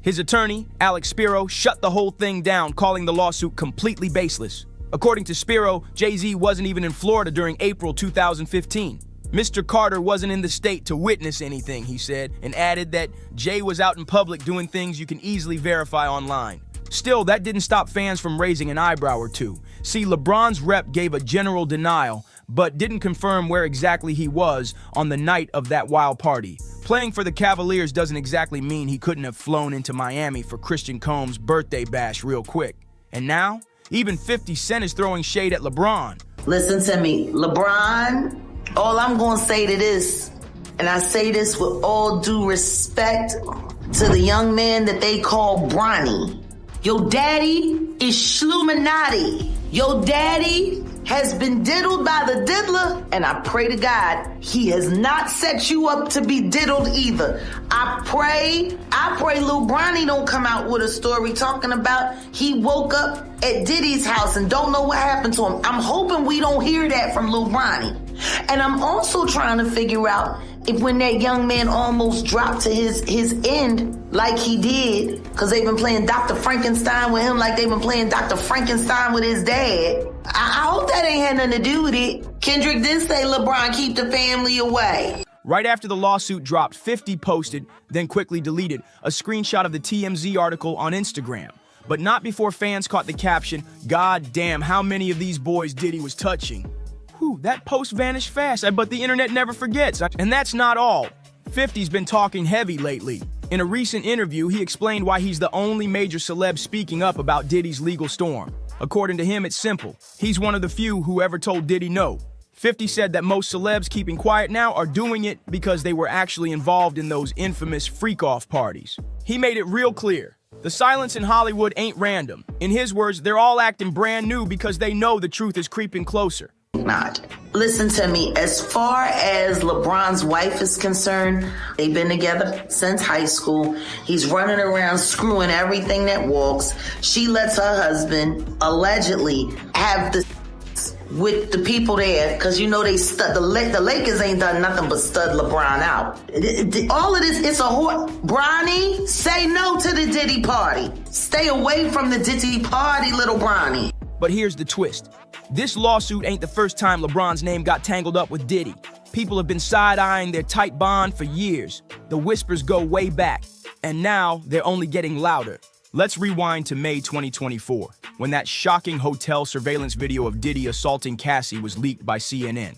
His attorney, Alex Spiro, shut the whole thing down, calling the lawsuit completely baseless. According to Spiro, Jay-Z wasn't even in Florida during April 2015. Mr. Carter wasn't in the state to witness anything, he said, and added that Jay was out in public doing things you can easily verify online. Still, that didn't stop fans from raising an eyebrow or two. See, LeBron's rep gave a general denial, but didn't confirm where exactly he was on the night of that wild party. Playing for the Cavaliers doesn't exactly mean he couldn't have flown into Miami for Christian Combs' birthday bash real quick. And now, even 50 Cent is throwing shade at LeBron. Listen to me, LeBron, all I'm gonna say to this, and I say this with all due respect to the young man that they call Bronny. Your daddy is Shluminati. Your daddy has been diddled by the diddler, and I pray to God he has not set you up to be diddled either. I pray Lil Bronny don't come out with a story talking about he woke up at Diddy's house and don't know what happened to him. I'm hoping we don't hear that from Lil Bronny. And I'm also trying to figure out if when that young man almost dropped to his end like he did, because they've been playing Dr. Frankenstein with him like they've been playing Dr. Frankenstein with his dad. I hope that ain't had nothing to do with it. Kendrick did say LeBron keep the family away. Right after the lawsuit dropped, 50 posted, then quickly deleted, a screenshot of the TMZ article on Instagram. But not before fans caught the caption, "God damn, how many of these boys Diddy was touching?" Whew, that post vanished fast, but the internet never forgets. And that's not all. 50's been talking heavy lately. In a recent interview, he explained why he's the only major celeb speaking up about Diddy's legal storm. According to him, it's simple. He's one of the few who ever told Diddy no. 50 said that most celebs keeping quiet now are doing it because they were actually involved in those infamous freak-off parties. He made it real clear. The silence in Hollywood ain't random. In his words, they're all acting brand new because they know the truth is creeping closer. Not. Listen to me, as far as LeBron's wife is concerned, they've been together since high school. He's running around screwing everything that walks. She lets her husband allegedly have the with the people there, because you know they stud the Lakers ain't done nothing but stud LeBron out. All of this, it's a whore. Bronny, say no to the Diddy party. Stay away from the Diddy party, little Bronny. But here's the twist. This lawsuit ain't the first time LeBron's name got tangled up with Diddy. People have been side-eyeing their tight bond for years. The whispers go way back, and now they're only getting louder. Let's rewind to May 2024, when that shocking hotel surveillance video of Diddy assaulting Cassie was leaked by CNN.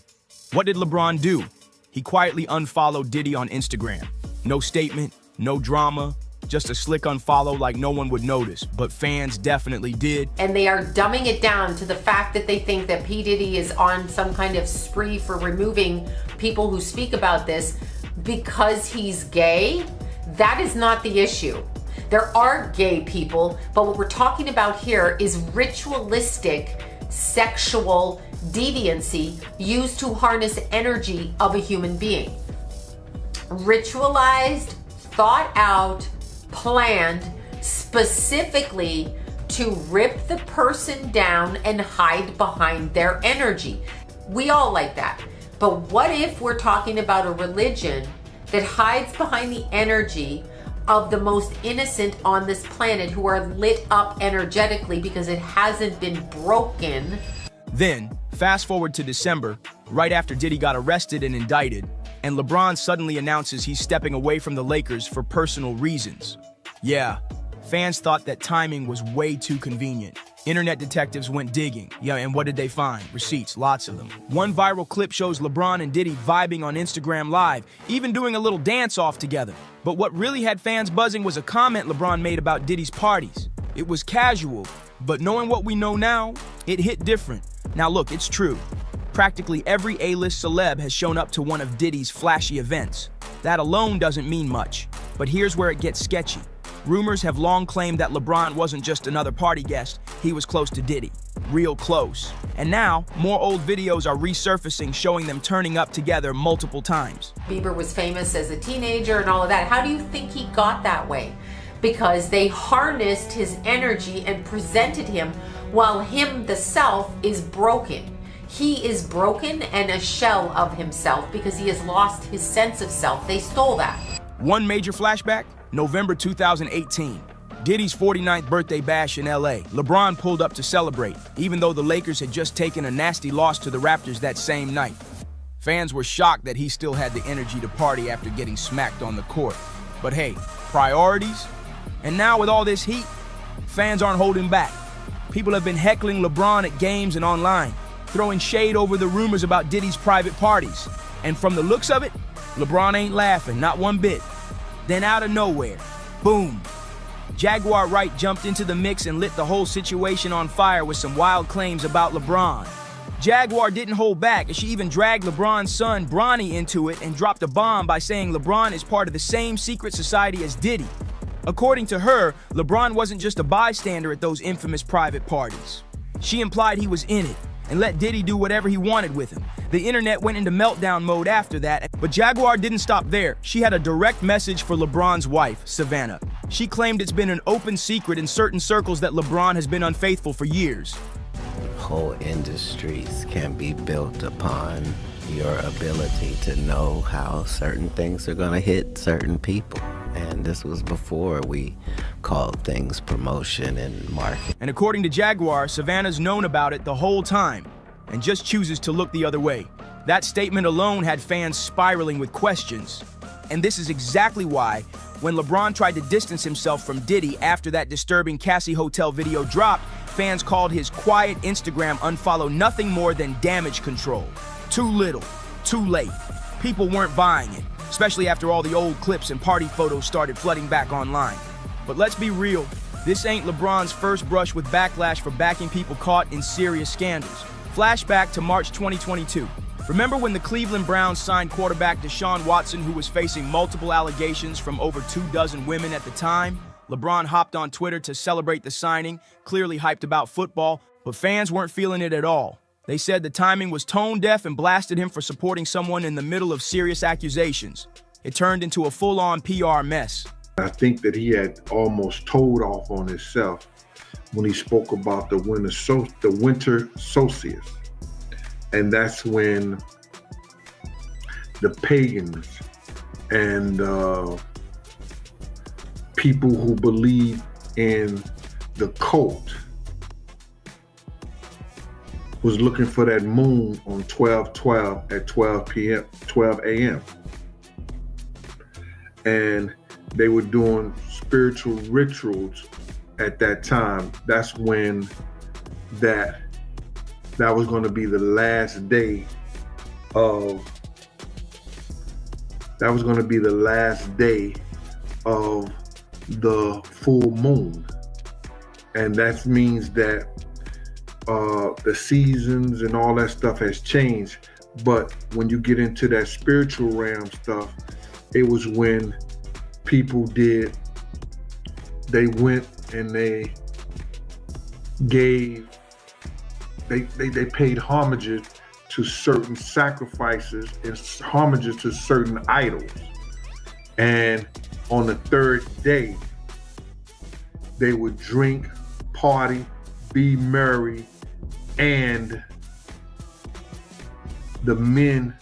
What did LeBron do? He quietly unfollowed Diddy on Instagram. No statement, no drama, just a slick unfollow like no one would notice, but fans definitely did. And they are dumbing it down to the fact that they think that P. Diddy is on some kind of spree for removing people who speak about this because he's gay. That is not the issue. There are gay people, but what we're talking about here is ritualistic sexual deviancy used to harness energy of a human being. Ritualized, thought out, planned specifically to rip the person down and hide behind their energy. We all like that. But what if we're talking about a religion that hides behind the energy of the most innocent on this planet, who are lit up energetically because it hasn't been broken? Then, fast forward to December, right after Diddy got arrested and indicted, and LeBron suddenly announces he's stepping away from the Lakers for personal reasons. Yeah, fans thought that timing was way too convenient. Internet detectives went digging. Yeah, and what did they find? Receipts, lots of them. One viral clip shows LeBron and Diddy vibing on Instagram Live, even doing a little dance-off together. But what really had fans buzzing was a comment LeBron made about Diddy's parties. It was casual, but knowing what we know now, it hit different. Now look, it's true. Practically every A-list celeb has shown up to one of Diddy's flashy events. That alone doesn't mean much, but here's where it gets sketchy. Rumors have long claimed that LeBron wasn't just another party guest, he was close to Diddy. Real close. And now, more old videos are resurfacing showing them turning up together multiple times. Bieber was famous as a teenager and all of that. How do you think he got that way? Because they harnessed his energy and presented him while him, the self, is broken. He is broken and a shell of himself because he has lost his sense of self. They stole that. One major flashback, November 2018. Diddy's 49th birthday bash in LA. LeBron pulled up to celebrate, even though the Lakers had just taken a nasty loss to the Raptors that same night. Fans were shocked that he still had the energy to party after getting smacked on the court. But hey, priorities? And now with all this heat, fans aren't holding back. People have been heckling LeBron at games and online, throwing shade over the rumors about Diddy's private parties. And from the looks of it, LeBron ain't laughing, not one bit. Then out of nowhere, boom. Jaguar Wright jumped into the mix and lit the whole situation on fire with some wild claims about LeBron. Jaguar didn't hold back, and she even dragged LeBron's son, Bronny, into it and dropped a bomb by saying LeBron is part of the same secret society as Diddy. According to her, LeBron wasn't just a bystander at those infamous private parties. She implied he was in it and let Diddy do whatever he wanted with him. The internet went into meltdown mode after that, but Jaguar didn't stop there. She had a direct message for LeBron's wife, Savannah. She claimed it's been an open secret in certain circles that LeBron has been unfaithful for years. Whole industries can be built upon your ability to know how certain things are going to hit certain people. And this was before we called things promotion and marketing. And according to Jaguar, Savannah's known about it the whole time and just chooses to look the other way. That statement alone had fans spiraling with questions. And this is exactly why, when LeBron tried to distance himself from Diddy after that disturbing Cassie Hotel video dropped, fans called his quiet Instagram unfollow nothing more than damage control. Too little, too late. People weren't buying it, especially after all the old clips and party photos started flooding back online. But let's be real, this ain't LeBron's first brush with backlash for backing people caught in serious scandals. Flashback to March 2022. Remember when the Cleveland Browns signed quarterback Deshaun Watson, who was facing multiple allegations from over 24 women at the time? LeBron hopped on Twitter to celebrate the signing, clearly hyped about football, but fans weren't feeling it at all. They said the timing was tone deaf and blasted him for supporting someone in the middle of serious accusations. It turned into a full-on PR mess. I think that he had almost told off on himself when he spoke about the winter solstice. And that's when the pagans and people who believe in the cult was looking for that moon on 12/12 at 12 a.m. And they were doing spiritual rituals at that time. That's when that was going to be the last day of the full moon. And that means that the seasons and all that stuff has changed. But when you get into that spiritual realm stuff, it was when people they went and they paid homages to certain sacrifices and homages to certain idols. And on the third day, they would drink, party, be merry, and the men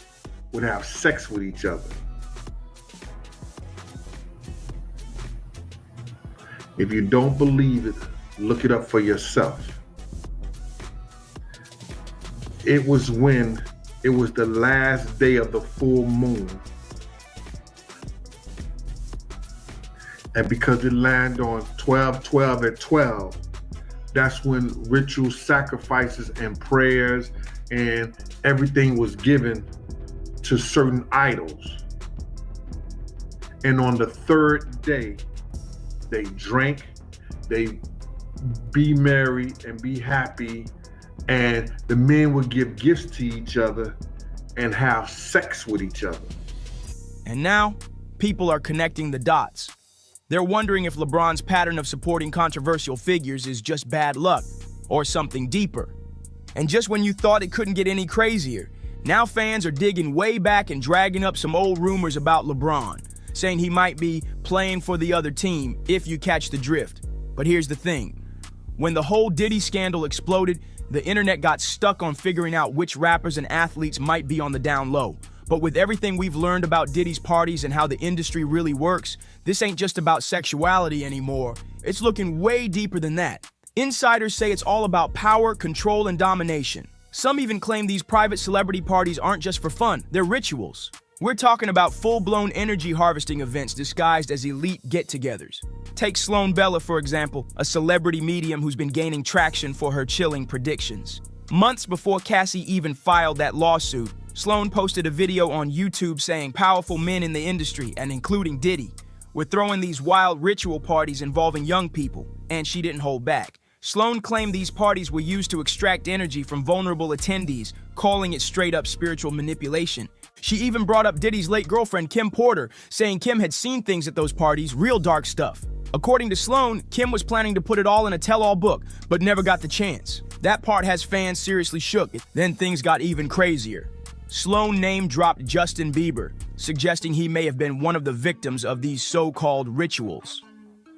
would have sex with each other. If you don't believe it, look it up for yourself. It was the last day of the full moon. And because it landed on 12, 12, and 12, that's when ritual sacrifices and prayers and everything was given to certain idols. And on the third day, they drank, they be merry and be happy, and the men would give gifts to each other and have sex with each other. And now, people are connecting the dots. They're wondering if LeBron's pattern of supporting controversial figures is just bad luck or something deeper. And just when you thought it couldn't get any crazier, now fans are digging way back and dragging up some old rumors about LeBron, saying he might be playing for the other team, if you catch the drift. But here's the thing. When the whole Diddy scandal exploded, the internet got stuck on figuring out which rappers and athletes might be on the down low. But with everything we've learned about Diddy's parties and how the industry really works, this ain't just about sexuality anymore. It's looking way deeper than that. Insiders say it's all about power, control, and domination. Some even claim these private celebrity parties aren't just for fun, they're rituals. We're talking about full-blown energy harvesting events disguised as elite get-togethers. Take Sloan Bella, for example, a celebrity medium who's been gaining traction for her chilling predictions. Months before Cassie even filed that lawsuit, Sloan posted a video on YouTube saying powerful men in the industry, and including Diddy, were throwing these wild ritual parties involving young people, and she didn't hold back. Sloan claimed these parties were used to extract energy from vulnerable attendees, calling it straight-up spiritual manipulation. She even brought up Diddy's late girlfriend, Kim Porter, saying Kim had seen things at those parties, real dark stuff. According to Sloan, Kim was planning to put it all in a tell-all book, but never got the chance. That part has fans seriously shook. Then things got even crazier. Sloan name-dropped Justin Bieber, suggesting he may have been one of the victims of these so-called rituals.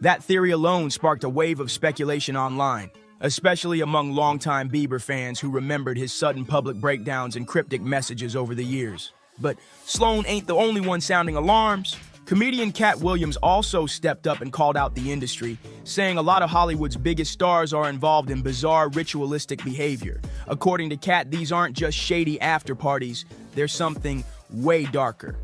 That theory alone sparked a wave of speculation online, especially among longtime Bieber fans who remembered his sudden public breakdowns and cryptic messages over the years. But Sloan ain't the only one sounding alarms. Comedian Cat Williams also stepped up and called out the industry, saying a lot of Hollywood's biggest stars are involved in bizarre ritualistic behavior. According to Cat, these aren't just shady after parties, there's something way darker.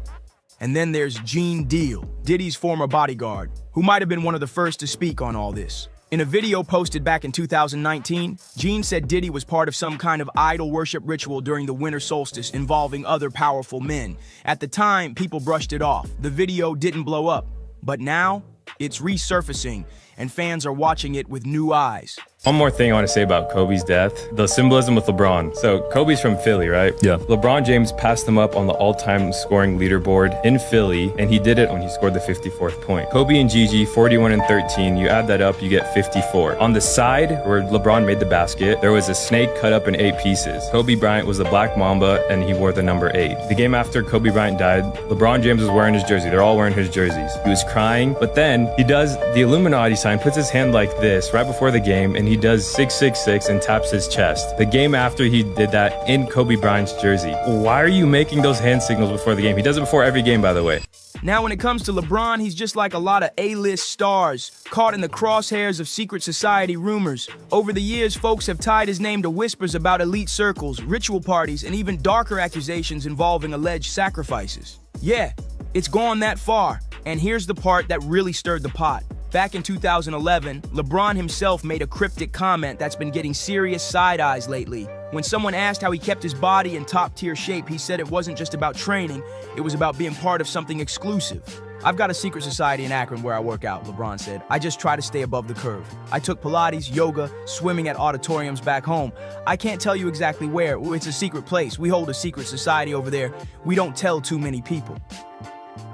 And then there's Gene Deal, Diddy's former bodyguard, who might have been one of the first to speak on all this. In a video posted back in 2019, Gene said Diddy was part of some kind of idol worship ritual during the winter solstice involving other powerful men. At the time, people brushed it off. The video didn't blow up. But now, it's resurfacing, and fans are watching it with new eyes. One more thing I want to say about Kobe's death, the symbolism with LeBron. So Kobe's from Philly, right? Yeah. LeBron James passed him up on the all-time scoring leaderboard in Philly, and he did it when he scored the 54th point. Kobe and Gigi, 41 and 13, you add that up, you get 54. On the side where LeBron made the basket, there was a snake cut up in 8 pieces. Kobe Bryant was the Black Mamba, and he wore the number 8. The game after Kobe Bryant died, LeBron James was wearing his jersey. They're all wearing his jerseys. He was crying, but then he does the Illuminati sign, puts his hand like this right before the game, and he does 666 and taps his chest. The game after, he did that in Kobe Bryant's jersey. Why are you making those hand signals before the game? He does it before every game, by the way. Now, when it comes to LeBron, he's just like a lot of A-list stars, caught in the crosshairs of secret society rumors. Over the years, folks have tied his name to whispers about elite circles, ritual parties, and even darker accusations involving alleged sacrifices. Yeah, it's gone that far. And here's the part that really stirred the pot. Back in 2011, LeBron himself made a cryptic comment that's been getting serious side eyes lately. When someone asked how he kept his body in top-tier shape, he said it wasn't just about training, it was about being part of something exclusive. I've got a secret society in Akron where I work out, LeBron said. I just try to stay above the curve. I took Pilates, yoga, swimming at auditoriums back home. I can't tell you exactly where. It's a secret place. We hold a secret society over there. We don't tell too many people.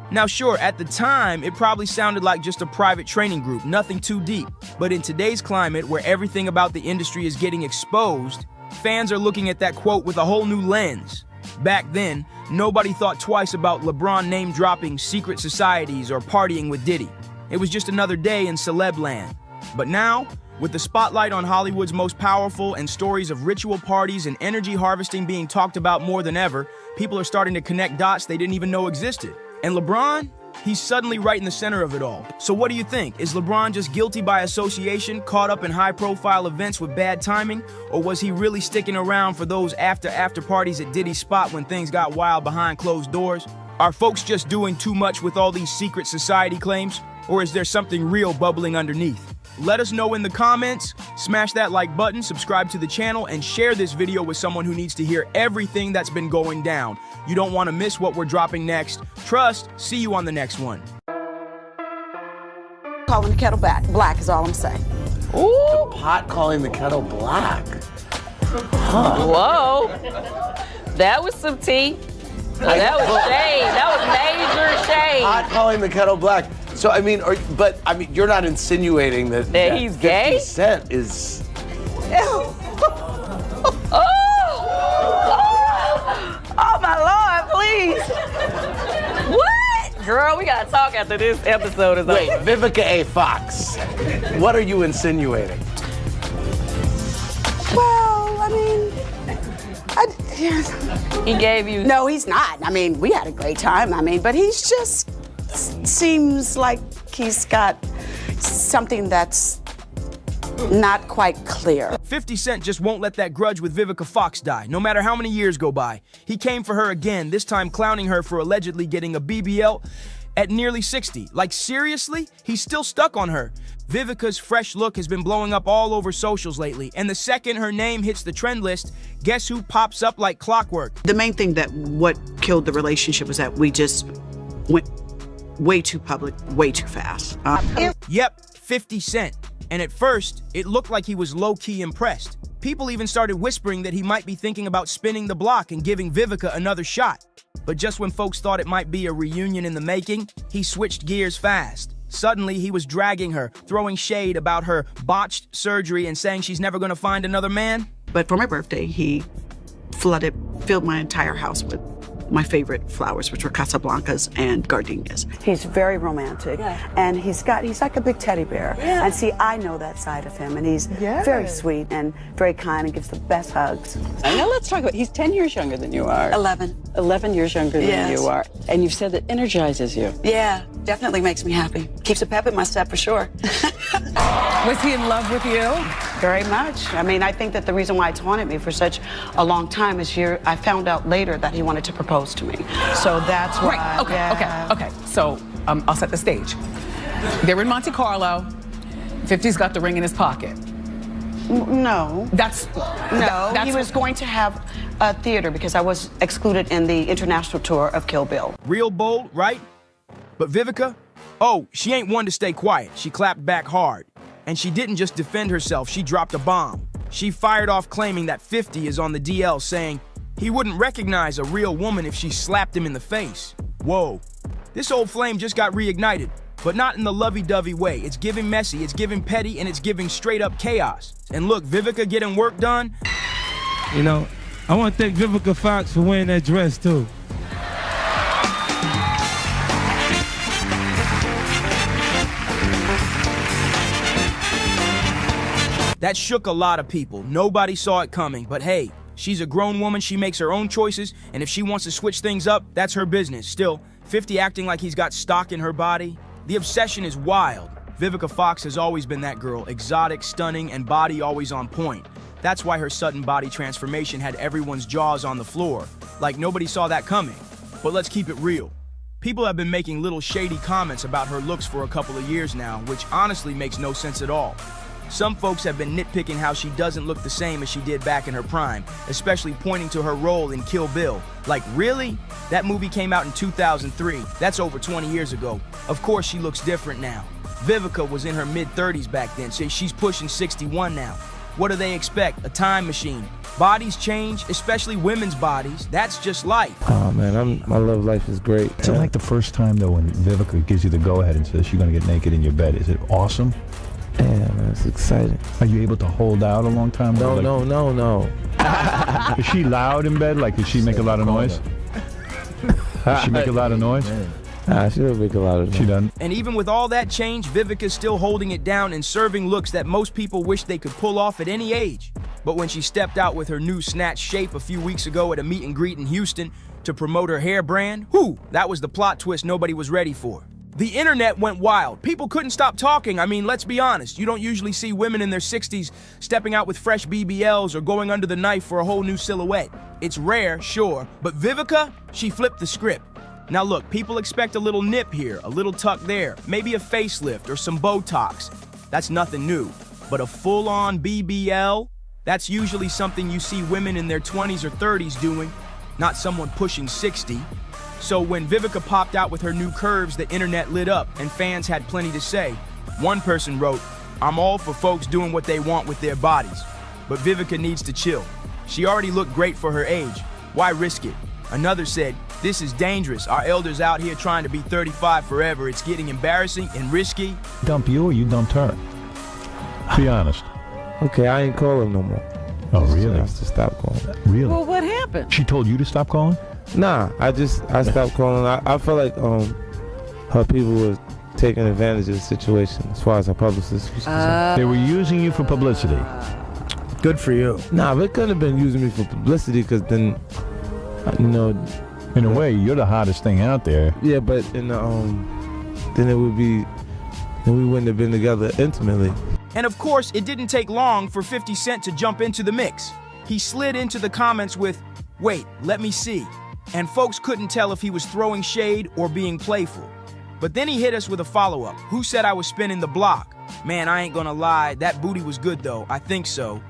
Now sure, at the time, it probably sounded like just a private training group, nothing too deep. But in today's climate, where everything about the industry is getting exposed, fans are looking at that quote with a whole new lens. Back then, nobody thought twice about LeBron name-dropping secret societies or partying with Diddy. It was just another day in celeb land. But now, with the spotlight on Hollywood's most powerful and stories of ritual parties and energy harvesting being talked about more than ever, people are starting to connect dots they didn't even know existed. And LeBron? He's suddenly right in the center of it all. So what do you think? Is LeBron just guilty by association, caught up in high-profile events with bad timing? Or was he really sticking around for those after parties at Diddy's spot when things got wild behind closed doors? Are folks just doing too much with all these secret society claims? Or is there something real bubbling underneath? Let us know in the comments, smash that like button, subscribe to the channel, and share this video with someone who needs to hear everything that's been going down. You don't want to miss what we're dropping next. Trust, see you on the next one. Calling the kettle black is all I'm saying. Ooh. The pot calling the kettle black. Huh. Whoa. That was some tea. That was shade. That was major shade. Pot calling the kettle black. So, I mean, you're not insinuating that he's 50 gay? Cent is... Oh my Lord, please. What? Girl, we gotta talk after this episode is over. Wait, Vivica A. Fox, what are you insinuating? Well, I mean, he gave you... No, he's not. I mean, we had a great time. I mean, but he's just seems like he's got something that's not quite clear. 50 Cent just won't let that grudge with Vivica Fox die, no matter how many years go by. He came for her again, this time clowning her for allegedly getting a BBL at nearly 60. Like, seriously? He's still stuck on her. Vivica's fresh look has been blowing up all over socials lately, and the second her name hits the trend list, guess who pops up like clockwork? The main thing that what killed the relationship was that we just went way too public, way too fast. Yep, 50 Cent. And at first, it looked like he was low-key impressed. People even started whispering that he might be thinking about spinning the block and giving Vivica another shot. But just when folks thought it might be a reunion in the making, he switched gears fast. Suddenly, he was dragging her, throwing shade about her botched surgery and saying she's never gonna find another man. But for my birthday, he filled my entire house with my favorite flowers, which were Casablancas and gardenias. He's very romantic, and he's like a big teddy bear. Yeah. And see, I know that side of him, and he's very sweet and very kind and gives the best hugs. Now let's talk about, he's 10 years younger than you are. 11. 11 years younger than you are. And you've said that energizes you. Yeah, definitely makes me happy. Keeps a pep in my step for sure. Was he in love with you? Very much. I mean, I think that the reason why it's haunted me for such a long time is I found out later that he wanted to propose to me. So that's why. Right, okay. So I'll set the stage. They're in Monte Carlo. 50's got the ring in his pocket. No. That's he was going to have a theater because I was excluded in the international tour of Kill Bill. Real bold, right? But Vivica? Oh, she ain't one to stay quiet. She clapped back hard. And she didn't just defend herself, she dropped a bomb. She fired off claiming that 50 is on the DL, saying he wouldn't recognize a real woman if she slapped him in the face. Whoa. This old flame just got reignited, but not in the lovey-dovey way. It's giving messy, it's giving petty, and it's giving straight-up chaos. And look, Vivica getting work done. You know, I want to thank Vivica Fox for wearing that dress, too. That shook a lot of people. Nobody saw it coming, but hey, she's a grown woman, she makes her own choices, and if she wants to switch things up, that's her business. Still, 50 acting like he's got stock in her body. The obsession is wild. Vivica Fox has always been that girl, exotic, stunning, and body always on point. That's why her sudden body transformation had everyone's jaws on the floor. Like nobody saw that coming. But let's keep it real. People have been making little shady comments about her looks for a couple of years now, which honestly makes no sense at all. Some folks have been nitpicking how she doesn't look the same as she did back in her prime, especially pointing to her role in Kill Bill. Like, really? That movie came out in 2003. That's over 20 years ago. Of course she looks different now. Vivica was in her mid-30s back then, so she's pushing 61 now. What do they expect? A time machine. Bodies change, especially women's bodies. That's just life. Oh man, my love life is great. Is it like the first time though when Vivica gives you the go-ahead and says you're gonna get naked in your bed? Is it awesome? Yeah, man, it's exciting. Are you able to hold out a long time? No, like, no. Is she loud in bed? Like, does she make a lot of noise? Does she make a lot of noise? Nah, she doesn't make a lot of noise. She doesn't. And even with all that change, Vivica's still holding it down and serving looks that most people wish they could pull off at any age. But when she stepped out with her new snatch shape a few weeks ago at a meet and greet in Houston to promote her hair brand, that was the plot twist nobody was ready for. The internet went wild. People couldn't stop talking. I mean, let's be honest. You don't usually see women in their 60s stepping out with fresh BBLs or going under the knife for a whole new silhouette. It's rare, sure, but Vivica, she flipped the script. Now look, people expect a little nip here, a little tuck there, maybe a facelift or some Botox. That's nothing new. But a full-on BBL, that's usually something you see women in their 20s or 30s doing, not someone pushing 60. So when Vivica popped out with her new curves, the internet lit up and fans had plenty to say. One person wrote, "I'm all for folks doing what they want with their bodies, but Vivica needs to chill. She already looked great for her age. Why risk it?" Another said, "This is dangerous. Our elders out here trying to be 35 forever. It's getting embarrassing and risky." Dump you or you dumped her? Be honest. Okay, I ain't calling no more. Oh, really? I have to stop calling. Really? Well, what happened? She told you to stop calling? Nah, I stopped calling. I felt like her people were taking advantage of the situation as far as her publicist was concerned. They were using you for publicity. Good for you. Nah, they couldn't have been using me for publicity because then, you know. In a way, you're the hottest thing out there. Yeah, but in the, then it would be, then we wouldn't have been together intimately. And of course, it didn't take long for 50 Cent to jump into the mix. He slid into the comments with, "Wait, let me see." And folks couldn't tell if he was throwing shade or being playful. But then he hit us with a follow-up. "Who said I was spinning the block? Man, I ain't gonna lie, that booty was good though, I think so."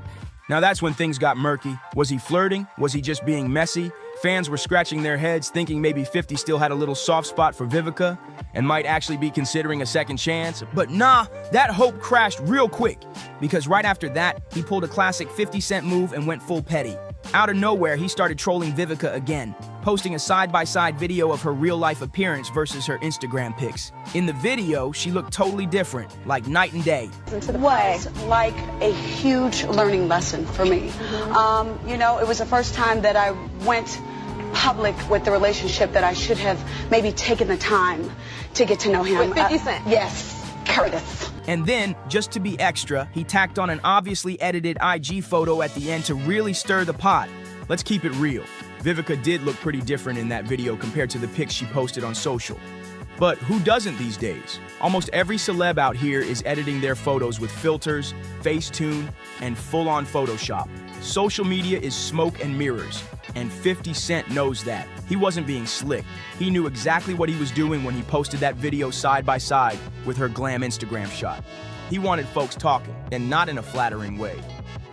Now that's when things got murky. Was he flirting? Was he just being messy? Fans were scratching their heads thinking maybe 50 still had a little soft spot for Vivica and might actually be considering a second chance. But nah, that hope crashed real quick because right after that, he pulled a classic 50 Cent move and went full petty. Out of nowhere, he started trolling Vivica again, posting a side-by-side video of her real-life appearance versus her Instagram pics. In the video, she looked totally different, like night and day. It was like a huge learning lesson for me. You know, it was the first time that I went public with the relationship that I should have maybe taken the time to get to know him. With 50 Cent? Yes, Curtis. And then, just to be extra, he tacked on an obviously edited IG photo at the end to really stir the pot. Let's keep it real. Vivica did look pretty different in that video compared to the pics she posted on social. But who doesn't these days? Almost every celeb out here is editing their photos with filters, Facetune, and full-on Photoshop. Social media is smoke and mirrors, and 50 Cent knows that. He wasn't being slick. He knew exactly what he was doing when he posted that video side by side with her glam Instagram shot. He wanted folks talking, and not in a flattering way.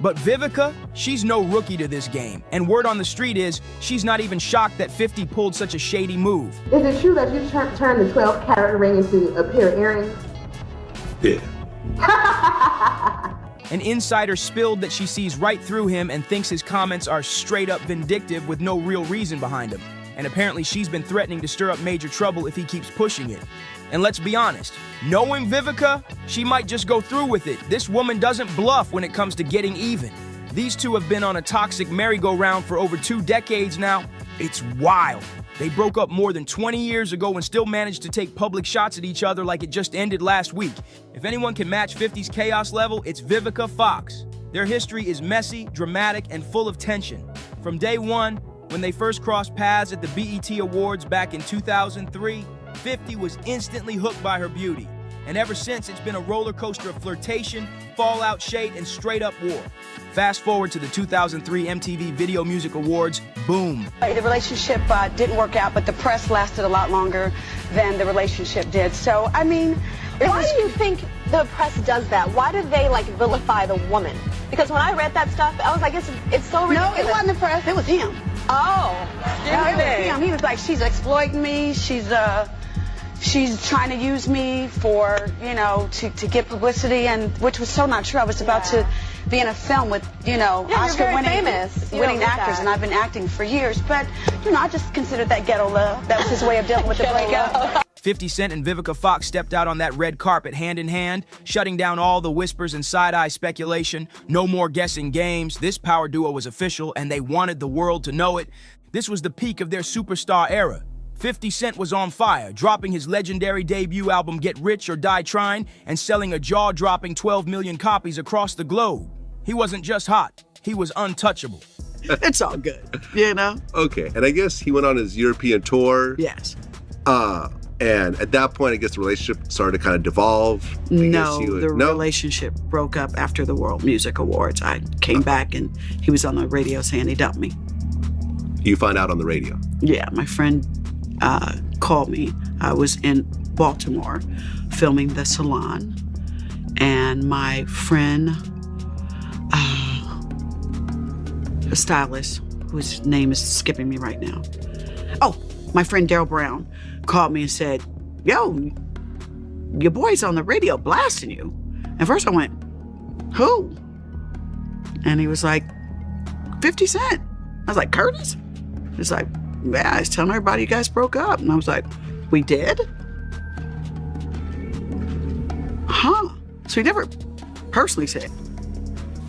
But Vivica, she's no rookie to this game, and word on the street is she's not even shocked that 50 pulled such a shady move. Is it true that you turned the 12-carat ring into a pair of earrings? Yeah. An insider spilled that she sees right through him and thinks his comments are straight up vindictive with no real reason behind them. And apparently she's been threatening to stir up major trouble if he keeps pushing it. And let's be honest, knowing Vivica, she might just go through with it. This woman doesn't bluff when it comes to getting even. These two have been on a toxic merry-go-round for over 2 decades now. It's wild. They broke up more than 20 years ago and still managed to take public shots at each other like it just ended last week. If anyone can match 50's chaos level, it's Vivica Fox. Their history is messy, dramatic, and full of tension. From day one, when they first crossed paths at the BET Awards back in 2003, 50 was instantly hooked by her beauty. And ever since, it's been a roller coaster of flirtation, fallout, shade, and straight-up war. Fast forward to the 2003 MTV Video Music Awards, boom. The relationship didn't work out, but the press lasted a lot longer than the relationship did. So, I mean, Why do you think the press does that? Why do they like vilify the woman? Because when I read that stuff, I was like, it's so ridiculous. No, it wasn't the press. It was him. Oh, No, it was him. He was like, she's exploiting me. She's trying to use me for, you know, to get publicity, and which was so not true. I was about to be in a film with, you know, Oscar-winning actors, and I've been acting for years. But, you know, I just considered that ghetto love. That was his way of dealing with the breakup. 50 Cent and Vivica Fox stepped out on that red carpet hand in hand, shutting down all the whispers and side-eye speculation. No more guessing games. This power duo was official, and they wanted the world to know it. This was the peak of their superstar era. 50 Cent was on fire, dropping his legendary debut album Get Rich or Die Trying and selling a jaw-dropping 12 million copies across the globe. He wasn't just hot, he was untouchable. It's all good, you know? Okay, and I guess he went on his European tour. Yes. And at that point, I guess the relationship started to kind of devolve. No, the relationship broke up after the World Music Awards. I came back and he was on the radio saying he dumped me. You find out on the radio? Yeah, my friend called me. I was in Baltimore filming The Salon, and my friend, a stylist, whose name is skipping me right now. Oh, my friend Daryl Brown called me and said, yo, your boy's on the radio blasting you. And first I went, who? And he was like, 50 Cent. I was like, Curtis? He's like, yeah, I was telling everybody you guys broke up. And I was like, we did? Huh. So he never personally said,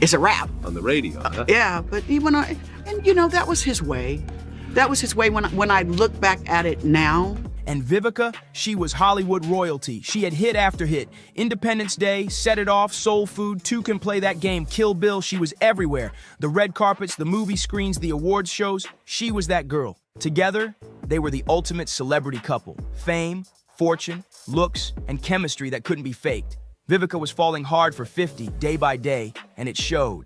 it's a wrap. On the radio, huh? Yeah, but he went on, and you know, that was his way. That was his way when I look back at it now. And Vivica, she was Hollywood royalty. She had hit after hit. Independence Day, Set It Off, Soul Food, Two Can Play That Game, Kill Bill. She was everywhere. The red carpets, the movie screens, the awards shows. She was that girl. Together, they were the ultimate celebrity couple. Fame, fortune, looks, and chemistry that couldn't be faked. Vivica was falling hard for 50 day by day, and it showed.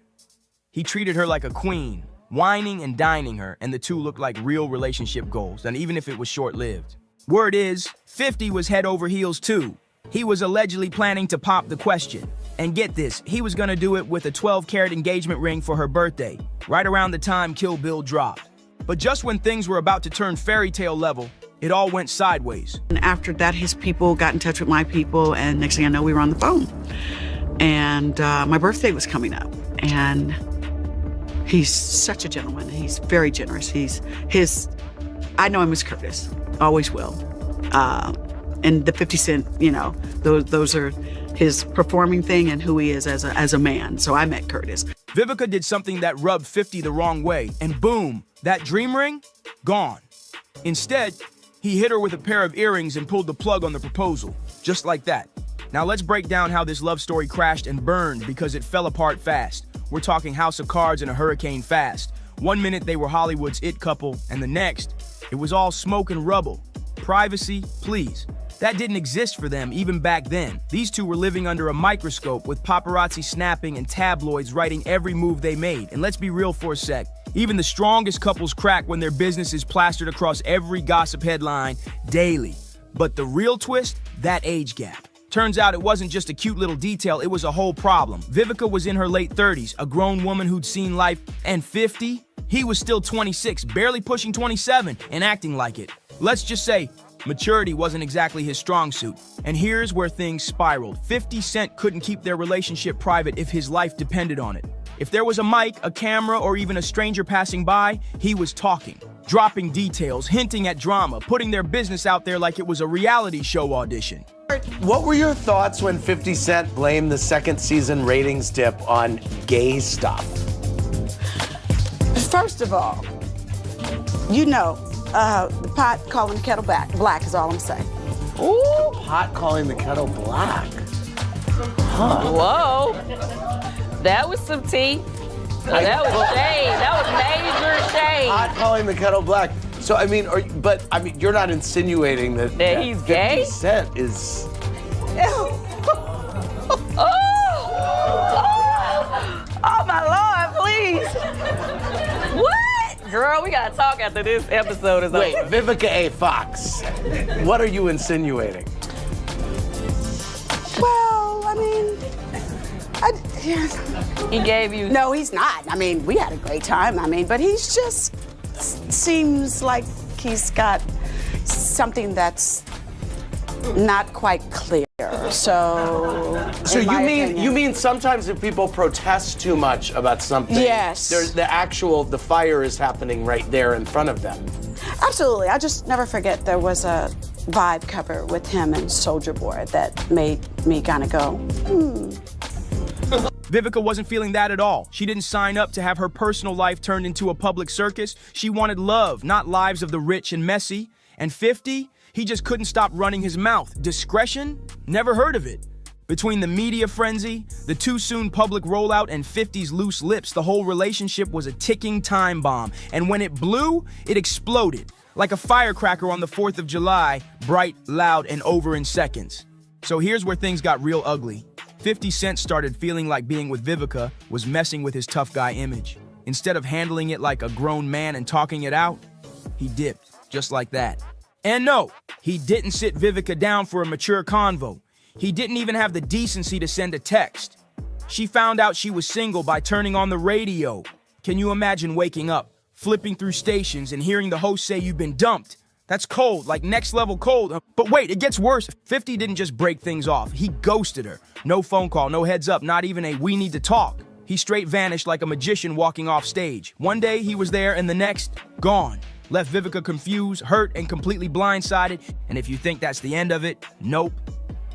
He treated her like a queen, whining and dining her, and the two looked like real relationship goals, and even if it was short-lived. Word is, 50 was head over heels too. He was allegedly planning to pop the question. And get this, he was gonna do it with a 12-carat engagement ring for her birthday, right around the time Kill Bill dropped. But just when things were about to turn fairy tale level, it all went sideways. And after that, his people got in touch with my people, and next thing I know, we were on the phone. And my birthday was coming up, and he's such a gentleman. He's very generous. I know him as Curtis, always will. And the 50 Cent, you know, those are his performing thing and who he is as a man. So I met Curtis. Vivica did something that rubbed 50 the wrong way, and boom, that dream ring, gone. Instead, he hit her with a pair of earrings and pulled the plug on the proposal, just like that. Now let's break down how this love story crashed and burned because it fell apart fast. We're talking House of Cards and a hurricane fast. One minute they were Hollywood's it couple, and the next, it was all smoke and rubble. Privacy, please. That didn't exist for them even back then. These two were living under a microscope with paparazzi snapping and tabloids writing every move they made. And let's be real for a sec. Even the strongest couples crack when their business is plastered across every gossip headline daily. But the real twist, that age gap. Turns out it wasn't just a cute little detail, it was a whole problem. Vivica was in her late 30s, a grown woman who'd seen life, and 50? He was still 26, barely pushing 27, and acting like it. Let's just say, maturity wasn't exactly his strong suit. And here's where things spiraled. 50 Cent couldn't keep their relationship private if his life depended on it. If there was a mic, a camera, or even a stranger passing by, he was talking, dropping details, hinting at drama, putting their business out there like it was a reality show audition. What were your thoughts when 50 Cent blamed the second season ratings dip on gay stuff? First of all, you know, the pot calling the kettle black is all I'm saying. Ooh, pot calling the kettle black. Huh. Whoa. That was some tea. That was shade. That was major shade. Pot calling the kettle black. So, I mean, you're not insinuating that he's 50 gay? Cent is... Oh, my Lord, please. What? Girl, we gotta talk after this episode is over. Wait, Vivica A. Fox, what are you insinuating? Well, I mean, He gave you. No, he's not. I mean, we had a great time. I mean, but he's just seems like he's got something that's not quite clear. So you mean sometimes if people protest too much about something, yes, there's the fire is happening right there in front of them. Absolutely. I just never forget there was a Vibe cover with him and Soulja Boy that made me kind of go, Vivica wasn't feeling that at all. She didn't sign up to have her personal life turned into a public circus. She wanted love, not lives of the rich and messy. And 50, he just couldn't stop running his mouth. Discretion? Never heard of it. Between the media frenzy, the too soon public rollout, and 50's loose lips, the whole relationship was a ticking time bomb. And when it blew, it exploded. Like a firecracker on the 4th of July, bright, loud, and over in seconds. So here's where things got real ugly. 50 Cent started feeling like being with Vivica was messing with his tough guy image. Instead of handling it like a grown man and talking it out, he dipped, just like that. And no, he didn't sit Vivica down for a mature convo. He didn't even have the decency to send a text. She found out she was single by turning on the radio. Can you imagine waking up, flipping through stations, and hearing the host say you've been dumped? That's cold, like next level cold. But wait, it gets worse. 50 didn't just break things off. He ghosted her. No phone call, no heads up, not even a we need to talk. He straight vanished like a magician walking off stage. One day he was there and the next, gone. Left Vivica confused, hurt, and completely blindsided. And if you think that's the end of it, nope.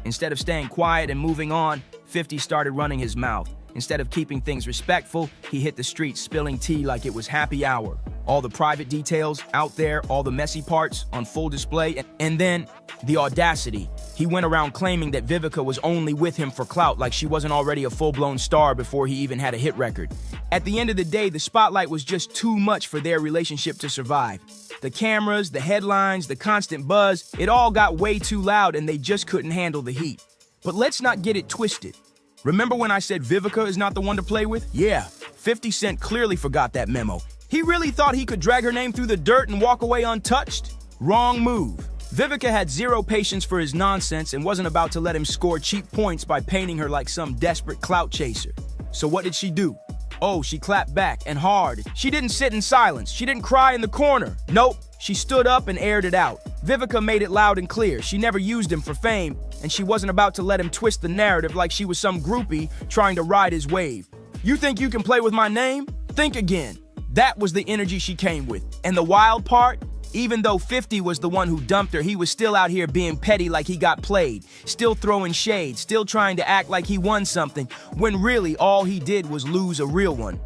Instead of staying quiet and moving on, 50 started running his mouth. Instead of keeping things respectful, he hit the streets spilling tea like it was happy hour. All the private details out there, all the messy parts on full display, and then the audacity. He went around claiming that Vivica was only with him for clout, like she wasn't already a full-blown star before he even had a hit record. At the end of the day, the spotlight was just too much for their relationship to survive. The cameras, the headlines, the constant buzz, it all got way too loud and they just couldn't handle the heat. But let's not get it twisted. Remember when I said Vivica is not the one to play with? Yeah, 50 Cent clearly forgot that memo. He really thought he could drag her name through the dirt and walk away untouched? Wrong move. Vivica had zero patience for his nonsense and wasn't about to let him score cheap points by painting her like some desperate clout chaser. So what did she do? Oh, she clapped back, and hard. She didn't sit in silence. She didn't cry in the corner. Nope, she stood up and aired it out. Vivica made it loud and clear. She never used him for fame, and she wasn't about to let him twist the narrative like she was some groupie trying to ride his wave. You think you can play with my name? Think again. That was the energy she came with. And the wild part? Even though 50 was the one who dumped her, he was still out here being petty like he got played, still throwing shade, still trying to act like he won something, when really all he did was lose a real one.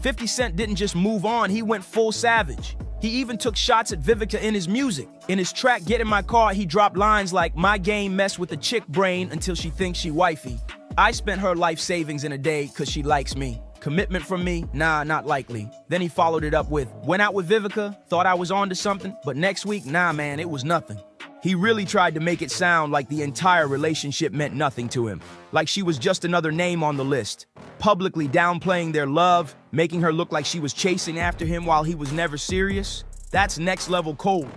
50 Cent didn't just move on, he went full savage. He even took shots at Vivica in his music. In his track, Get In My Car, he dropped lines like, my game mess with a chick brain until she thinks she wifey. I spent her life savings in a day cause she likes me. Commitment from me? Nah, not likely. Then he followed it up with, went out with Vivica, thought I was on to something, but next week, nah man, it was nothing. He really tried to make it sound like the entire relationship meant nothing to him, like she was just another name on the list, publicly downplaying their love, making her look like she was chasing after him while he was never serious. That's next level cold.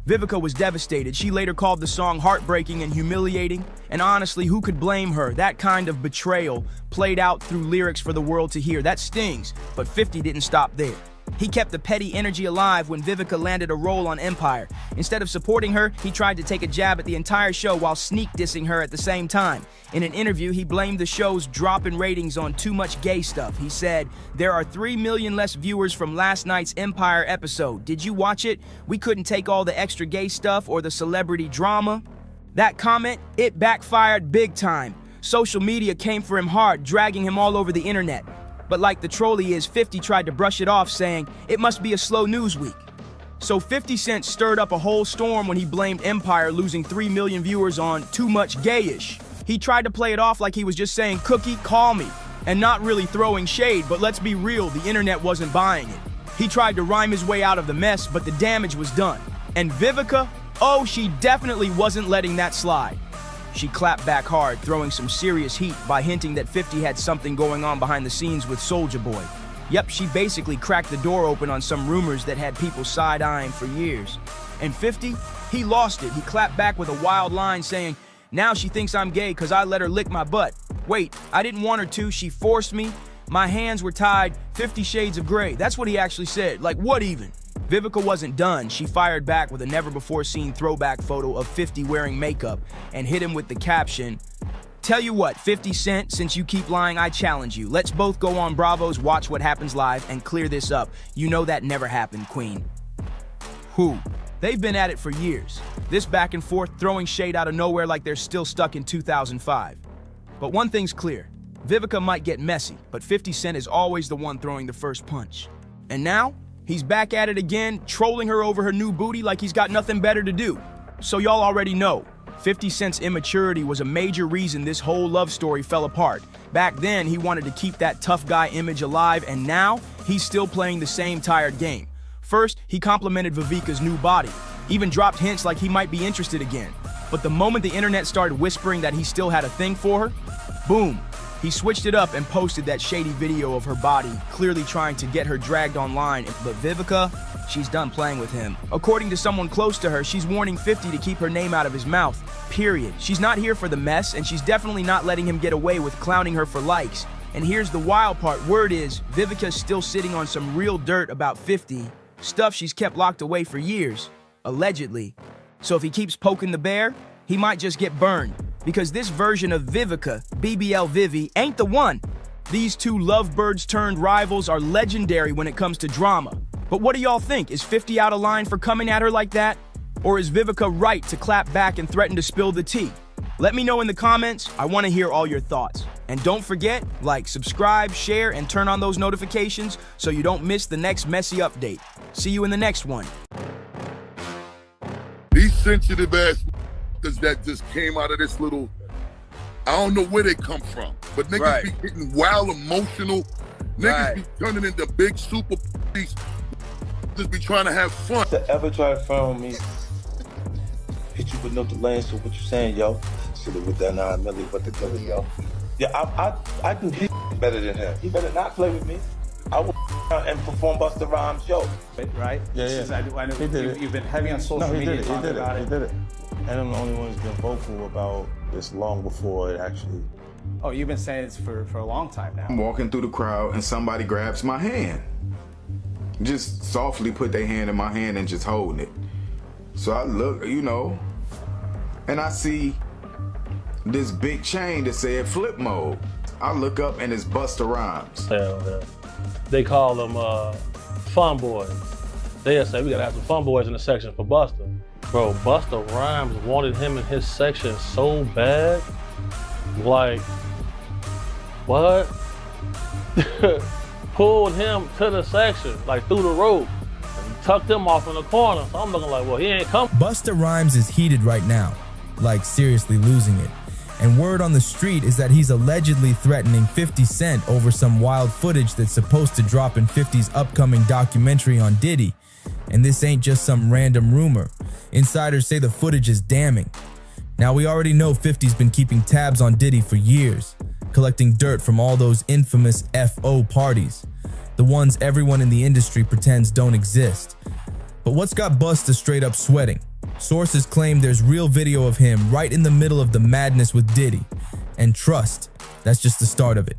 Vivica was devastated. She later called the song heartbreaking and humiliating, and honestly, who could blame her? That kind of betrayal played out through lyrics for the world to hear. That stings, but 50 didn't stop there. He kept the petty energy alive when Vivica landed a role on Empire. Instead of supporting her, he tried to take a jab at the entire show while sneak dissing her at the same time. In an interview, he blamed the show's drop in ratings on too much gay stuff. He said, there are 3 million less viewers from last night's Empire episode. Did you watch it? We couldn't take all the extra gay stuff or the celebrity drama. That comment, it backfired big time. Social media came for him hard, dragging him all over the internet. But like the troll he is, 50 tried to brush it off, saying, it must be a slow news week. So 50 Cent stirred up a whole storm when he blamed Empire losing 3 million viewers on too much gayish. He tried to play it off like he was just saying, Cookie, call me, and not really throwing shade, but let's be real, the internet wasn't buying it. He tried to rhyme his way out of the mess, but the damage was done. And Vivica, oh, she definitely wasn't letting that slide. She clapped back hard, throwing some serious heat by hinting that 50 had something going on behind the scenes with Soulja Boy. Yep, she basically cracked the door open on some rumors that had people side-eyeing for years. And 50, he lost it. He clapped back with a wild line saying, now she thinks I'm gay cause I let her lick my butt. Wait, I didn't want her to, she forced me. My hands were tied, 50 shades of gray. That's what he actually said. Like, what even? Vivica wasn't done. She fired back with a never-before-seen throwback photo of 50 wearing makeup and hit him with the caption, "Tell you what, 50 Cent, since you keep lying, I challenge you. Let's both go on Bravo's Watch What Happens Live and clear this up. You know that never happened, Queen." Who? They've been at it for years. This back and forth, throwing shade out of nowhere like they're still stuck in 2005. But one thing's clear. Vivica might get messy, but 50 Cent is always the one throwing the first punch. And now, he's back at it again, trolling her over her new booty like he's got nothing better to do. So y'all already know, 50 Cent's immaturity was a major reason this whole love story fell apart. Back then, he wanted to keep that tough guy image alive, and now, he's still playing the same tired game. First, he complimented Vivica's new body, even dropped hints like he might be interested again. But the moment the internet started whispering that he still had a thing for her, boom, he switched it up and posted that shady video of her body, clearly trying to get her dragged online. But Vivica, she's done playing with him. According to someone close to her, she's warning 50 to keep her name out of his mouth, period. She's not here for the mess, and she's definitely not letting him get away with clowning her for likes. And here's the wild part. Word is, Vivica's still sitting on some real dirt about 50, stuff she's kept locked away for years, allegedly. So if he keeps poking the bear, he might just get burned. Because this version of Vivica, BBL Vivi, ain't the one. These two lovebirds turned rivals are legendary when it comes to drama. But what do y'all think? Is 50 out of line for coming at her like that? Or is Vivica right to clap back and threaten to spill the tea? Let me know in the comments. I want to hear all your thoughts. And don't forget, like, subscribe, share, and turn on those notifications so you don't miss the next messy update. See you in the next one. These sensitive ass that just came out of this little, I don't know where they come from, but niggas be getting wild emotional. Niggas be turning into big super police. Just be trying to have fun. To ever try to front me, hit you with no delay. So what you saying, yo? Should have with that 9 milli, but the killer, yo. Yeah, I can hit better than him. He better not play with me. I will and perform Busta Rhymes' show. Right? Yeah. I know you've been heavy on social media talking about it. He did it. And I'm the only one who's been vocal about this long before it actually. Oh, you've been saying this for a long time now. I'm walking through the crowd and somebody grabs my hand. Just softly put their hand in my hand and just holding it. So I look, you know, and I see this big chain that said flip mode. I look up and it's Busta Rhymes. They call them fun boys. They'll say, we gotta have some fun boys in the section for Busta. Bro, Busta Rhymes wanted him in his section so bad. Like, what? Pulled him to the section, like through the rope, and tucked him off in the corner. So I'm looking like, well, he ain't come. Busta Rhymes is heated right now, like seriously losing it. And word on the street is that he's allegedly threatening 50 Cent over some wild footage that's supposed to drop in 50's upcoming documentary on Diddy. And this ain't just some random rumor. Insiders say the footage is damning. Now we already know 50's been keeping tabs on Diddy for years, collecting dirt from all those infamous FO parties, the ones everyone in the industry pretends don't exist. But what's got Busta straight up sweating? Sources claim there's real video of him right in the middle of the madness with Diddy. And trust, that's just the start of it.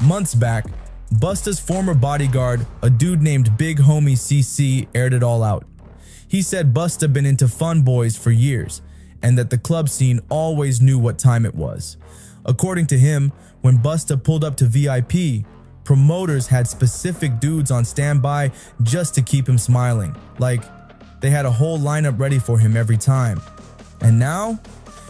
Months back, Busta's former bodyguard, a dude named Big Homie CC, aired it all out. He said Busta been into fun boys for years, and that the club scene always knew what time it was. According to him, when Busta pulled up to VIP, promoters had specific dudes on standby just to keep him smiling. Like, they had a whole lineup ready for him every time. And now,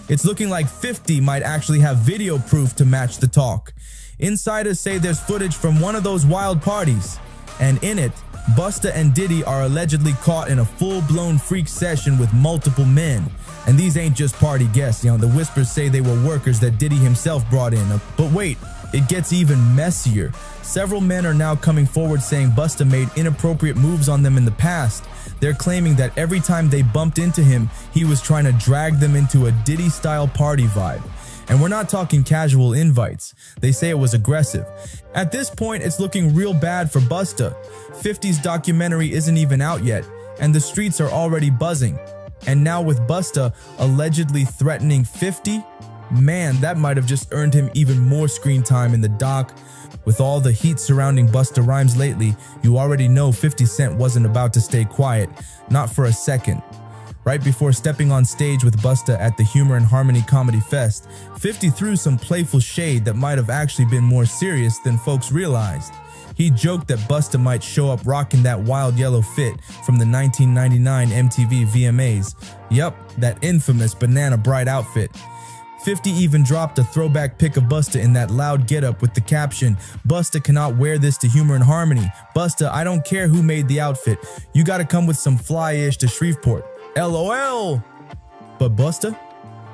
it's looking like 50 might actually have video proof to match the talk. Insiders say there's footage from one of those wild parties, and in it, Busta and Diddy are allegedly caught in a full-blown freak session with multiple men. And these ain't just party guests, the whispers say they were workers that Diddy himself brought in. But wait, it gets even messier. Several men are now coming forward saying Busta made inappropriate moves on them in the past. They're claiming that every time they bumped into him, he was trying to drag them into a Diddy-style party vibe. And we're not talking casual invites. They say it was aggressive. At this point, it's looking real bad for Busta. 50's documentary isn't even out yet, and the streets are already buzzing. And now with Busta allegedly threatening 50, Man, that might have just earned him even more screen time in the doc. With all the heat surrounding Busta Rhymes lately, you already know 50 Cent wasn't about to stay quiet, not for a second. Right before stepping on stage with Busta at the Humor and Harmony Comedy Fest, 50 threw some playful shade that might have actually been more serious than folks realized. He joked that Busta might show up rocking that wild yellow fit from the 1999 MTV VMAs. Yup, that infamous Banana Bright outfit. 50 even dropped a throwback pic of Busta in that loud getup with the caption, "Busta cannot wear this to Humor and Harmony. Busta, I don't care who made the outfit. You gotta come with some fly-ish to Shreveport. LOL." But Busta?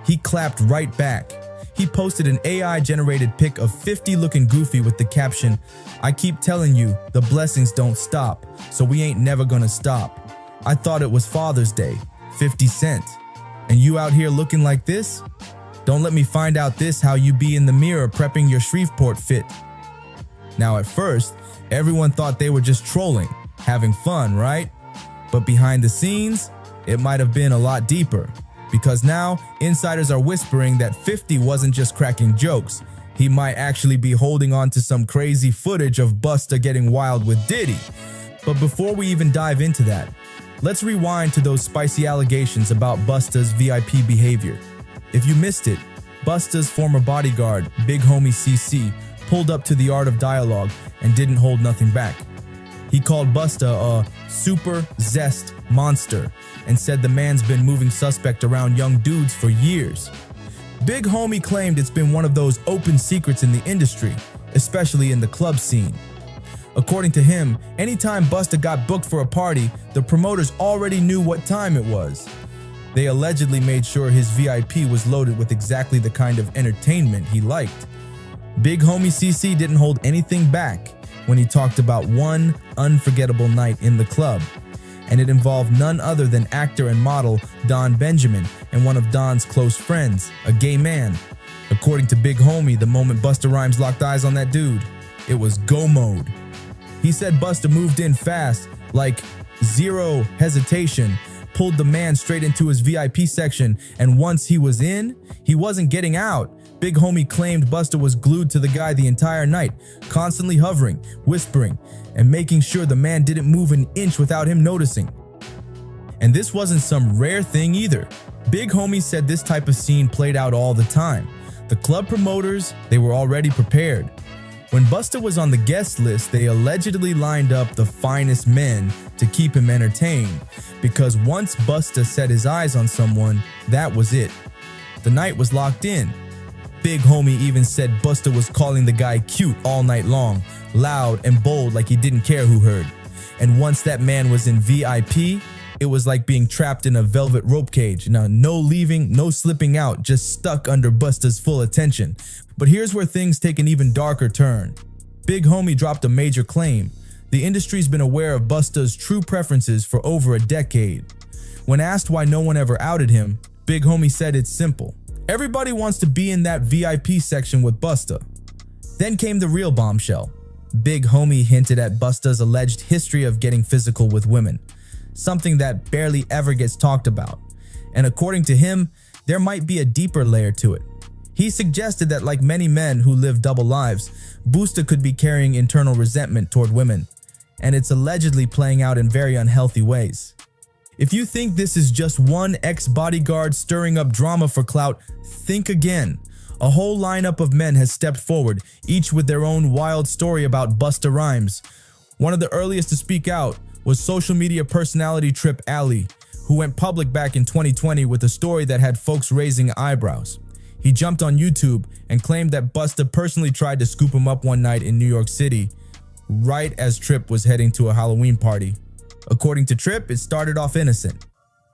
He clapped right back. He posted an AI-generated pic of 50 looking goofy with the caption, "I keep telling you, the blessings don't stop, so we ain't never gonna stop. I thought it was Father's Day, 50 Cent. And you out here looking like this? Don't let me find out this how you be in the mirror prepping your Shreveport fit." Now at first, everyone thought they were just trolling, having fun, right? But behind the scenes, it might have been a lot deeper. Because now, insiders are whispering that 50 wasn't just cracking jokes. He might actually be holding on to some crazy footage of Busta getting wild with Diddy. But before we even dive into that, let's rewind to those spicy allegations about Busta's VIP behavior. If you missed it, Busta's former bodyguard, Big Homie CC, pulled up to the Art of Dialogue and didn't hold nothing back. He called Busta a super zest monster and said the man's been moving suspect around young dudes for years. Big Homie claimed it's been one of those open secrets in the industry, especially in the club scene. According to him, anytime Busta got booked for a party, the promoters already knew what time it was. They allegedly made sure his VIP was loaded with exactly the kind of entertainment he liked. Big Homie CC didn't hold anything back when he talked about one unforgettable night in the club, and it involved none other than actor and model Don Benjamin and one of Don's close friends, a gay man. According to Big Homie, the moment Busta Rhymes locked eyes on that dude, it was go mode. He said Busta moved in fast, like zero hesitation, pulled the man straight into his VIP section, and once he was in, he wasn't getting out. Big Homie claimed Busta was glued to the guy the entire night, constantly hovering, whispering, and making sure the man didn't move an inch without him noticing. And this wasn't some rare thing either. Big Homie said this type of scene played out all the time. The club promoters, they were already prepared. When Busta was on the guest list, they allegedly lined up the finest men to keep him entertained, because once Busta set his eyes on someone, that was it. The night was locked in. Big Homie even said Busta was calling the guy cute all night long, loud and bold like he didn't care who heard. And once that man was in VIP, it was like being trapped in a velvet rope cage. Now, no leaving, no slipping out, just stuck under Busta's full attention. But here's where things take an even darker turn. Big Homie dropped a major claim. The industry's been aware of Busta's true preferences for over a decade. When asked why no one ever outed him, Big Homie said it's simple. Everybody wants to be in that VIP section with Busta. Then came the real bombshell. Big Homie hinted at Busta's alleged history of getting physical with women, something that barely ever gets talked about. And according to him, there might be a deeper layer to it. He suggested that like many men who live double lives, Busta could be carrying internal resentment toward women, and it's allegedly playing out in very unhealthy ways. If you think this is just one ex-bodyguard stirring up drama for clout, think again. A whole lineup of men has stepped forward, each with their own wild story about Busta Rhymes. One of the earliest to speak out was social media personality Trip Alley, who went public back in 2020 with a story that had folks raising eyebrows. He jumped on YouTube and claimed that Busta personally tried to scoop him up one night in New York City, right as Trip was heading to a Halloween party. According to Trip, it started off innocent.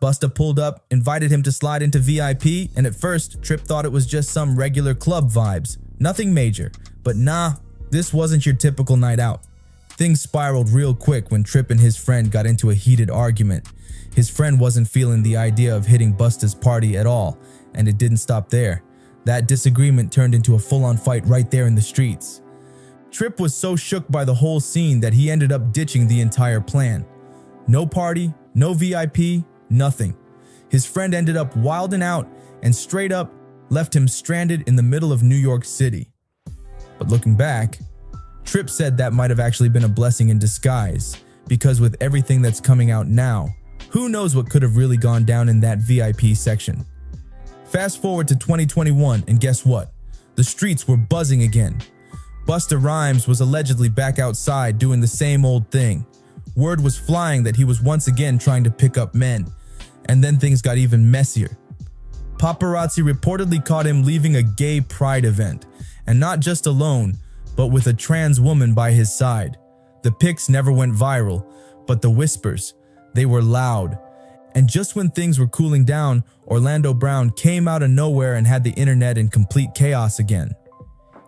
Busta pulled up, invited him to slide into VIP, and at first, Trip thought it was just some regular club vibes. Nothing major. But nah, this wasn't your typical night out. Things spiraled real quick when Trip and his friend got into a heated argument. His friend wasn't feeling the idea of hitting Busta's party at all, and it didn't stop there. That disagreement turned into a full-on fight right there in the streets. Trip was so shook by the whole scene that he ended up ditching the entire plan. No party, no VIP, nothing. His friend ended up wilding out and straight up left him stranded in the middle of New York City. But looking back, Tripp said that might have actually been a blessing in disguise, because with everything that's coming out now, who knows what could have really gone down in that VIP section. Fast forward to 2021, and guess what? The streets were buzzing again. Busta Rhymes was allegedly back outside doing the same old thing. Word was flying that he was once again trying to pick up men. And then things got even messier. Paparazzi reportedly caught him leaving a gay pride event, and not just alone, but with a trans woman by his side. The pics never went viral, but the whispers, they were loud. And just when things were cooling down, Orlando Brown came out of nowhere and had the internet in complete chaos again.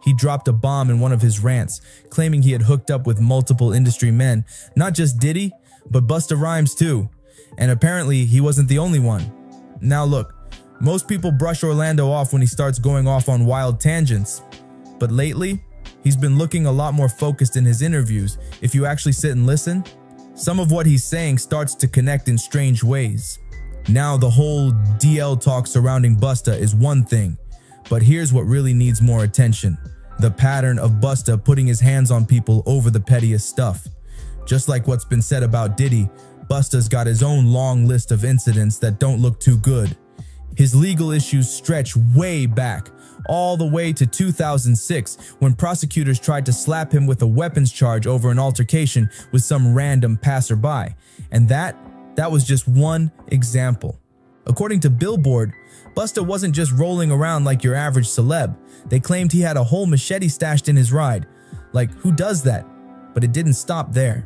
He dropped a bomb in one of his rants, claiming he had hooked up with multiple industry men, not just Diddy, but Busta Rhymes too. And apparently he wasn't the only one. Now look, most people brush Orlando off when he starts going off on wild tangents. But lately, he's been looking a lot more focused in his interviews. If you actually sit and listen, some of what he's saying starts to connect in strange ways. Now the whole DL talk surrounding Busta is one thing, but here's what really needs more attention. The pattern of Busta putting his hands on people over the pettiest stuff. Just like what's been said about Diddy, Busta's got his own long list of incidents that don't look too good. His legal issues stretch way back, all the way to 2006, when prosecutors tried to slap him with a weapons charge over an altercation with some random passerby. And that was just one example. According to Billboard, Busta wasn't just rolling around like your average celeb. They claimed he had a whole machete stashed in his ride. Like, who does that? But it didn't stop there.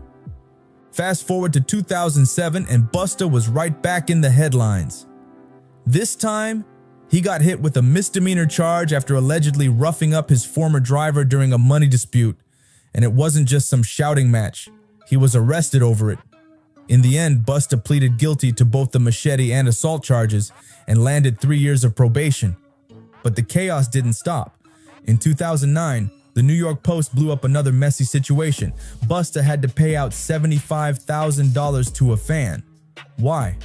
Fast forward to 2007, and Busta was right back in the headlines. This time, he got hit with a misdemeanor charge after allegedly roughing up his former driver during a money dispute. And it wasn't just some shouting match. He was arrested over it. In the end, Busta pleaded guilty to both the machete and assault charges and landed 3 years of probation. But the chaos didn't stop. In 2009, the New York Post blew up another messy situation. Busta had to pay out $75,000 to a fan. Why?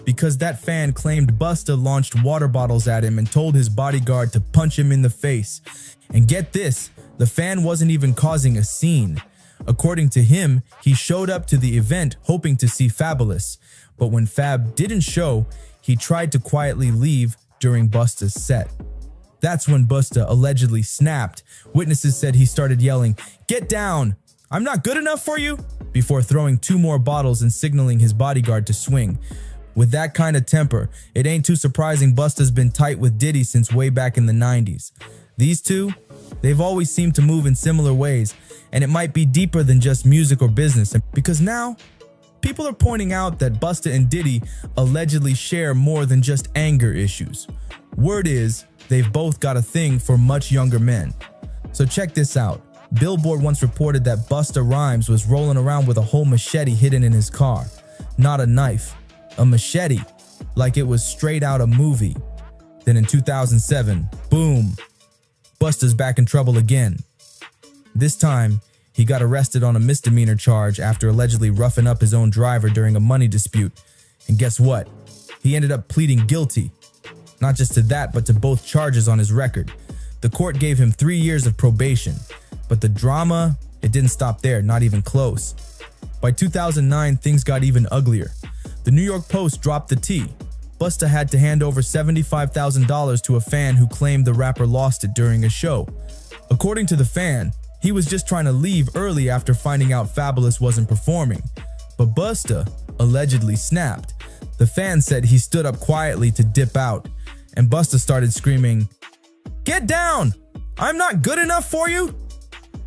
Because that fan claimed Busta launched water bottles at him and told his bodyguard to punch him in the face. And get this, the fan wasn't even causing a scene. According to him, he showed up to the event hoping to see Fabulous. But when Fab didn't show, he tried to quietly leave during Busta's set. That's when Busta allegedly snapped. Witnesses said he started yelling, "Get down! I'm not good enough for you!" before throwing 2 more bottles and signaling his bodyguard to swing. With that kind of temper, it ain't too surprising Busta's been tight with Diddy since way back in the 90s. These two, they've always seemed to move in similar ways, and it might be deeper than just music or business, because now, people are pointing out that Busta and Diddy allegedly share more than just anger issues. Word is, they've both got a thing for much younger men. So check this out. Billboard once reported that Busta Rhymes was rolling around with a whole machete hidden in his car. Not a knife, a machete, like it was straight out a movie. Then in 2007, boom, Busta's back in trouble again. This time, he got arrested on a misdemeanor charge after allegedly roughing up his own driver during a money dispute. And guess what? He ended up pleading guilty. Not just to that, but to both charges on his record. The court gave him 3 years of probation. But the drama, it didn't stop there, not even close. By 2009, things got even uglier. The New York Post dropped the T. Busta had to hand over $75,000 to a fan who claimed the rapper lost it during a show. According to the fan, he was just trying to leave early after finding out Fabulous wasn't performing. But Busta allegedly snapped. The fan said he stood up quietly to dip out, and Busta started screaming, "Get down! I'm not good enough for you!"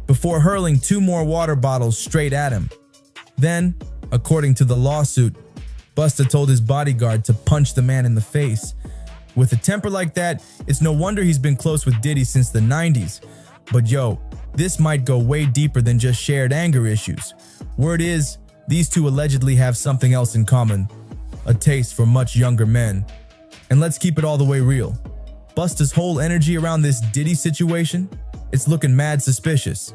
before hurling 2 more water bottles straight at him. Then, according to the lawsuit, Busta told his bodyguard to punch the man in the face. With a temper like that, it's no wonder he's been close with Diddy since the 90s. But yo, this might go way deeper than just shared anger issues. Word is, these two allegedly have something else in common. A taste for much younger men. And let's keep it all the way real. Busta's whole energy around this Diddy situation, it's looking mad suspicious.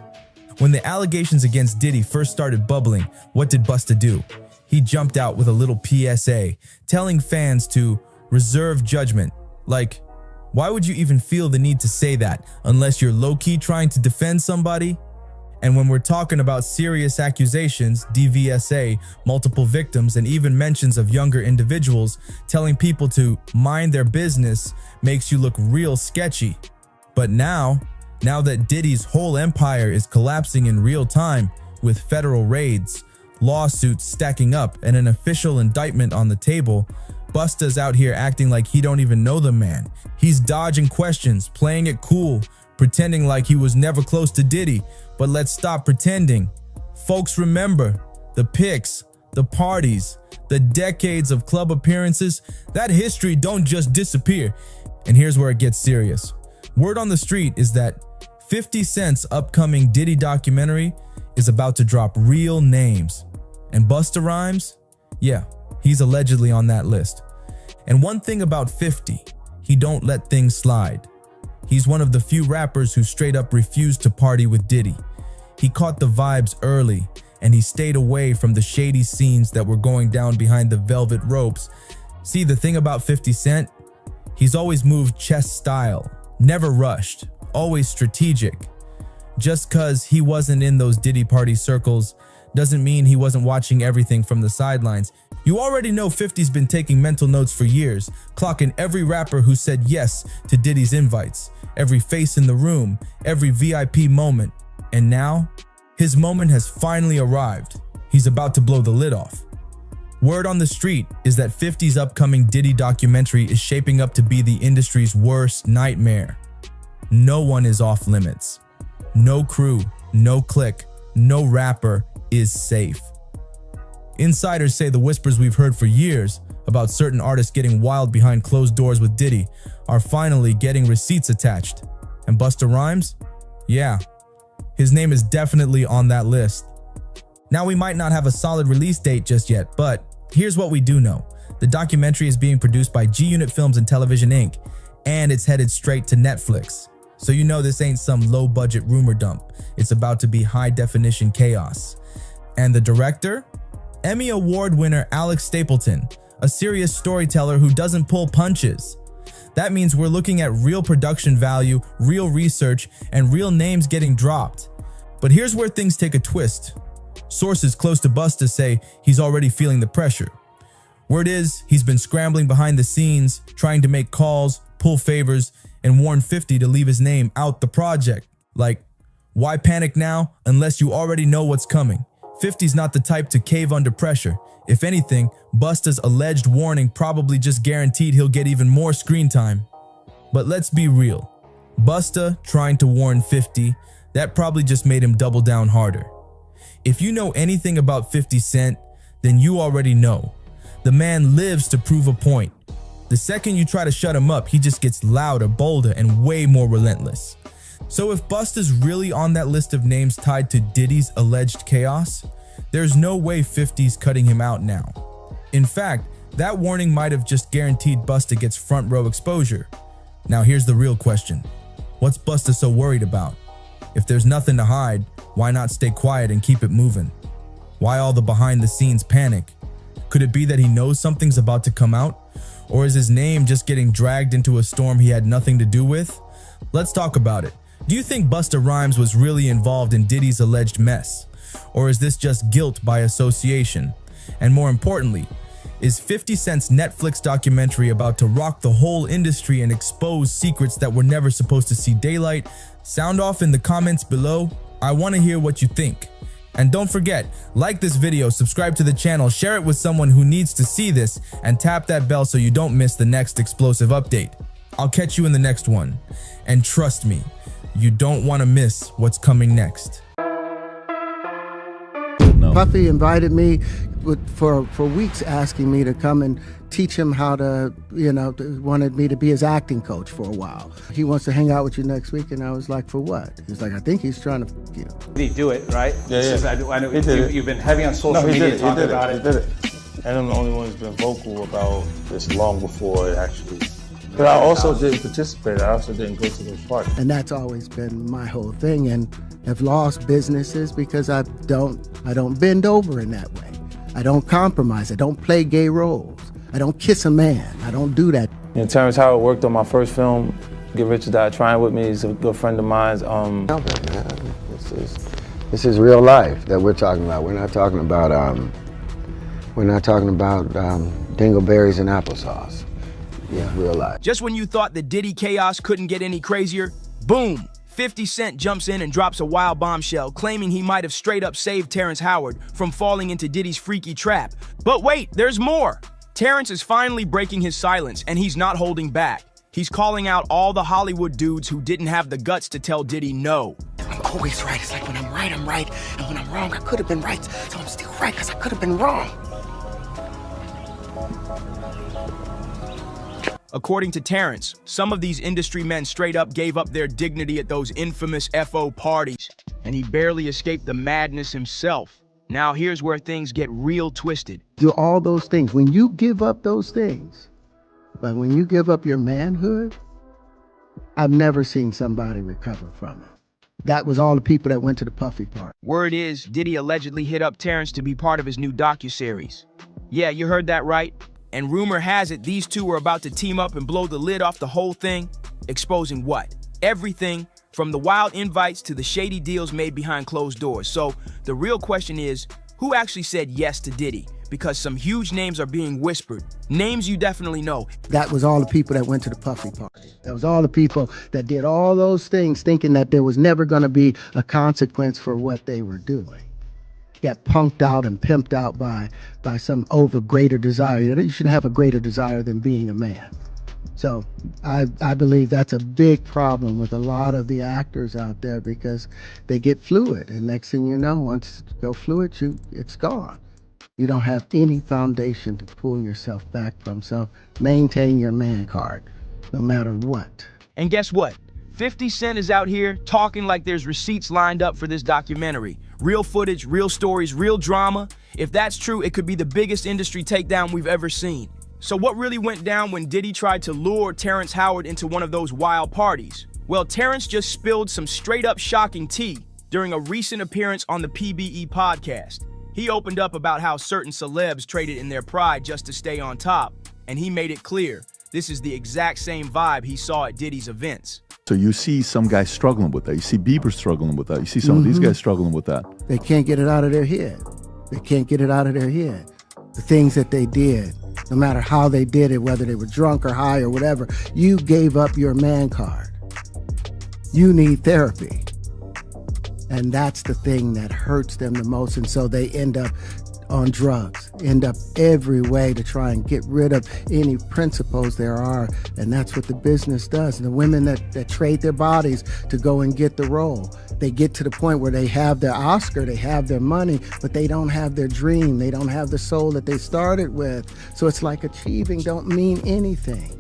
When the allegations against Diddy first started bubbling, what did Busta do? He jumped out with a little PSA, telling fans to reserve judgment. Like, Why would you even feel the need to say that unless you're low-key trying to defend somebody? And when we're talking about serious accusations, DVSA, multiple victims, and even mentions of younger individuals, telling people to mind their business makes you look real sketchy. But now that Diddy's whole empire is collapsing in real time with federal raids, lawsuits stacking up, and an official indictment on the table, Busta's out here acting like he don't even know the man. He's dodging questions, playing it cool, pretending like he was never close to Diddy. But let's stop pretending. Folks, remember, the pics, the parties, the decades of club appearances, that history don't just disappear. And here's where it gets serious. Word on the street is that 50 Cent's upcoming Diddy documentary is about to drop real names. And Busta Rhymes? Yeah, he's allegedly on that list. And one thing about 50, he don't let things slide. He's one of the few rappers who straight up refused to party with Diddy. He caught the vibes early, and he stayed away from the shady scenes that were going down behind the velvet ropes. See, the thing about 50 Cent, he's always moved chess style, never rushed, always strategic. Just cause he wasn't in those Diddy party circles doesn't mean he wasn't watching everything from the sidelines. You already know 50's been taking mental notes for years, clocking every rapper who said yes to Diddy's invites, every face in the room, every VIP moment. And now, his moment has finally arrived. He's about to blow the lid off. Word on the street is that 50's upcoming Diddy documentary is shaping up to be the industry's worst nightmare. No one is off limits. No crew, no clique, no rapper is safe. Insiders say the whispers we've heard for years about certain artists getting wild behind closed doors with Diddy are finally getting receipts attached. And Busta Rhymes? Yeah, his name is definitely on that list. Now, we might not have a solid release date just yet, but here's what we do know. The documentary is being produced by G-Unit Films and Television Inc., and it's headed straight to Netflix. So you know this ain't some low-budget rumor dump. It's about to be high-definition chaos. And the director? Emmy Award winner Alex Stapleton, a serious storyteller who doesn't pull punches. That means we're looking at real production value, real research, and real names getting dropped. But here's where things take a twist. Sources close to Busta say he's already feeling the pressure. Word is, he's been scrambling behind the scenes, trying to make calls, pull favors, and warn 50 to leave his name out the project. Like, why panic now unless you already know what's coming? 50's not the type to cave under pressure. If anything, Busta's alleged warning probably just guaranteed he'll get even more screen time. But let's be real. Busta trying to warn 50, that probably just made him double down harder. If you know anything about 50 Cent, then you already know. The man lives to prove a point. The second you try to shut him up, he just gets louder, bolder, and way more relentless. So if Busta's really on that list of names tied to Diddy's alleged chaos, there's no way 50's cutting him out now. In fact, that warning might have just guaranteed Busta gets front row exposure. Now here's the real question. What's Busta so worried about? If there's nothing to hide, why not stay quiet and keep it moving? Why all the behind the scenes panic? Could it be that he knows something's about to come out? Or is his name just getting dragged into a storm he had nothing to do with? Let's talk about it. Do you think Busta Rhymes was really involved in Diddy's alleged mess? Or is this just guilt by association? And more importantly, is 50 Cent's Netflix documentary about to rock the whole industry and expose secrets that were never supposed to see daylight? Sound off in the comments below. I want to hear what you think. And don't forget, like this video, subscribe to the channel, share it with someone who needs to see this, and tap that bell so you don't miss the next explosive update. I'll catch you in the next one. And trust me, you don't want to miss what's coming next. Puffy invited me for weeks, asking me to come and teach him how to, wanted me to be his acting coach for a while. He wants to hang out with you next week, and I was like, for what? He's like, I think he's trying to, Did he do it, right? Yeah. I know you've been heavy on social media talking about it. He did it. And I'm the only one who's been vocal about this long before it actually. But I also didn't participate. I also didn't go to those parties. And that's always been my whole thing, and have lost businesses because I don't bend over in that way. I don't compromise. I don't play gay roles. I don't kiss a man. I don't do that. In terms of how it worked on my first film, Get Rich or Die Trying with me, he's a good friend of mine. This is real life that we're talking about. We're not talking about dingleberries and applesauce. Yeah, real life. Just when you thought the Diddy chaos couldn't get any crazier, boom, 50 Cent jumps in and drops a wild bombshell, claiming he might have straight up saved Terrence Howard from falling into Diddy's freaky trap. But wait, there's more. Terrence is finally breaking his silence, and he's not holding back. He's calling out all the Hollywood dudes who didn't have the guts to tell Diddy no. I'm always right. It's like when I'm right, I'm right. And when I'm wrong, I could have been right. So I'm still right because I could have been wrong. According to Terrence, some of these industry men straight up gave up their dignity at those infamous FO parties, and he barely escaped the madness himself. Now here's where things get real twisted. Do all those things. When you give up those things, but when you give up your manhood, I've never seen somebody recover from it. That was all the people that went to the Puffy party. Word is, Diddy allegedly hit up Terrence to be part of his new docuseries. Yeah, you heard that right. And rumor has it these two were about to team up and blow the lid off the whole thing, exposing what? Everything from the wild invites to the shady deals made behind closed doors. So the real question is, who actually said yes to Diddy? Because some huge names are being whispered. Names you definitely know. That was all the people that went to the Puffy party. That was all the people that did all those things thinking that there was never going to be a consequence for what they were doing. Got punked out and pimped out by some over greater desire. You shouldn't have a greater desire than being a man. So I believe that's a big problem with a lot of the actors out there because they get fluid. And next thing you know, once you go fluid, it's gone. You don't have any foundation to pull yourself back from. So maintain your man card, no matter what. And guess what? 50 Cent is out here talking like there's receipts lined up for this documentary. Real footage, real stories, real drama. If that's true, it could be the biggest industry takedown we've ever seen. So what really went down when Diddy tried to lure Terrence Howard into one of those wild parties? Well, Terrence just spilled some straight up shocking tea during a recent appearance on the PBE podcast. He opened up about how certain celebs traded in their pride just to stay on top, and he made it clear this is the exact same vibe he saw at Diddy's events. So you see some guys struggling with that. You see Bieber struggling with that. You see some of these guys struggling with that. They can't get it out of their head. They can't get it out of their head. The things that they did, no matter how they did it, whether they were drunk or high or whatever, you gave up your man card. You need therapy. And that's the thing that hurts them the most. And so they end up on drugs, end up every way to try and get rid of any principles there are. And that's what the business does. And the women that trade their bodies to go and get the role, they get to the point where they have their Oscar, they have their money, but they don't have their dream. They don't have the soul that they started with. So it's like achieving don't mean anything.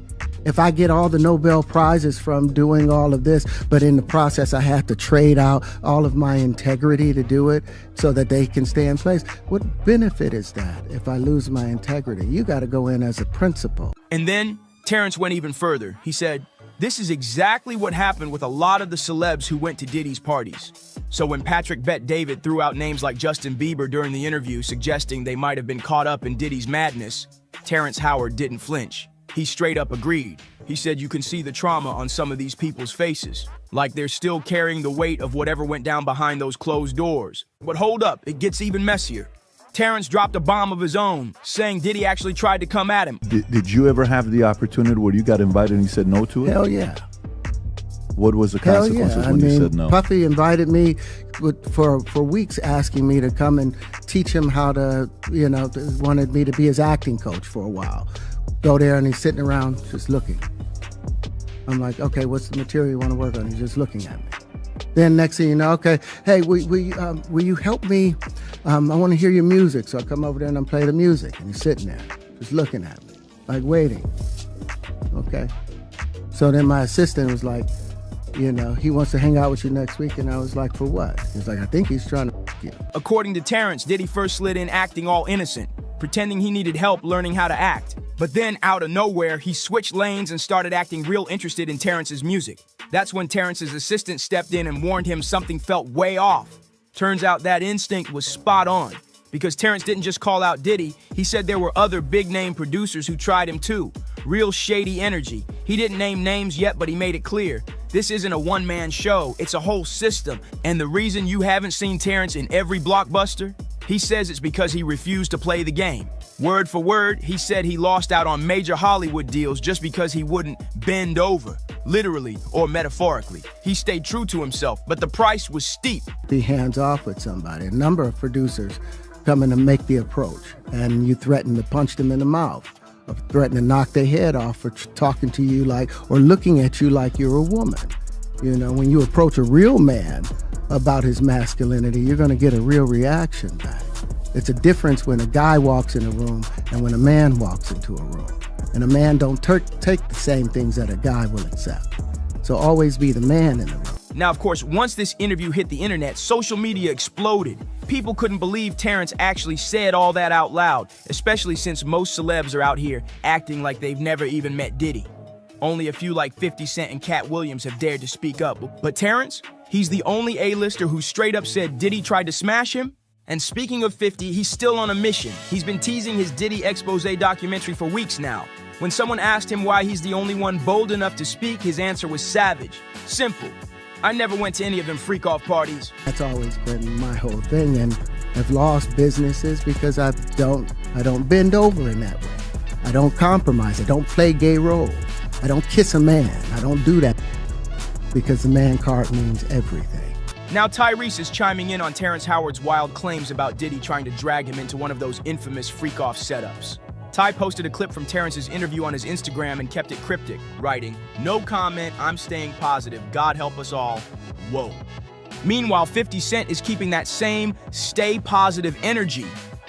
If I get all the Nobel Prizes from doing all of this, but in the process I have to trade out all of my integrity to do it so that they can stay in place, what benefit is that if I lose my integrity? You got to go in as a principal. And then Terrence went even further. He said, this is exactly what happened with a lot of the celebs who went to Diddy's parties. So when Patrick Bet David threw out names like Justin Bieber during the interview, suggesting they might have been caught up in Diddy's madness, Terrence Howard didn't flinch. He straight up agreed. He said you can see the trauma on some of these people's faces, like they're still carrying the weight of whatever went down behind those closed doors. But hold up, it gets even messier. Terrence dropped a bomb of his own, saying Diddy actually tried to come at him. Did you ever have the opportunity where you got invited and you said no to it? Hell yeah. What was the consequences when you said no? Puffy invited me for weeks, asking me to come and teach him how to, wanted me to be his acting coach for a while. Go there and he's sitting around just looking. I'm like, okay, what's the material you want to work on? He's just looking at me. Then next thing you know, okay, hey, will you help me? I want to hear your music. So I come over there and I play the music. And he's sitting there, just looking at me, like waiting. Okay. So then my assistant was like, he wants to hang out with you next week. And I was like, for what? He's like, I think he's trying to you. According to Terrence, Diddy first slid in acting all innocent, pretending he needed help learning how to act. But then, out of nowhere, he switched lanes and started acting real interested in Terrence's music. That's when Terrence's assistant stepped in and warned him something felt way off. Turns out that instinct was spot on. Because Terrence didn't just call out Diddy, he said there were other big-name producers who tried him too. Real shady energy. He didn't name names yet, but he made it clear. This isn't a one-man show, it's a whole system. And the reason you haven't seen Terrence in every blockbuster? He says it's because he refused to play the game. Word for word, he said he lost out on major Hollywood deals just because he wouldn't bend over, literally or metaphorically. He stayed true to himself, but the price was steep. Be hands-off with somebody. A number of producers come in to make the approach, and you threaten to punch them in the mouth, or threaten to knock their head off for talking to you like, or looking at you like you're a woman. You know, when you approach a real man about his masculinity, you're gonna get a real reaction back. It's a difference when a guy walks in a room and when a man walks into a room. And a man don't take the same things that a guy will accept. So always be the man in the room. Now, of course, once this interview hit the internet, social media exploded. People couldn't believe Terrence actually said all that out loud, especially since most celebs are out here acting like they've never even met Diddy. Only a few like 50 Cent and Cat Williams have dared to speak up. But Terrence, he's the only A-lister who straight up said Diddy tried to smash him. And speaking of 50, he's still on a mission. He's been teasing his Diddy expose documentary for weeks now. When someone asked him why he's the only one bold enough to speak, his answer was savage. Simple. I never went to any of them freak-off parties. That's always been my whole thing, and I've lost businesses because I don't bend over in that way. I don't compromise. I don't play gay roles. I don't kiss a man. I don't do that because the man card means everything. Now Tyrese is chiming in on Terrence Howard's wild claims about Diddy trying to drag him into one of those infamous freak-off setups. Ty posted a clip from Terrence's interview on his Instagram and kept it cryptic, writing, "No comment, I'm staying positive, God help us all, whoa." Meanwhile, 50 Cent is keeping that same stay positive energy,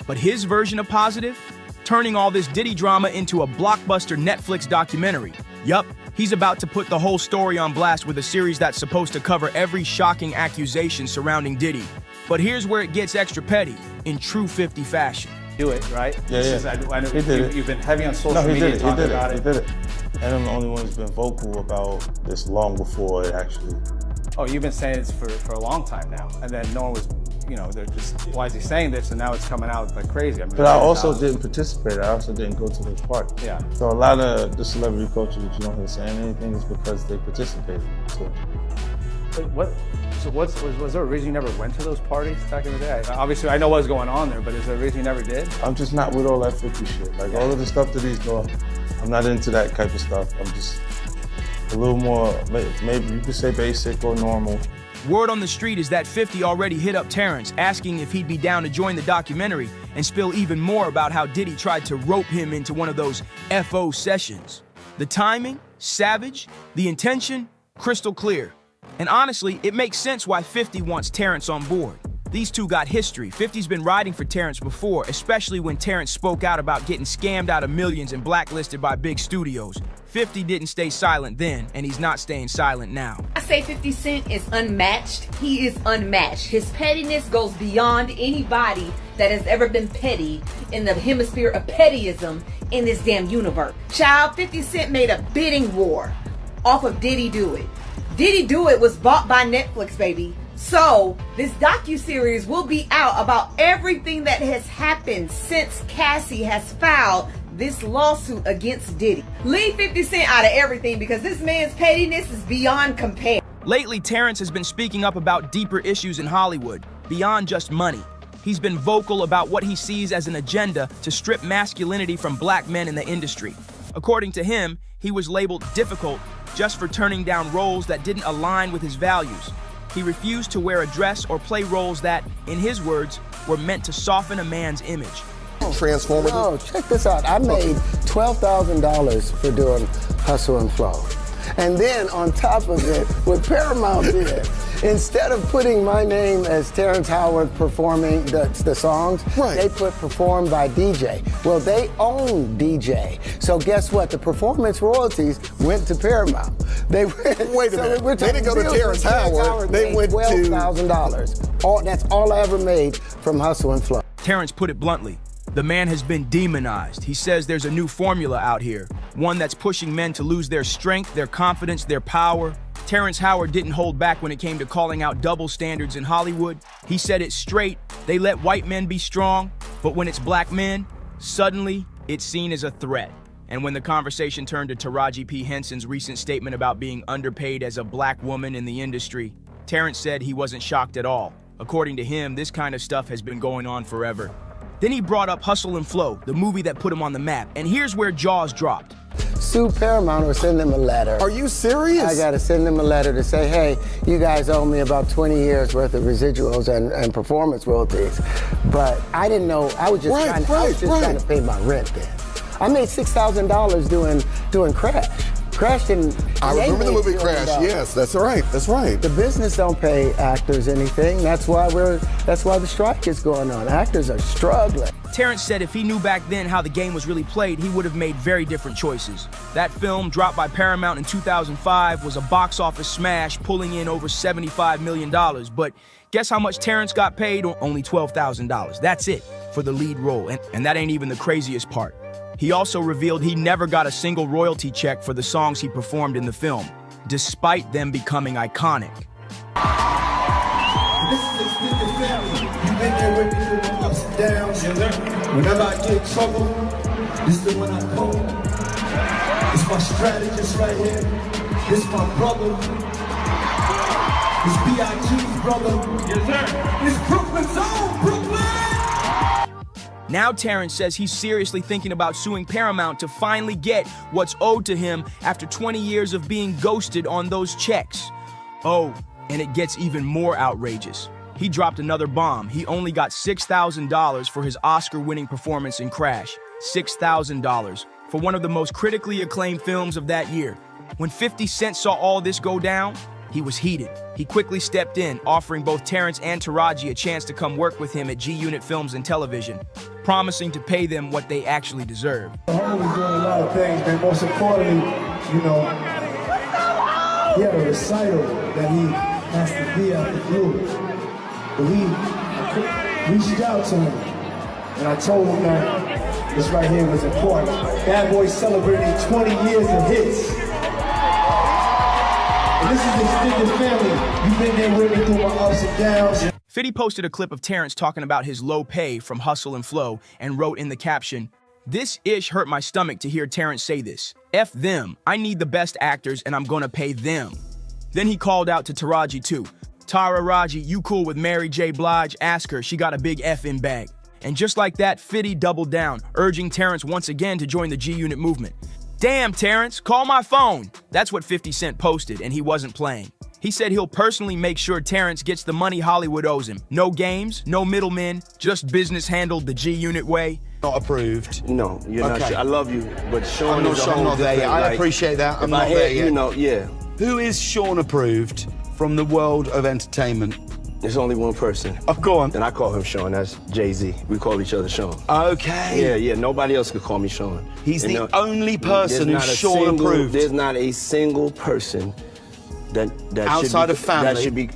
but his version of positive? Turning all this Diddy drama into a blockbuster Netflix documentary. Yup, he's about to put the whole story on blast with a series that's supposed to cover every shocking accusation surrounding Diddy. But here's where it gets extra petty, in true 50 fashion. Do it, right? Yeah. I know He did it. You've been heavy on social No, media talking about He it. did it. And I'm the only one who's been vocal about this long before it actually. Oh, you've been saying this for a long time now, and then no one was, they're just, why is he saying this? And now it's coming out like crazy. I mean, But I also didn't participate. I also didn't go to those parties. Yeah. So a lot of the celebrity culture that you don't hear saying anything is because they participated. Was there a reason you never went to those parties back in the day? Obviously, I know what was going on there, but is there a reason you never did? I'm just not with all that 50 shit. Like all of the stuff that he's doing, I'm not into that type of stuff. I'm just a little more, maybe you could say basic or normal. Word on the street is that 50 already hit up Terrence, asking if he'd be down to join the documentary and spill even more about how Diddy tried to rope him into one of those FO sessions. The timing, savage. The intention, crystal clear. And honestly, it makes sense why 50 wants Terrence on board. These two got history. 50's been riding for Terrence before, especially when Terrence spoke out about getting scammed out of millions and blacklisted by big studios. 50 didn't stay silent then, and he's not staying silent now. I say 50 Cent is unmatched. He is unmatched. His pettiness goes beyond anybody that has ever been petty in the hemisphere of pettyism in this damn universe. Child, 50 Cent made a bidding war off of Diddy Do It. Diddy Do It was bought by Netflix, baby. So, this docuseries will be out about everything that has happened since Cassie has filed this lawsuit against Diddy. Leave 50 Cent out of everything because this man's pettiness is beyond compare. Lately, Terrence has been speaking up about deeper issues in Hollywood, beyond just money. He's been vocal about what he sees as an agenda to strip masculinity from black men in the industry. According to him, he was labeled difficult just for turning down roles that didn't align with his values. He refused to wear a dress or play roles that, in his words, were meant to soften a man's image. Transformative. Oh, check this out. I made $12,000 for doing Hustle and Flow. And then on top of it, what Paramount did, instead of putting my name as Terrence Howard performing the songs, they put performed by DJ. Well, they own DJ. So guess what? The performance royalties went to Paramount. They went, Wait a minute. They didn't go to Terrence Howard. They went to $12,000. That's all I ever made from Hustle and Flow. Terrence put it bluntly. The man has been demonized. He says there's a new formula out here, one that's pushing men to lose their strength, their confidence, their power. Terrence Howard didn't hold back when it came to calling out double standards in Hollywood. He said it straight, they let white men be strong, but when it's black men, suddenly it's seen as a threat. And when the conversation turned to Taraji P. Henson's recent statement about being underpaid as a black woman in the industry, Terrence said he wasn't shocked at all. According to him, this kind of stuff has been going on forever. Then he brought up Hustle and Flow, the movie that put him on the map, and here's where jaws dropped. Sue Paramount or send them a letter. Are you serious? I gotta send them a letter to say, hey, you guys owe me about 20 years worth of residuals and performance royalties. But I didn't know, I was just trying to pay my rent then. I made $6,000 doing Crash. Crash didn't. I remember the movie Crash. Yes, that's right. That's right. The business don't pay actors anything. That's why the strike is going on. Actors are struggling. Terrence said if he knew back then how the game was really played, he would have made very different choices. That film, dropped by Paramount in 2005, was a box office smash, pulling in over $75 million. But guess how much Terrence got paid? Only $12,000. That's it for the lead role. And that ain't even the craziest part. He also revealed he never got a single royalty check for the songs he performed in the film, despite them becoming iconic. This is extended family. You've been there with me through my ups and downs. Whenever I get in trouble, this is the one I call. It's my strategist right here. This is my brother. This B.I.G's brother. Yes, sir. It's Brooklyn's own Brooklyn. Now Terrence says he's seriously thinking about suing Paramount to finally get what's owed to him after 20 years of being ghosted on those checks. Oh, and it gets even more outrageous. He dropped another bomb. He only got $6,000 for his Oscar-winning performance in Crash. $6,000 for one of the most critically acclaimed films of that year. When 50 Cent saw all this go down, he was heated. He quickly stepped in, offering both Terrence and Taraji a chance to come work with him at G-Unit Films and Television, promising to pay them what they actually deserve. Homie's doing a lot of things, man. Most importantly, you know, he had a recital that he has to be at the group. But I reached out to him, and I told him that this right here was important. Bad Boy celebrating 20 years of hits. And this is extended family. You've been there with me through my ups and downs. 50 posted a clip of Terrence talking about his low pay from Hustle and Flow and wrote in the caption, "This ish hurt my stomach to hear Terrence say this. F them. I need the best actors and I'm gonna pay them." Then he called out to Taraji too. "Tara Raji, you cool with Mary J. Blige? Ask her, she got a big F in bag." And just like that, 50 doubled down, urging Terrence once again to join the G-Unit movement. "Damn, Terrence, call my phone." That's what 50 Cent posted, and he wasn't playing. He said he'll personally make sure Terrence gets the money Hollywood owes him. No games, no middlemen, just business handled the G-Unit way. Not approved. No, you're okay. not. I love you, but Sean is I'm not there yet. I appreciate that. I'm not there yet. You know, yeah. Who is Sean approved from the world of entertainment? There's only one person. Oh, go on. And I call him Sean. That's Jay-Z. We call each other Sean. Okay. Yeah. Nobody else could call me Sean. He's the only person who's Sean approved. There's not a single person that outside of family. That should be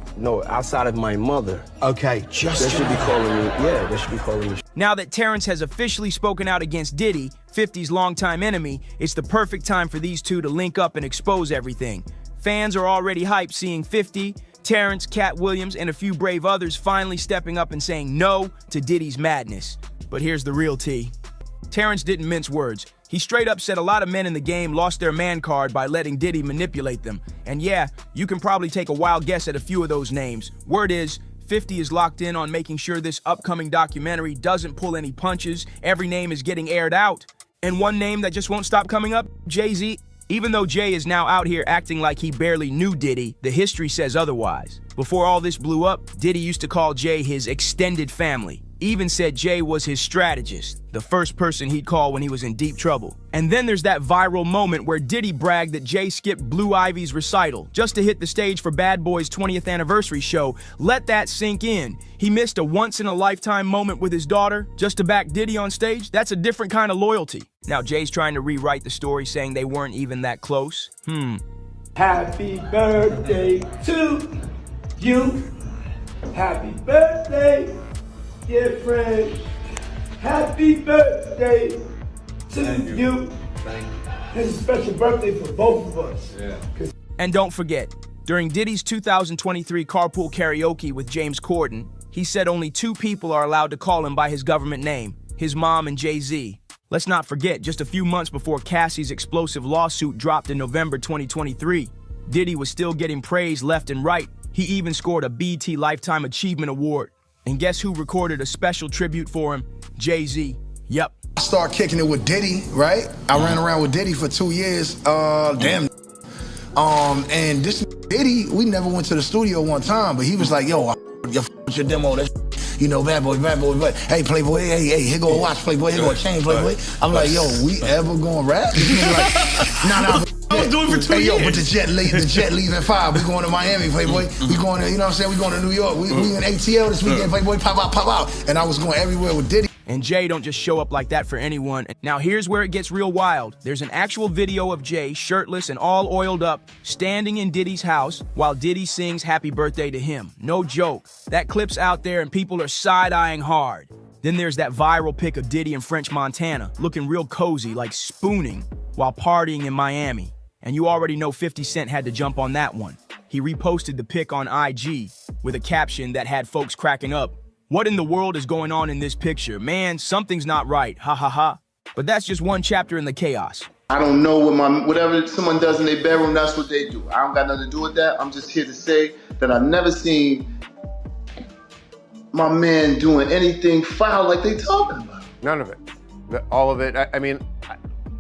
outside of my mother. Okay, just that should be calling me. Yeah, that should be calling me. Now that Terrence has officially spoken out against Diddy, 50's longtime enemy, it's the perfect time for these two to link up and expose everything. Fans are already hyped seeing 50, Terrence, Cat Williams, and a few brave others finally stepping up and saying no to Diddy's madness. But here's the real tea. Terrence didn't mince words. He straight up said a lot of men in the game lost their man card by letting Diddy manipulate them. And yeah, you can probably take a wild guess at a few of those names. Word is, 50 is locked in on making sure this upcoming documentary doesn't pull any punches. Every name is getting aired out. And one name that just won't stop coming up, Jay-Z. Even though Jay is now out here acting like he barely knew Diddy, the history says otherwise. Before all this blew up, Diddy used to call Jay his extended family. Even said Jay was his strategist, the first person he'd call when he was in deep trouble. And then there's that viral moment where Diddy bragged that Jay skipped Blue Ivy's recital just to hit the stage for Bad Boy's 20th anniversary show. Let that sink in. He missed a once-in-a-lifetime moment with his daughter just to back Diddy on stage? That's a different kind of loyalty. Now Jay's trying to rewrite the story, saying they weren't even that close. Happy birthday to you. Happy birthday, dear friend. Happy birthday to you. It's a special birthday for both of us. And don't forget, During Diddy's 2023 carpool karaoke with James Corden, he said only 2 people are allowed to call him by his government name, his mom and Jay-Z. Let's not forget, just a few months before Cassie's explosive lawsuit dropped in November 2023, Diddy was still getting praise left and right. He even scored a BET Lifetime Achievement Award. And guess who recorded a special tribute for him? Jay-Z. Yep. I started kicking it with Diddy, right? I ran around with Diddy for 2 years. And this Diddy, we never went to the studio one time, but he was like, yo, with your demo, that's, you know, bad boy, but hey, Playboy, hey, here go a watch, Playboy, here go a chain, Playboy. I'm like, yo, we ever gonna rap? Like, nah. I was doing it for 2 years. Yo, but the jet leave at 5. We going to Miami, Playboy. We going to, you know what I'm saying? We going to New York. We in ATL this weekend, Playboy. Pop out. And I was going everywhere with Diddy. And Jay don't just show up like that for anyone. Now here's where it gets real wild. There's an actual video of Jay, shirtless and all oiled up, standing in Diddy's house while Diddy sings happy birthday to him. No joke. That clip's out there and people are side-eyeing hard. Then there's that viral pic of Diddy in French Montana, looking real cozy, like spooning, while partying in Miami. And you already know 50 Cent had to jump on that one. He reposted the pic on IG with a caption that had folks cracking up. What in the world is going on in this picture? Man, something's not right, ha ha ha. But that's just one chapter in the chaos. I don't know whatever someone does in their bedroom, that's what they do. I don't got nothing to do with that. I'm just here to say that I've never seen my man doing anything foul like they talking about. None of it. All of it, I mean,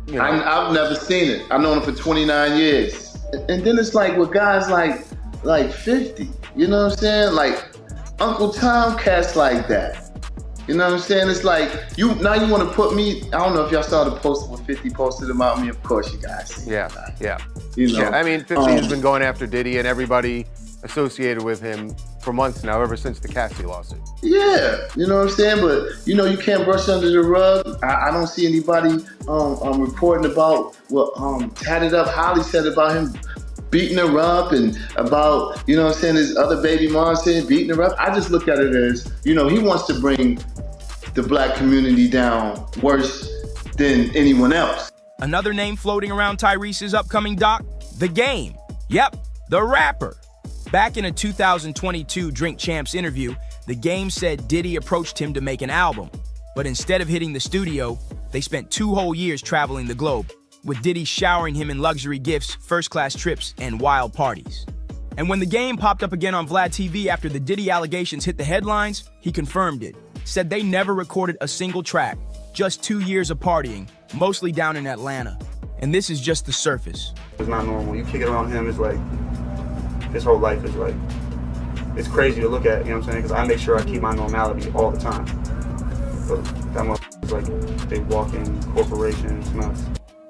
you know. I've never seen it. I've known him for 29 years. And then it's like with guys like 50, you know what I'm saying? Like Uncle Tom cats like that. You know what I'm saying? It's like, now you want to put me, I don't know if y'all saw the post when 50 posted about me. Of course you guys see Yeah. You know? Yeah, I mean, 50 has been going after Diddy and everybody associated with him for months now, ever since the Cassie lawsuit. Yeah, you know what I'm saying? But, you know, you can't brush under the rug. I don't see anybody reporting about what Tatted Up Holly said about him beating her up and about, you know what I'm saying, his other baby mom saying beating her up. I just look at it as, you know, he wants to bring the black community down worse than anyone else. Another name floating around Tyrese's upcoming doc, The Game. Yep, the rapper. Back in a 2022 Drink Champs interview, The Game said Diddy approached him to make an album. But instead of hitting the studio, they spent 2 whole years traveling the globe, with Diddy showering him in luxury gifts, first-class trips, and wild parties. And when The Game popped up again on Vlad TV after the Diddy allegations hit the headlines, he confirmed it. Said they never recorded a single track, just 2 years of partying, mostly down in Atlanta. And this is just the surface. It's not normal. You kick it around him, it's like, his whole life is like, it's crazy to look at, you know what I'm saying? Because I make sure I keep my normality all the time. But that motherfucker's like a walking corporation, it's nuts.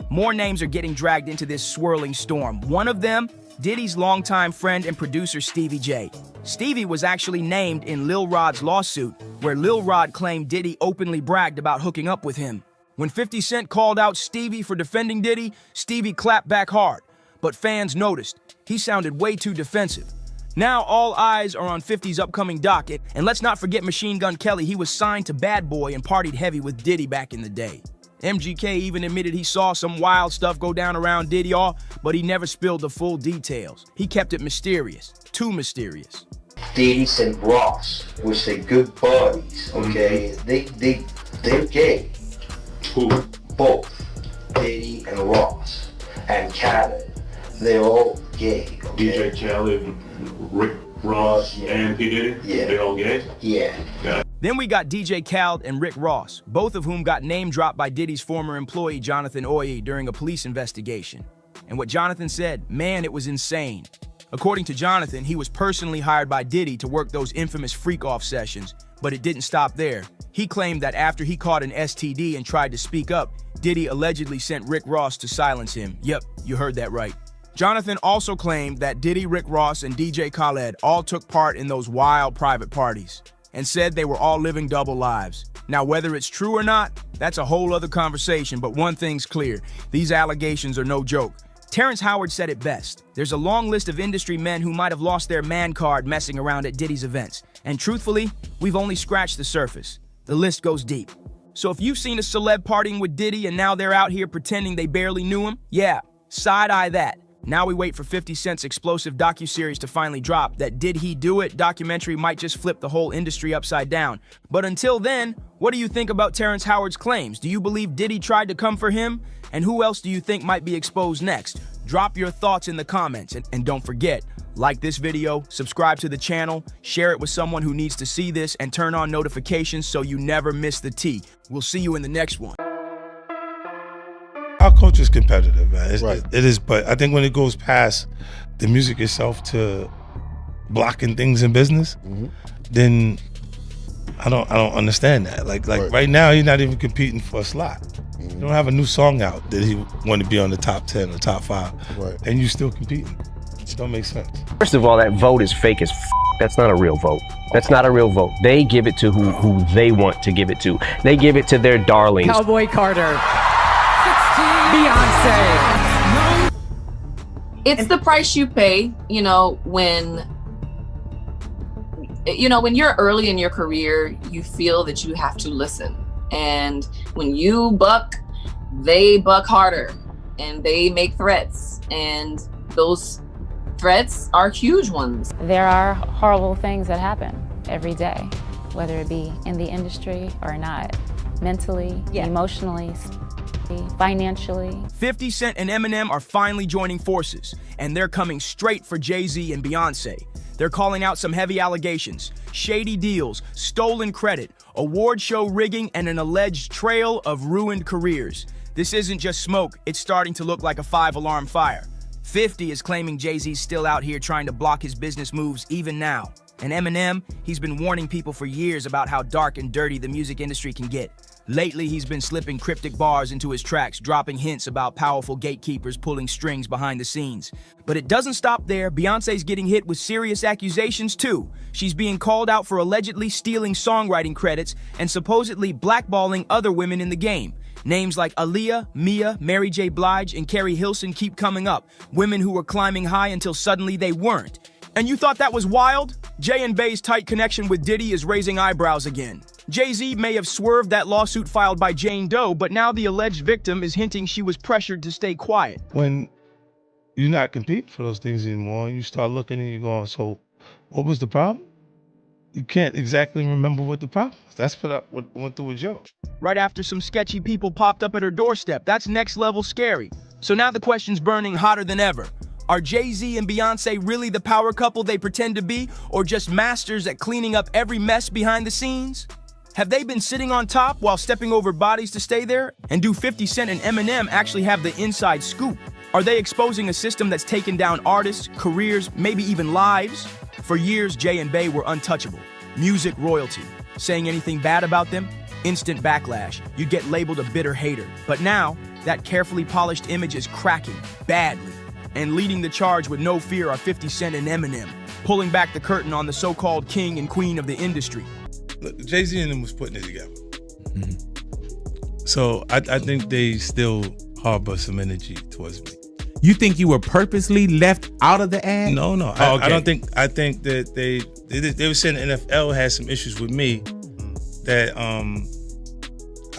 More names are getting dragged into this swirling storm. One of them, Diddy's longtime friend and producer Stevie J. Stevie was actually named in Lil Rod's lawsuit, where Lil Rod claimed Diddy openly bragged about hooking up with him. When 50 Cent called out Stevie for defending Diddy, Stevie clapped back hard. But fans noticed, he sounded way too defensive. Now all eyes are on 50's upcoming docket, and let's not forget Machine Gun Kelly. He was signed to Bad Boy and partied heavy with Diddy back in the day. MGK even admitted he saw some wild stuff go down around Diddy, but he never spilled the full details. He kept it mysterious, too mysterious. Diddy and Ross, which they good buddies, okay? They're gay. Who? Both. Diddy and Ross. And Khaled. They're all gay, okay? DJ Khaled, Rick Ross, and P. Diddy? Yeah. They all gay? Yeah. Then we got DJ Khaled and Rick Ross, both of whom got name dropped by Diddy's former employee Jonathan Oye during a police investigation. And what Jonathan said, man, it was insane. According to Jonathan, he was personally hired by Diddy to work those infamous freak-off sessions, but it didn't stop there. He claimed that after he caught an STD and tried to speak up, Diddy allegedly sent Rick Ross to silence him. Yep, you heard that right. Jonathan also claimed that Diddy, Rick Ross, and DJ Khaled all took part in those wild private parties, and said they were all living double lives. Now, whether it's true or not, that's a whole other conversation, but one thing's clear, these allegations are no joke. Terrence Howard said it best. There's a long list of industry men who might have lost their man card messing around at Diddy's events. And truthfully, we've only scratched the surface. The list goes deep. So if you've seen a celeb partying with Diddy and now they're out here pretending they barely knew him, yeah, side-eye that. Now we wait for 50 Cent's explosive docuseries to finally drop. That Did He Do It documentary might just flip the whole industry upside down. But until then, what do you think about Terrence Howard's claims? Do you believe Diddy tried to come for him? And who else do you think might be exposed next? Drop your thoughts in the comments. And don't forget, like this video, subscribe to the channel, share it with someone who needs to see this, and turn on notifications so you never miss the tea. We'll see you in the next one. Our culture is competitive, man. It is, but I think when it goes past the music itself to blocking things in business, then I don't understand that. Like right now, you're not even competing for a slot. You don't have a new song out that he want to be on the top 10 or top 5, and you still competing. It don't make sense. First of all, that vote is fake as f. That's not a real vote. That's not a real vote. They give it to who they want to give it to. They give it to their darlings. Cowboy Carter. Beyonce. It's the price you pay, when you're early in your career, you feel that you have to listen. And when you buck, they buck harder and they make threats. And those threats are huge ones. There are horrible things that happen every day, whether it be in the industry or not, mentally, emotionally, financially. 50 Cent and Eminem are finally joining forces, and they're coming straight for Jay-Z and Beyonce. They're calling out some heavy allegations, shady deals, stolen credit, award show rigging, and an alleged trail of ruined careers. This isn't just smoke, it's starting to look like a 5-alarm fire. 50 is claiming Jay-Z's still out here trying to block his business moves even now. And Eminem, he's been warning people for years about how dark and dirty the music industry can get. Lately, he's been slipping cryptic bars into his tracks, dropping hints about powerful gatekeepers pulling strings behind the scenes. But it doesn't stop there. Beyonce's getting hit with serious accusations too. She's being called out for allegedly stealing songwriting credits and supposedly blackballing other women in the game. Names like Aaliyah, Mia, Mary J. Blige, and Carrie Hilson keep coming up. Women who were climbing high until suddenly they weren't. And you thought that was wild? Jay and Bay's tight connection with Diddy is raising eyebrows again. Jay-Z may have swerved that lawsuit filed by Jane Doe, but now the alleged victim is hinting she was pressured to stay quiet. When you're not competing for those things anymore, you start looking and you're going, so what was the problem? You can't exactly remember what the problem was. That's what went through with Joe. Right after some sketchy people popped up at her doorstep. That's next level scary. So now the question's burning hotter than ever. Are Jay-Z and Beyonce really the power couple they pretend to be, or just masters at cleaning up every mess behind the scenes? Have they been sitting on top while stepping over bodies to stay there? And do 50 Cent and Eminem actually have the inside scoop? Are they exposing a system that's taken down artists, careers, maybe even lives? For years, Jay and Bay were untouchable. Music royalty. Saying anything bad about them? Instant backlash. You'd get labeled a bitter hater. But now, that carefully polished image is cracking badly. And leading the charge with no fear are 50 Cent and Eminem, pulling back the curtain on the so-called king and queen of the industry. Look, Jay-Z and them was putting it together. So I think they still harbor some energy towards me. You think you were purposely left out of the ad? No. Oh, okay. I don't think. I think that they were saying the NFL had some issues with me that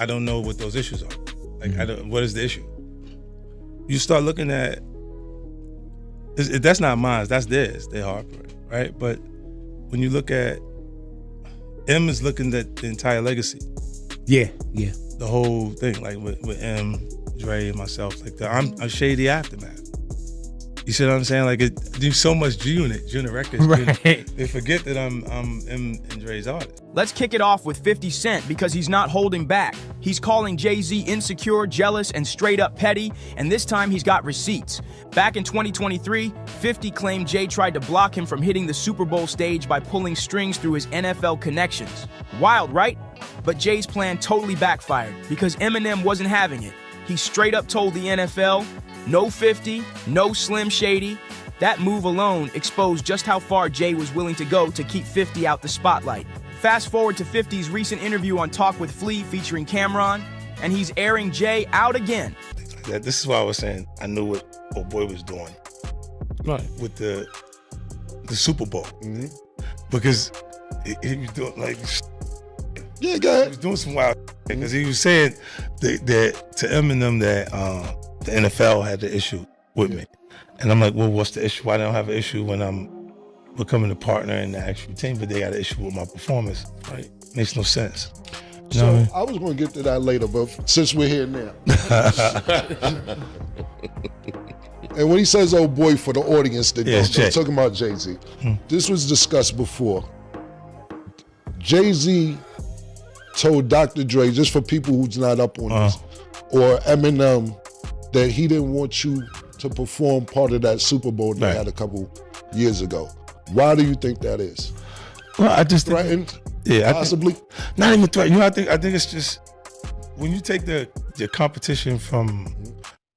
I don't know what those issues are. Like what is the issue? You start looking at that's not mine. That's theirs. They harbor it, right? But when you look at M is looking at the entire legacy. Yeah. The whole thing, like with M, Dre, and myself, like I'm a shady aftermath. You see what I'm saying? Like it do so much G-Unit Records. Right. They forget that I'm M and Dre's artist. Let's kick it off with 50 Cent because he's not holding back. He's calling Jay-Z insecure, jealous, and straight up petty, and this time he's got receipts. Back in 2023, 50 claimed Jay tried to block him from hitting the Super Bowl stage by pulling strings through his NFL connections. Wild, right? But Jay's plan totally backfired because Eminem wasn't having it. He straight up told the NFL, no 50, no Slim Shady. That move alone exposed just how far Jay was willing to go to keep 50 out the spotlight. Fast forward to 50's recent interview on Talk with Flea featuring Cameron, and he's airing Jay out again. This is why I was saying I knew what old boy was doing, right? With the Super Bowl, because he was doing like, yeah, go ahead. He was doing some wild because he was saying that to Eminem that the NFL had the issue with me, And I'm like, well, what's the issue? I don't have an issue when I'm becoming a partner in the actual team, but they got an issue with my performance, right? Makes no sense. You know what I mean? I was going to get to that later, but since we're here now. And when he says, oh boy, for the audience that don't know, talking about Jay-Z, this was discussed before. Jay-Z told Dr. Dre, just for people who's not up on this, or Eminem, that he didn't want you to perform part of that Super Bowl they had a couple years ago. Why do you think that is? Well, I just threatened. Possibly. Not even threatened. You know, I think it's just when you take the competition from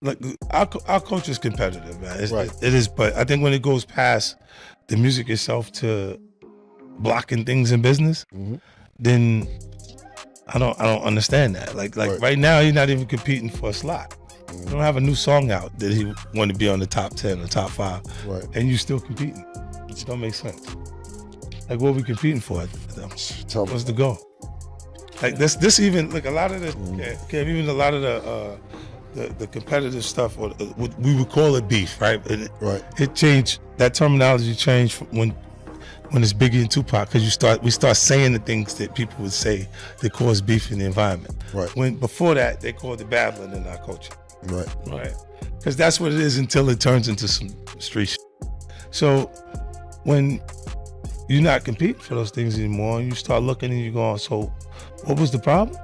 like our culture is competitive, man. It is, but I think when it goes past the music itself to blocking things in business, then I don't understand that. Like right now, he's not even competing for a slot. You don't have a new song out that he want to be on the top 10 or top 5, and you still competing. It just don't make sense. Like, what are we competing for? What's the goal? Like this even like a lot of the even a lot of the competitive stuff, or what we would call it beef, right? It changed. That terminology changed when it's Biggie and Tupac, because we start saying the things that people would say that cause beef in the environment. When before that they called it battling in our culture. Right. Because that's what it is until it turns into some street shit. So when you're not competing for those things anymore, and you start looking and you're going, so what was the problem?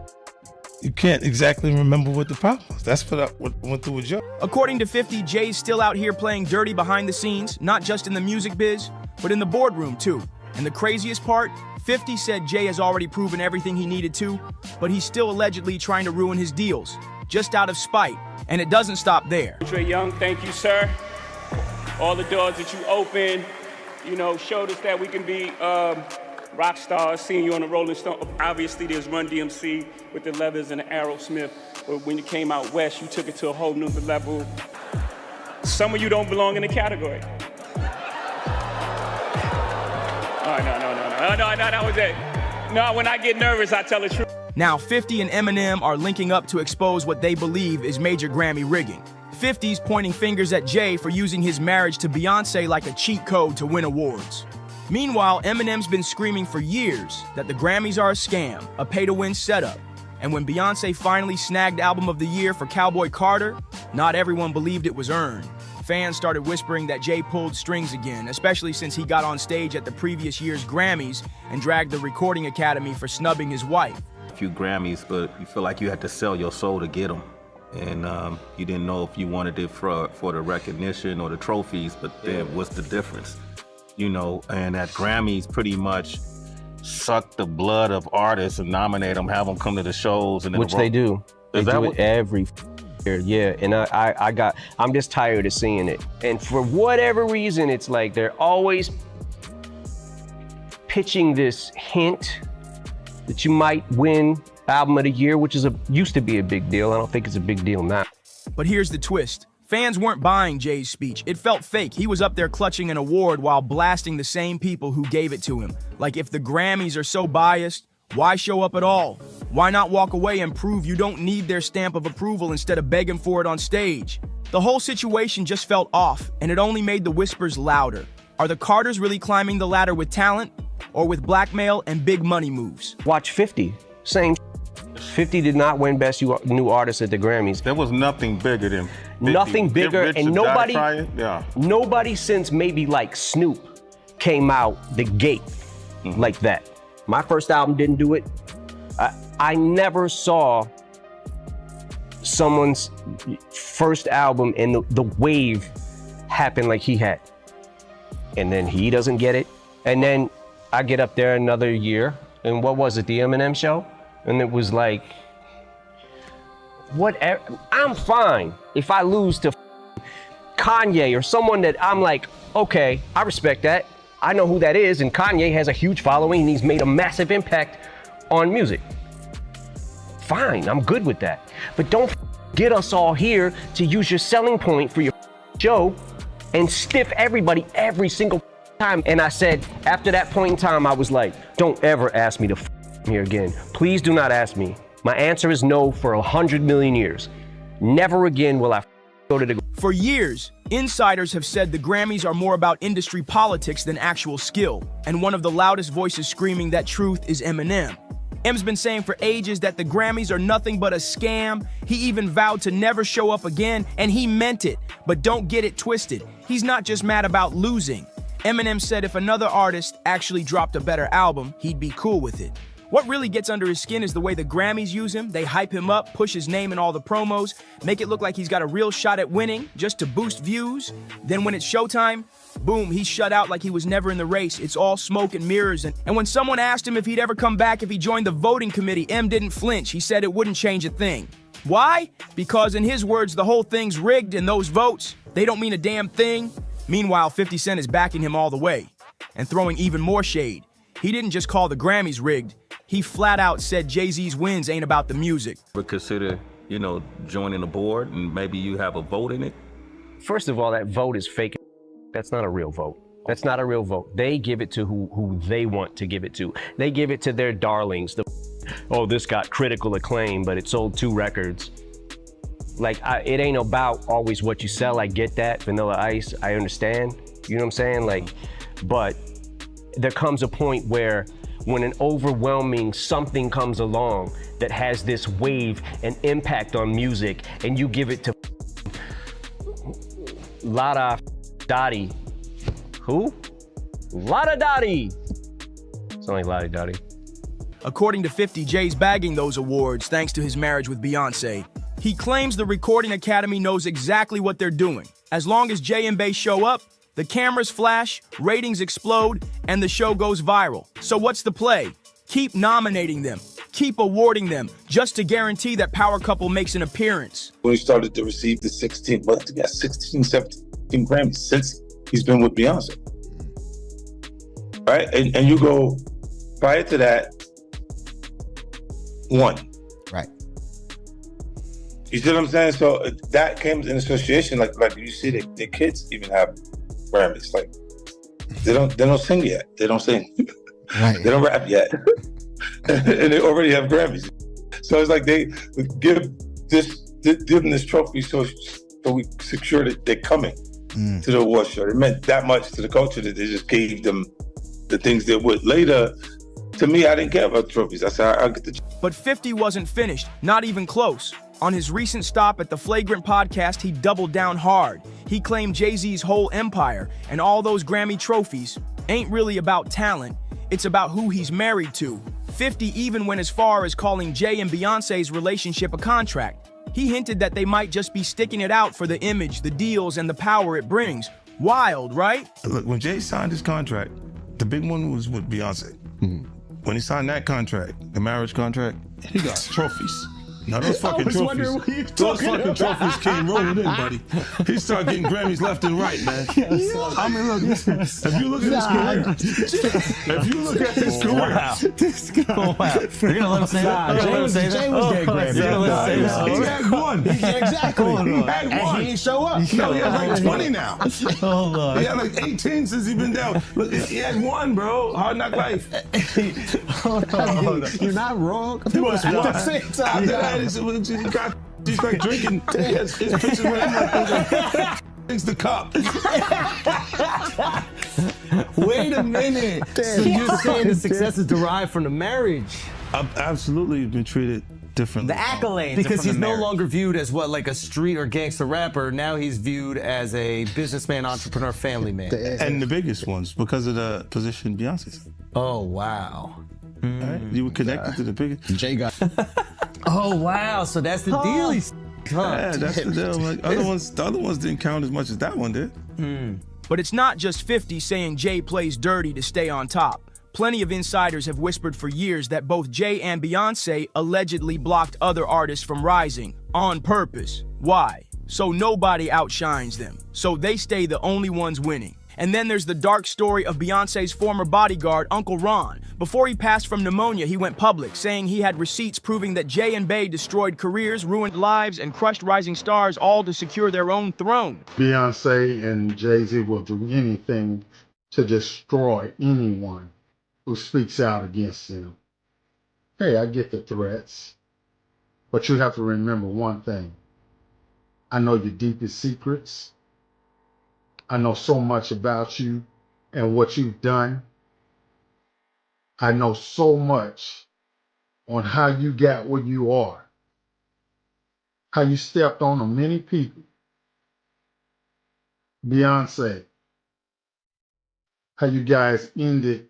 You can't exactly remember what the problem was. That's what went through with Joe. According to 50, Jay's still out here playing dirty behind the scenes, not just in the music biz, but in the boardroom too. And the craziest part, 50 said Jay has already proven everything he needed to, but he's still allegedly trying to ruin his deals, just out of spite. And it doesn't stop there. Trey Young, thank you, sir. All the doors that you opened, showed us that we can be rock stars. Seeing you on the Rolling Stone. Obviously, there's Run DMC with the Leathers and the Aerosmith. But when you came out west, you took it to a whole new level. Some of you don't belong in the category. Oh, no, that was it. No, when I get nervous, I tell the truth. Now, 50 and Eminem are linking up to expose what they believe is major Grammy rigging. 50's pointing fingers at Jay for using his marriage to Beyonce like a cheat code to win awards. Meanwhile, Eminem's been screaming for years that the Grammys are a scam, a pay-to-win setup. And when Beyonce finally snagged Album of the Year for Cowboy Carter, not everyone believed it was earned. Fans started whispering that Jay pulled strings again, especially since he got on stage at the previous year's Grammys and dragged the Recording Academy for snubbing his wife. A few Grammys, but you feel like you had to sell your soul to get them. And you didn't know if you wanted it for the recognition or the trophies, but then what's the difference? And that Grammys pretty much suck the blood of artists and nominate them, have them come to the shows. And Which they do. They do it every year, yeah. And I'm just tired of seeing it. And for whatever reason, it's like they're always pitching this hint that you might win Album of the Year, which used to be a big deal. I don't think it's a big deal now. But here's the twist. Fans weren't buying Jay's speech. It felt fake. He was up there clutching an award while blasting the same people who gave it to him. Like, if the Grammys are so biased, why show up at all? Why not walk away and prove you don't need their stamp of approval instead of begging for it on stage? The whole situation just felt off, and it only made the whispers louder. Are the Carters really climbing the ladder with talent, or with blackmail and big money moves? Watch 50. Same. 50 did not win Best New Artist at the Grammys. There was nothing bigger than 50. Nothing bigger, and nobody since maybe like Snoop came out the gate like that. My first album didn't do it. I never saw someone's first album and the wave happen like he had. And then he doesn't get it. And then I get up there another year, and what was it, the Eminem show? And it was like, whatever. I'm fine if I lose to Kanye or someone that I'm like, okay, I respect that. I know who that is, and Kanye has a huge following and he's made a massive impact on music. Fine, I'm good with that. But don't get us all here to use your selling point for your show and stiff everybody every single time. And I said, after that point in time, I was like, don't ever ask me to here again. Please do not ask me. My answer is no for 100 million years. Never again will I go to the. For years, insiders have said the Grammys are more about industry politics than actual skill, and one of the loudest voices screaming that truth is Eminem. M's been saying for ages that the Grammys are nothing but a scam. He even vowed to never show up again, and he meant it. But don't get it twisted. He's not just mad about losing. Eminem said if another artist actually dropped a better album, he'd be cool with it. What really gets under his skin is the way the Grammys use him. They hype him up, push his name in all the promos, make it look like he's got a real shot at winning just to boost views. Then when it's showtime, boom, he's shut out like he was never in the race. It's all smoke and mirrors. And when someone asked him if he'd ever come back if he joined the voting committee, M didn't flinch. He said it wouldn't change a thing. Why? Because in his words, the whole thing's rigged and those votes, they don't mean a damn thing. Meanwhile, 50 Cent is backing him all the way and throwing even more shade. He didn't just call the Grammys rigged. He flat out said Jay-Z's wins ain't about the music. But consider, joining a board and maybe you have a vote in it. First of all, that vote is fake. That's not a real vote. That's not a real vote. They give it to who they want to give it to. They give it to their darlings. This got critical acclaim, but it sold 2 records. It ain't about always what you sell. I get that, Vanilla Ice, I understand. You know what I'm saying? But there comes a point where when an overwhelming something comes along that has this wave and impact on music, and you give it to Lada Dottie. Who? Lada Dottie. It's only Lada Dottie. According to 50, Jay's bagging those awards thanks to his marriage with Beyonce. He claims the Recording Academy knows exactly what they're doing. As long as Jay and Bey show up, the cameras flash, ratings explode, and the show goes viral. So what's the play? Keep nominating them. Keep awarding them, just to guarantee that power couple makes an appearance. When he started to receive the 16, 17 Grammys since he's been with Beyonce. Right? And you go, prior to that, 1. Right. You see what I'm saying? So that came in association, like you see the kids even have Grammys. They don't sing yet. They don't sing. Right. They don't rap yet. And they already have Grammys. So it's like they give them this trophy so we secure that they're coming to the award show. It meant that much to the culture that they just gave them the things they would. Later, to me, I didn't care about trophies. I said, I'll get the... But 50 wasn't finished, not even close. On his recent stop at the Flagrant podcast, he doubled down hard. He claimed Jay-Z's whole empire and all those Grammy trophies ain't really about talent. It's about who he's married to. 50 even went as far as calling Jay and Beyonce's relationship a contract. He hinted that they might just be sticking it out for the image, the deals, and the power it brings. Wild, right? Look, when Jay signed his contract, the big one was with Beyonce. When he signed that contract, the marriage contract, he got trophies. Now those fucking trophies, those fucking trophies came rolling in, buddy. He started getting Grammys left and right, man. I mean, look, if you look at his career, Wow. You're gonna let him say that? Jay was getting Grammys. He had one. Exactly. He had one. And he didn't show up. No, he has like 20 now. Hold on. He had like 18 since he's been down. Look, he had one, bro. Hard Knock Life. Hold on. You're not wrong. He was one. At the same time. He's like drinking his pictures with him. It's the cup. Wait a minute. So you're saying the success is derived from the marriage? I've absolutely been treated differently. The accolades. Because he's no longer viewed as like a street or gangster rapper. Now he's viewed as a businessman, entrepreneur, family man. And the biggest ones because of the position Beyonce's. Oh, wow. Right? You were connected to the biggest. Jay got. Oh, wow. So that's the deal. Yeah, that's the deal. Like, the other ones didn't count as much as that one did. But it's not just 50 saying Jay plays dirty to stay on top. Plenty of insiders have whispered for years that both Jay and Beyonce allegedly blocked other artists from rising on purpose. Why? So nobody outshines them. So they stay the only ones winning. And then there's the dark story of Beyonce's former bodyguard, Uncle Ron. Before he passed from pneumonia, he went public, saying he had receipts proving that Jay and Bey destroyed careers, ruined lives, and crushed rising stars, all to secure their own throne. Beyonce and Jay-Z will do anything to destroy anyone who speaks out against them. Hey, I get the threats, but you have to remember one thing. I know your deepest secrets. I know so much about you and what you've done. I know so much on how you got where you are, how you stepped on many people. Beyonce, how you guys ended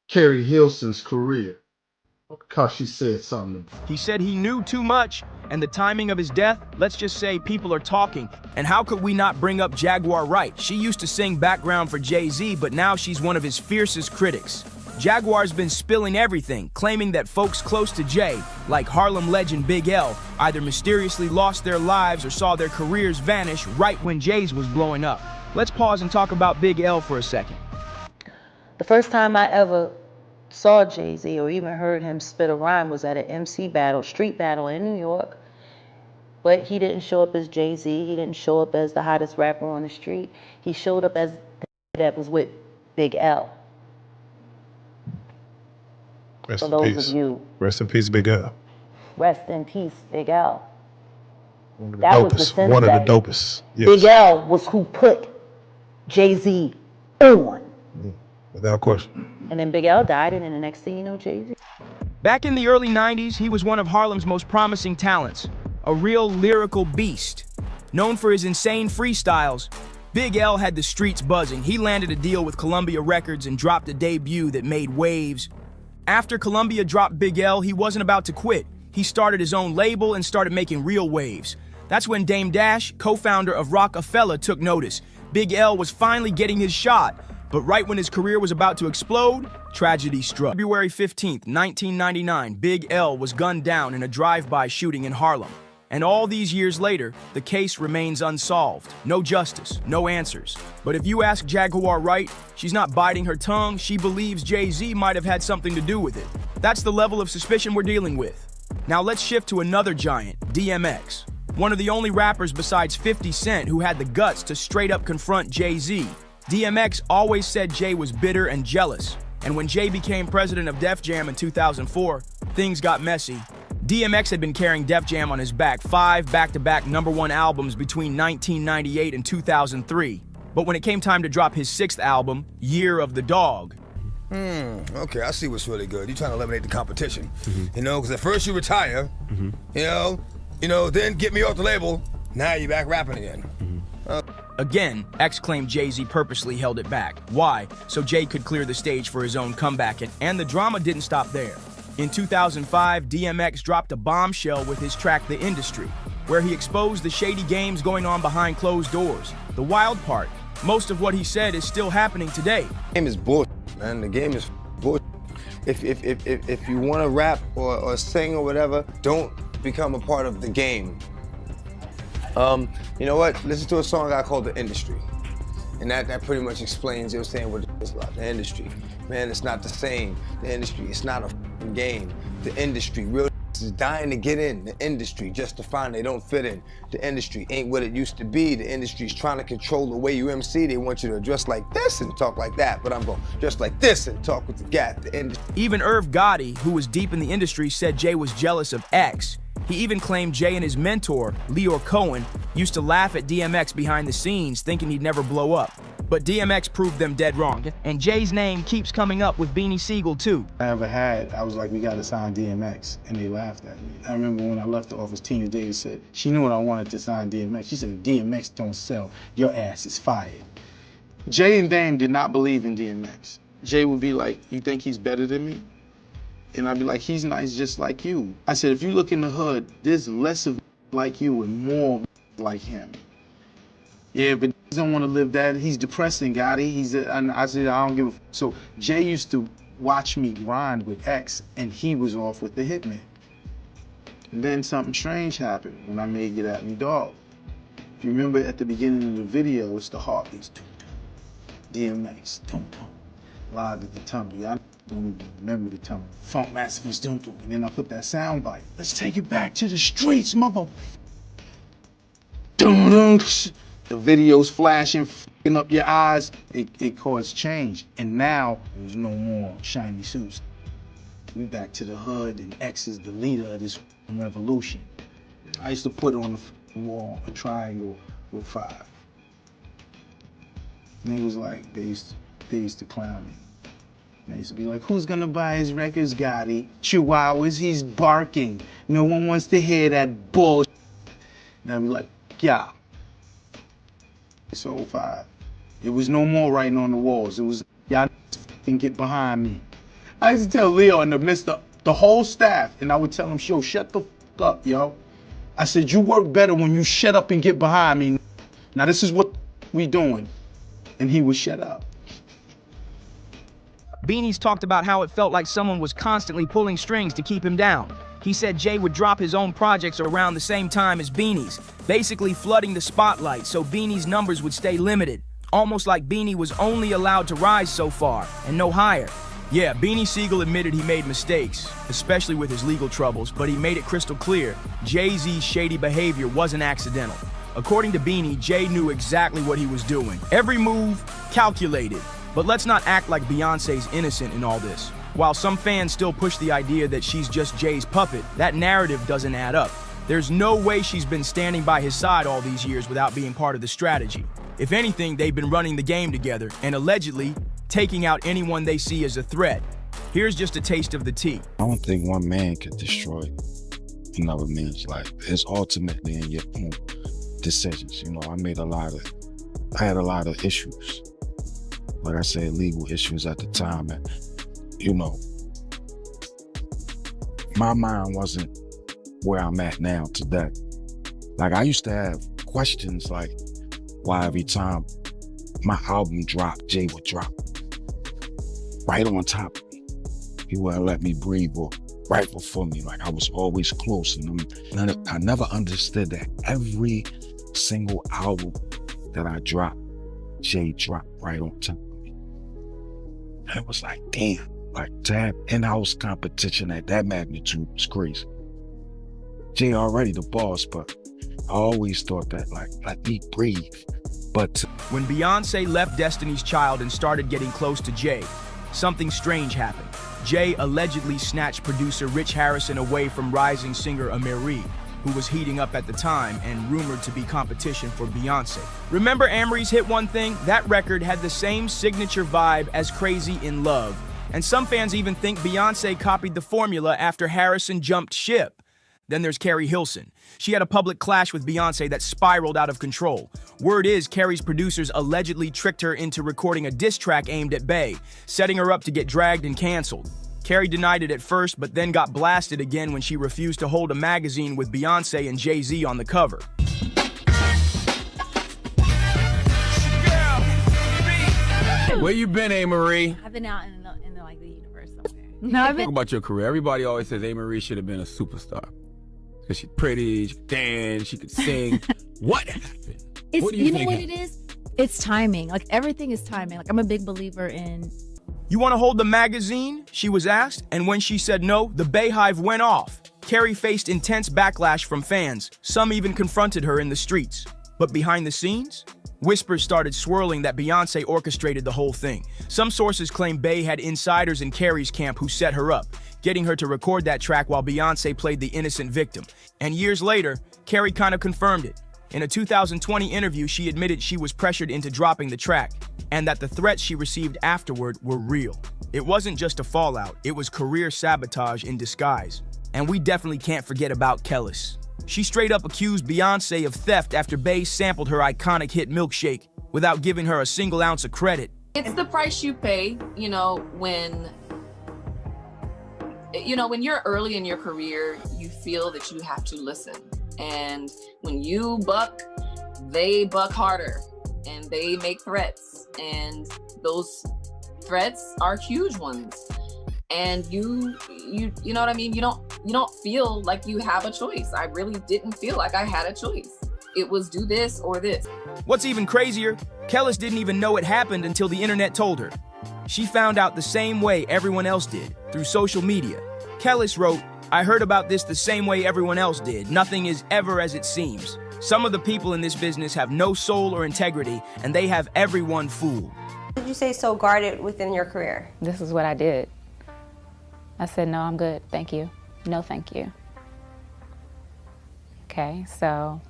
Carrie Hilson's career because she said something. He said he knew too much, and the timing of his death, let's just say people are talking. And how could we not bring up Jaguar Wright? She used to sing background for Jay-Z, but now she's one of his fiercest critics. Jaguar's been spilling everything, claiming that folks close to Jay, like Harlem legend Big L, either mysteriously lost their lives or saw their careers vanish right when Jay's was blowing up. Let's pause and talk about Big L for a second. The first time I ever saw Jay-Z or even heard him spit a rhyme was at an MC battle, street battle in New York. But he didn't show up as Jay-Z. He didn't show up as the hottest rapper on the street. He showed up as the that was with Big L. Rest For in those peace. of you, Rest in peace, Big L. rest in peace, Big L. One of the That was the dopest. sense One of that the dopest. Yes. Big L was who put Jay-Z on. Without question. And then Big L died, and then the next thing you know, Jay-Z. Back in the early 90s, he was one of Harlem's most promising talents, a real lyrical beast. Known for his insane freestyles, Big L had the streets buzzing. He landed a deal with Columbia Records and dropped a debut that made waves. After Columbia dropped Big L, he wasn't about to quit. He started his own label and started making real waves. That's when Dame Dash, co-founder of Rockefeller, took notice. Big L was finally getting his shot, but right when his career was about to explode, tragedy struck. February 15th, 1999, Big L was gunned down in a drive-by shooting in Harlem. And all these years later, the case remains unsolved. No justice, no answers. But if you ask Jaguar Wright, she's not biting her tongue. She believes Jay-Z might have had something to do with it. That's the level of suspicion we're dealing with. Now let's shift to another giant, DMX. One of the only rappers besides 50 Cent who had the guts to straight up confront Jay-Z. DMX always said Jay was bitter and jealous. And when Jay became president of Def Jam in 2004, things got messy. DMX had been carrying Def Jam on his back, 5 back-to-back #1 albums between 1998 and 2003. But when it came time to drop his 6th album, Year of the Dog, Okay, I see what's really good. You're trying to eliminate the competition. You know, because at first you retire, you know, then get me off the label, now you're back rapping again. Again, X claimed Jay-Z purposely held it back. Why? So Jay could clear the stage for his own comeback, and the drama didn't stop there. In 2005, DMX dropped a bombshell with his track The Industry, where he exposed the shady games going on behind closed doors. The wild part, most of what he said is still happening today. The game is bullshit, man. The game is bullshit. If you want to rap or sing or whatever, don't become a part of the game. You know what? Listen to a song I called The Industry. And that pretty much explains, you know what I'm saying, what it's about. The industry. Man, it's not the same. The industry, it's not a game. The industry, real is dying to get in the industry just to find they don't fit in. The industry ain't what it used to be. The industry's trying to control the way you MC. They want you to dress like this and talk like that, but I'm going to dress like this and talk with the gap. The industry. Even Irv Gotti, who was deep in the industry, said Jay was jealous of X. He even claimed Jay and his mentor, Leor Cohen, used to laugh at DMX behind the scenes, thinking he'd never blow up. But DMX proved them dead wrong. And Jay's name keeps coming up with Beanie Siegel, too. I was like, we gotta sign DMX, and they laughed at me. I remember when I left the office, Tina Davis said, she knew when I wanted to sign DMX. She said, DMX don't sell, your ass is fired. Jay and Dame did not believe in DMX. Jay would be like, you think he's better than me? And I'd be like, he's nice just like you. I said, if you look in the hood, there's less of like you and more like him. Yeah, but he don't want to live that. He's depressing, Gotti. And I said, I don't give a f. So Jay used to watch me grind with X, and he was off with the Hitman. And then something strange happened when I made Get At Me Dog. If you remember at the beginning of the video, it's the heartbeats. DMX, live at the tumble. I don't even remember the tumble. Funk Massive, and then I put that sound bite. Let's take it back to the streets, mother. The video's flashing, f***ing up your eyes. It caused change. And now, there's no more shiny suits. We back to the hood, and X is the leader of this revolution. I used to put on wall, a triangle with 5. Niggas like, they used to clown me. They used to be like, who's gonna buy his records, Gotti? Chihuahuas, he's barking. No one wants to hear that bullshit. And I'd be like, yeah. So 5. It was no more writing on the walls. It was, y'all can get behind me. I used to tell Leo in the midst of the whole staff, and I would tell him, yo, shut the f up, yo. I said, you work better when you shut up and get behind me. Now this is what we doing. And he would shut up. Beanie's talked about how it felt like someone was constantly pulling strings to keep him down. He said Jay would drop his own projects around the same time as Beanie's, basically flooding the spotlight so Beanie's numbers would stay limited, almost like Beanie was only allowed to rise so far and no higher. Yeah, Beanie Siegel admitted he made mistakes, especially with his legal troubles, but he made it crystal clear Jay-Z's shady behavior wasn't accidental. According to Beanie, Jay knew exactly what he was doing. Every move, calculated. But let's not act like Beyonce's innocent in all this. While some fans still push the idea that she's just Jay's puppet, that narrative doesn't add up. There's no way she's been standing by his side all these years without being part of the strategy. If anything, they've been running the game together and allegedly taking out anyone they see as a threat. Here's just a taste of the tea. I don't think one man can destroy another man's life. It's ultimately in your own decisions. You know, I had a lot of issues. Like I said, legal issues at the time. And, you know, my mind wasn't where I'm at now today. Like, I used to have questions like why every time my album dropped, Jay would drop right on top of me. He wouldn't let me breathe or right before me. Like, I was always close. And I never understood that every single album that I dropped, Jay dropped right on top of me. And it was like, damn, like to have in-house competition at that magnitude was crazy. Jay already the boss, but I always thought that, like, let me breathe. But when Beyonce left Destiny's Child and started getting close to Jay, something strange happened. Jay allegedly snatched producer Rich Harrison away from rising singer Amir Reed, who was heating up at the time and rumored to be competition for Beyonce. Remember Amory's hit One Thing? That record had the same signature vibe as Crazy in Love, and some fans even think Beyonce copied the formula after Harrison jumped ship. Then there's Carrie Hilson. She had a public clash with Beyonce that spiraled out of control. Word is Carrie's producers allegedly tricked her into recording a diss track aimed at Bey, setting her up to get dragged and canceled. Carrie denied it at first, but then got blasted again when she refused to hold a magazine with Beyonce and Jay-Z on the cover. Where you been, A-Marie? I've been out in the universe somewhere. No, I've been. Talk about your career. Everybody always says A-Marie should have been a superstar. Because she's pretty, she could dance, she could sing. What happened? What do you think? You know what it is? It's timing. Like, everything is timing. Like, I'm a big believer in... You want to hold the magazine? She was asked, and when she said no, the Bayhive went off. Carrie faced intense backlash from fans. Some even confronted her in the streets. But behind the scenes, whispers started swirling that Beyonce orchestrated the whole thing. Some sources claim Bey had insiders in Carrie's camp who set her up, getting her to record that track while Beyonce played the innocent victim. And years later, Carrie kind of confirmed it. In a 2020 interview, she admitted she was pressured into dropping the track, and that the threats she received afterward were real. It wasn't just a fallout, it was career sabotage in disguise. And we definitely can't forget about Kellis. She straight up accused Beyonce of theft after Bey sampled her iconic hit Milkshake without giving her a single ounce of credit. It's the price you pay, when you're early in your career, you feel that you have to listen. And when you buck, they buck harder and they make threats. And those threats are huge ones. And you know what I mean? You don't feel like you have a choice. I really didn't feel like I had a choice. It was do this or this. What's even crazier, Kellis didn't even know it happened until the internet told her. She found out the same way everyone else did, through social media. Kellis wrote, "I heard about this the same way everyone else did. Nothing is ever as it seems. Some of the people in this business have no soul or integrity, and they have everyone fooled." Why did you say so guarded within your career? This is what I did. I said, no, I'm good, thank you. No, thank you. Okay, so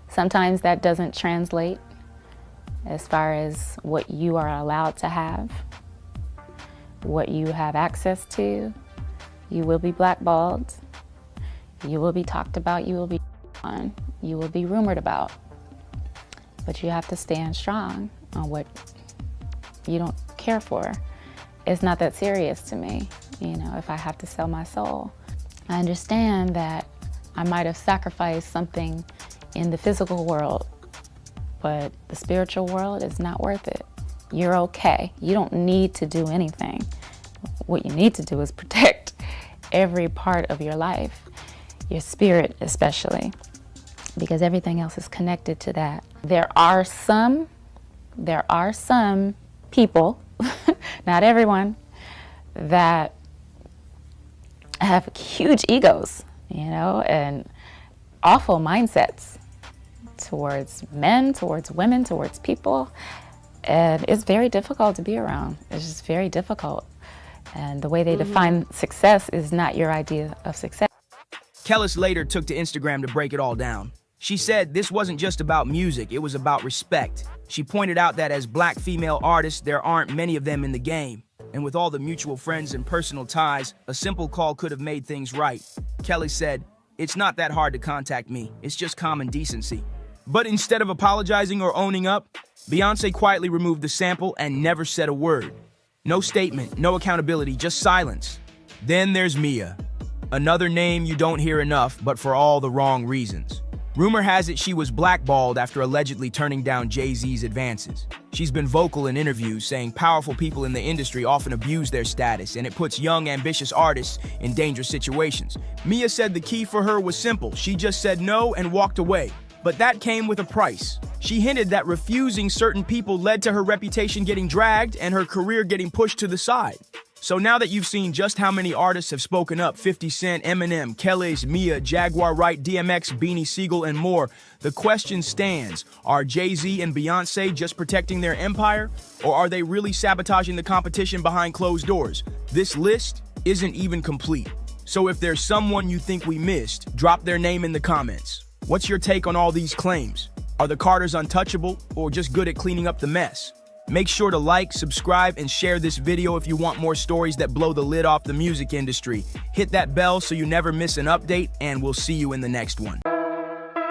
Sometimes that doesn't translate as far as what you are allowed to have, what you have access to. You will be blackballed. You will be talked about. You will be on. You will be rumored about. But you have to stand strong on what you don't care for. It's not that serious to me, you know, if I have to sell my soul. I understand that I might have sacrificed something in the physical world, but the spiritual world is not worth it. You're okay. You don't need to do anything. What you need to do is protect every part of your life, your spirit especially, because everything else is connected to that. There are some people, not everyone, that have huge egos, you know, and awful mindsets towards men, towards women, towards people. And it's very difficult to be around. It's just very difficult. And the way they define success is not your idea of success. Kellis later took to Instagram to break it all down. She said this wasn't just about music, it was about respect. She pointed out that as black female artists, there aren't many of them in the game. And with all the mutual friends and personal ties, a simple call could have made things right. Kelly said, "It's not that hard to contact me, it's just common decency." But instead of apologizing or owning up, Beyonce quietly removed the sample and never said a word. No statement, no accountability, just silence. Then there's Mia. Another name you don't hear enough, but for all the wrong reasons. Rumor has it she was blackballed after allegedly turning down Jay-Z's advances. She's been vocal in interviews saying powerful people in the industry often abuse their status and it puts young, ambitious artists in dangerous situations. Mia said the key for her was simple. She just said no and walked away. But that came with a price. She hinted that refusing certain people led to her reputation getting dragged and her career getting pushed to the side. So now that you've seen just how many artists have spoken up, 50 Cent, Eminem, Kelly's, Mia, Jaguar Wright, DMX, Beanie Siegel, and more, the question stands, are Jay-Z and Beyonce just protecting their empire? Or are they really sabotaging the competition behind closed doors? This list isn't even complete. So if there's someone you think we missed, drop their name in the comments. What's your take on all these claims? Are the Carters untouchable or just good at cleaning up the mess? Make sure to like, subscribe, and share this video if you want more stories that blow the lid off the music industry. Hit that bell so you never miss an update, and we'll see you in the next one.